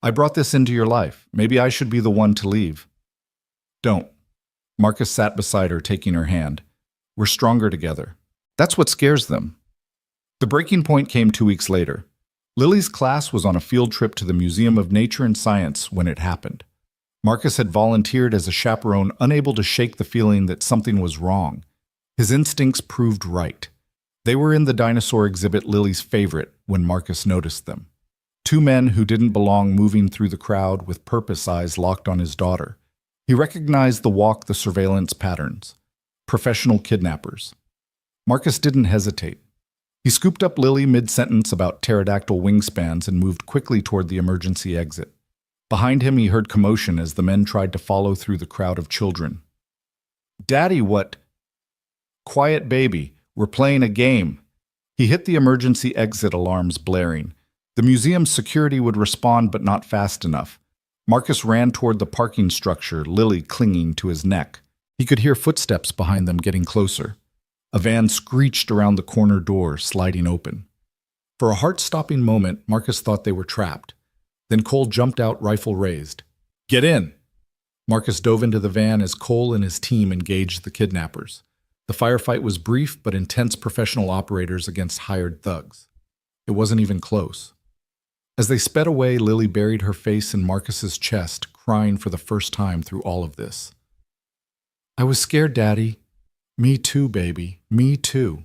I brought this into your life. Maybe I should be the one to leave. Don't. Marcus sat beside her, taking her hand. We're stronger together. That's what scares them. The breaking point came 2 weeks later. Lily's class was on a field trip to the Museum of Nature and Science when it happened. Marcus had volunteered as a chaperone, unable to shake the feeling that something was wrong. His instincts proved right. They were in the dinosaur exhibit, Lily's favorite, when Marcus noticed them. Two men who didn't belong moving through the crowd with purpose, eyes locked on his daughter. He recognized the walk, the surveillance patterns. Professional kidnappers. Marcus didn't hesitate. He scooped up Lily mid-sentence about pterodactyl wingspans and moved quickly toward the emergency exit. Behind him, he heard commotion as the men tried to follow through the crowd of children. Daddy, what? Quiet, baby. We're playing a game. He hit the emergency exit alarms blaring. The museum's security would respond, but not fast enough. Marcus ran toward the parking structure, Lily clinging to his neck. He could hear footsteps behind them getting closer. A van screeched around the corner door, sliding open. For a heart-stopping moment, Marcus thought they were trapped. Then Cole jumped out, rifle raised. Get in! Marcus dove into the van as Cole and his team engaged the kidnappers. The firefight was brief but intense, professional operators against hired thugs. It wasn't even close. As they sped away, Lily buried her face in Marcus's chest, crying for the first time through all of this. I was scared, Daddy. Me too, baby. Me too.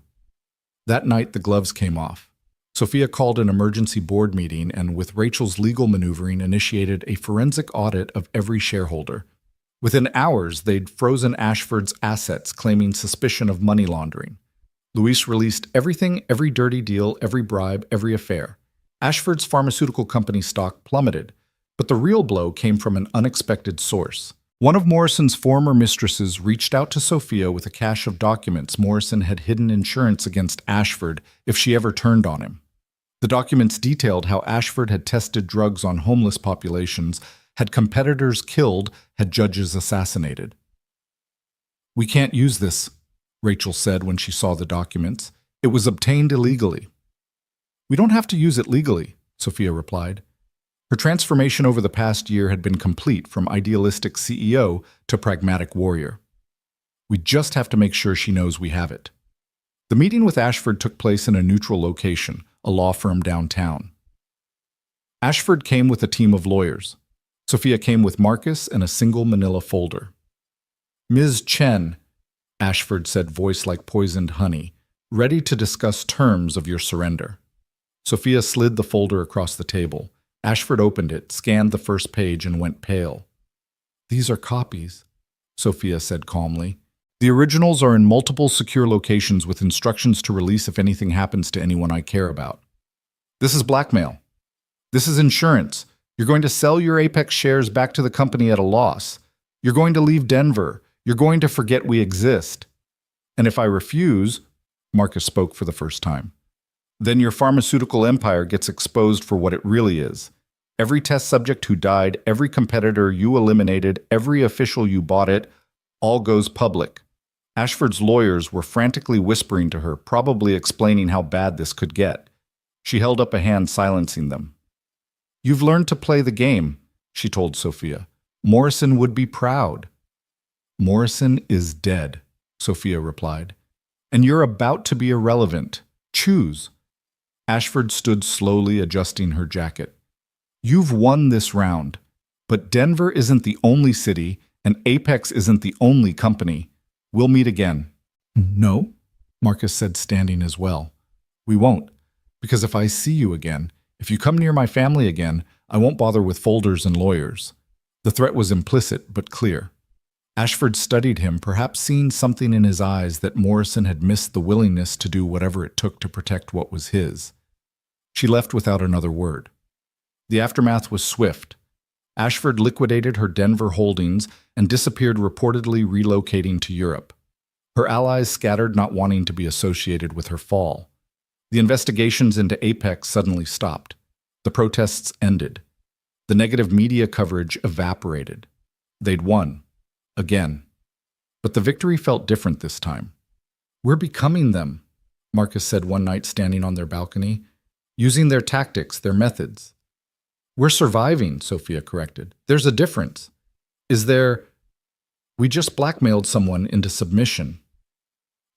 That night, the gloves came off. Sophia called an emergency board meeting and, with Rachel's legal maneuvering, initiated a forensic audit of every shareholder. Within hours, they'd frozen Ashford's assets, claiming suspicion of money laundering. Luis released everything, every dirty deal, every bribe, every affair. Ashford's pharmaceutical company stock plummeted, but the real blow came from an unexpected source. One of Morrison's former mistresses reached out to Sophia with a cache of documents Morrison had hidden insurance against Ashford if she ever turned on him. The documents detailed how Ashford had tested drugs on homeless populations, had competitors killed, had judges assassinated. We can't use this, Rachel said when she saw the documents. It was obtained illegally. We don't have to use it legally, Sophia replied. Her transformation over the past year had been complete, from idealistic CEO to pragmatic warrior. We just have to make sure she knows we have it. The meeting with Ashford took place in a neutral location, a law firm downtown. Ashford came with a team of lawyers. Sophia came with Marcus and a single manila folder. Ms. Chen, Ashford said, voice like poisoned honey, ready to discuss terms of your surrender. Sophia slid the folder across the table. Ashford opened it, scanned the first page, and went pale. These are copies, Sophia said calmly. The originals are in multiple secure locations with instructions to release if anything happens to anyone I care about. This is blackmail. This is insurance. You're going to sell your Apex shares back to the company at a loss. You're going to leave Denver. You're going to forget we exist. And if I refuse, Marcus spoke for the first time, then your pharmaceutical empire gets exposed for what it really is. Every test subject who died, every competitor you eliminated, every official you bought it, all goes public. Ashford's lawyers were frantically whispering to her, probably explaining how bad this could get. She held up a hand, silencing them. You've learned to play the game, she told Sophia. Morrison would be proud. Morrison is dead, Sophia replied. And you're about to be irrelevant. Choose. Ashford stood slowly, adjusting her jacket. You've won this round, but Denver isn't the only city, and Apex isn't the only company. We'll meet again. No, Marcus said, standing as well. We won't, because if I see you again, if you come near my family again, I won't bother with folders and lawyers. The threat was implicit but clear. Ashford studied him, perhaps seeing something in his eyes that Morrison had missed the willingness to do whatever it took to protect what was his. She left without another word. The aftermath was swift. Ashford liquidated her Denver holdings and disappeared, reportedly relocating to Europe. Her allies scattered, not wanting to be associated with her fall. The investigations into Apex suddenly stopped. The protests ended. The negative media coverage evaporated. They'd won. Again. But the victory felt different this time. We're becoming them, Marcus said one night standing on their balcony, using their tactics, their methods. We're surviving, Sophia corrected. There's a difference. Is there... We just blackmailed someone into submission.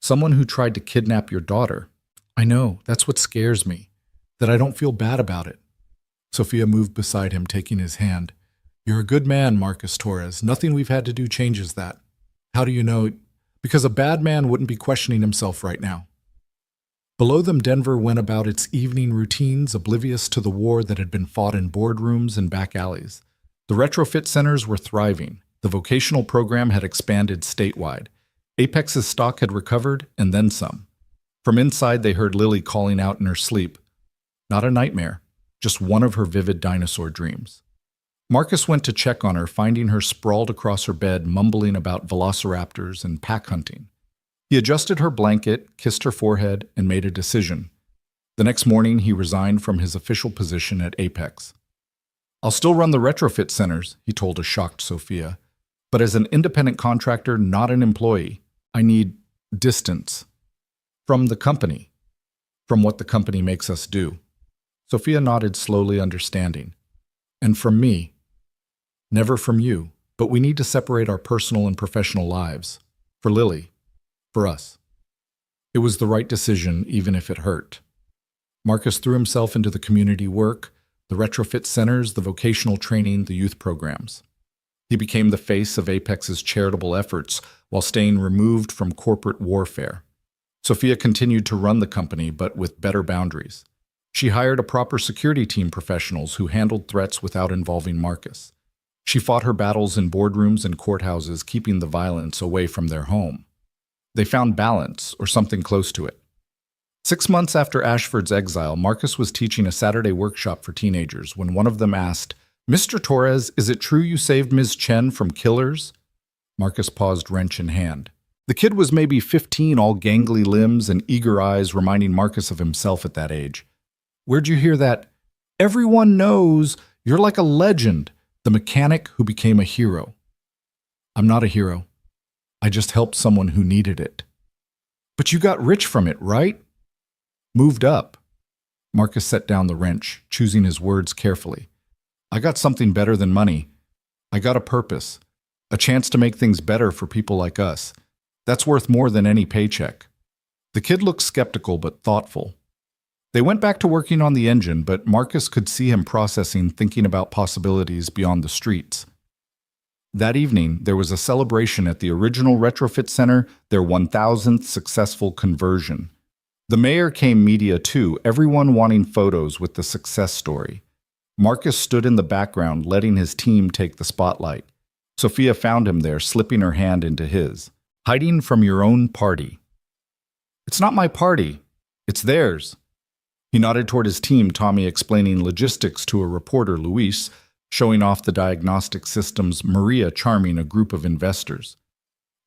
Someone who tried to kidnap your daughter. I know, that's what scares me, that I don't feel bad about it. Sophia moved beside him, taking his hand. You're a good man, Marcus Torres. Nothing we've had to do changes that. How do you know? Because a bad man wouldn't be questioning himself right now. Below them, Denver went about its evening routines, oblivious to the war that had been fought in boardrooms and back alleys. The retrofit centers were thriving. The vocational program had expanded statewide. Apex's stock had recovered, and then some. From inside, they heard Lily calling out in her sleep. Not a nightmare, just one of her vivid dinosaur dreams. Marcus went to check on her, finding her sprawled across her bed, mumbling about velociraptors and pack hunting. He adjusted her blanket, kissed her forehead, and made a decision. The next morning, he resigned from his official position at Apex. I'll still run the retrofit centers, he told a shocked Sophia, but as an independent contractor, not an employee. I need distance. From the company. From what the company makes us do. Sophia nodded slowly, understanding. And from me. Never from you, but we need to separate our personal and professional lives. For Lily. For us. It was the right decision, even if it hurt. Marcus threw himself into the community work, the retrofit centers, the vocational training, the youth programs. He became the face of Apex's charitable efforts while staying removed from corporate warfare. Sophia continued to run the company, but with better boundaries. She hired a proper security team professionals who handled threats without involving Marcus. She fought her battles in boardrooms and courthouses, keeping the violence away from their home. They found balance, or something close to it. 6 months after Ashford's exile, Marcus was teaching a Saturday workshop for teenagers when one of them asked, Mr. Torres, is it true you saved Ms. Chen from killers? Marcus paused, wrench in hand. The kid was maybe 15, all gangly limbs and eager eyes, reminding Marcus of himself at that age. Where'd you hear that? Everyone knows. You're like a legend. The mechanic who became a hero. I'm not a hero. I just helped someone who needed it. But you got rich from it, right? Moved up. Marcus set down the wrench, choosing his words carefully. I got something better than money. I got a purpose. A chance to make things better for people like us. That's worth more than any paycheck. The kid looked skeptical but thoughtful. They went back to working on the engine, but Marcus could see him processing, thinking about possibilities beyond the streets. That evening, there was a celebration at the original retrofit center, their 1,000th successful conversion. The mayor came media too, everyone wanting photos with the success story. Marcus stood in the background, letting his team take the spotlight. Sophia found him there, slipping her hand into his. Hiding from your own party. It's not my party. It's theirs. He nodded toward his team, Tommy explaining logistics to a reporter, Luis, showing off the diagnostic systems, Maria charming a group of investors.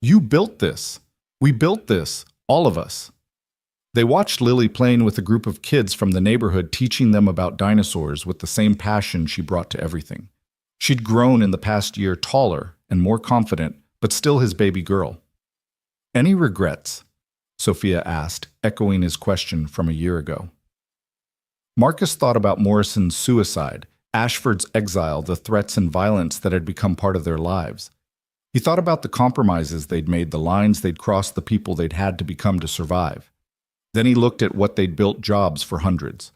You built this. We built this. All of us. They watched Lily playing with a group of kids from the neighborhood, teaching them about dinosaurs with the same passion she brought to everything. She'd grown in the past year, taller and more confident, but still his baby girl. Any regrets? Sophia asked, echoing his question from a year ago. Marcus thought about Morrison's suicide, Ashford's exile, the threats and violence that had become part of their lives. He thought about the compromises they'd made, the lines they'd crossed, the people they'd had to become to survive. Then he looked at what they'd built: jobs for hundreds,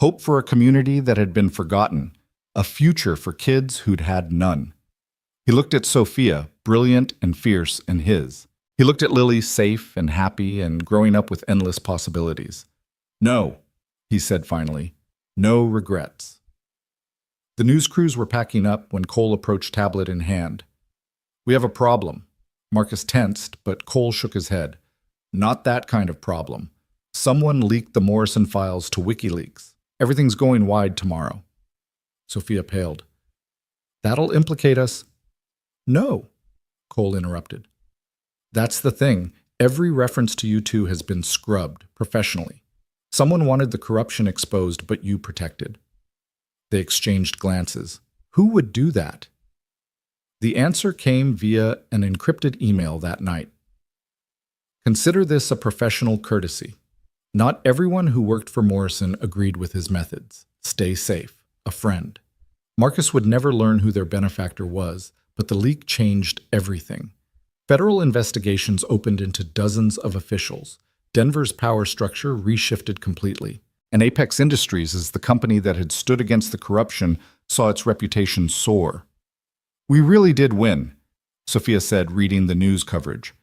hope for a community that had been forgotten, a future for kids who'd had none. He looked at Sophia, brilliant and fierce, and his. He looked at Lily, safe and happy and growing up with endless possibilities. No, he said finally, no regrets. The news crews were packing up when Cole approached, tablet in hand. We have a problem. Marcus tensed, but Cole shook his head. Not that kind of problem. Someone leaked the Morrison files to WikiLeaks. Everything's going wide tomorrow. Sophia paled. That'll implicate us? No, Cole interrupted. That's the thing. Every reference to you two has been scrubbed professionally. Someone wanted the corruption exposed, but you protected. They exchanged glances. Who would do that? The answer came via an encrypted email that night. Consider this a professional courtesy. Not everyone who worked for Morrison agreed with his methods. Stay safe. A friend. Marcus would never learn who their benefactor was, but the leak changed everything. Federal investigations opened into dozens of officials. Denver's power structure reshifted completely. And Apex Industries, as the company that had stood against the corruption, saw its reputation soar. We really did win, Sophia said, reading the news coverage.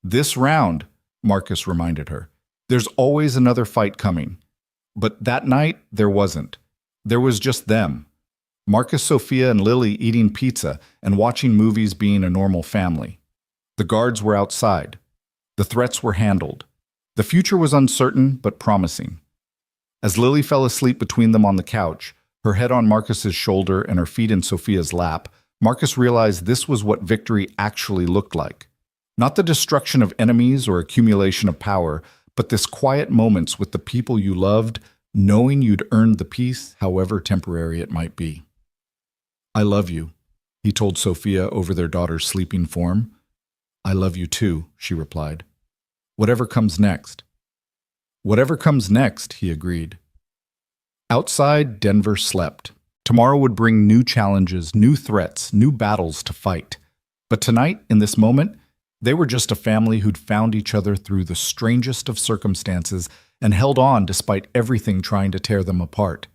This round, Marcus reminded her. There's always another fight coming. But that night, there wasn't. There was just them. Marcus, Sophia, and Lily eating pizza and watching movies, being a normal family. The guards were outside. The threats were handled. The future was uncertain but promising. As Lily fell asleep between them on the couch, her head on Marcus's shoulder and her feet in Sophia's lap, Marcus realized this was what victory actually looked like. Not the destruction of enemies or accumulation of power, but this quiet moments with the people you loved, knowing you'd earned the peace, however temporary it might be. I love you, he told Sophia over their daughter's sleeping form. I love you too, she replied. Whatever comes next. Whatever comes next, he agreed. Outside, Denver slept. Tomorrow would bring new challenges, new threats, new battles to fight. But tonight, in this moment, they were just a family who'd found each other through the strangest of circumstances and held on despite everything trying to tear them apart.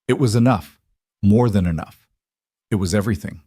It was enough, more than enough. It was everything.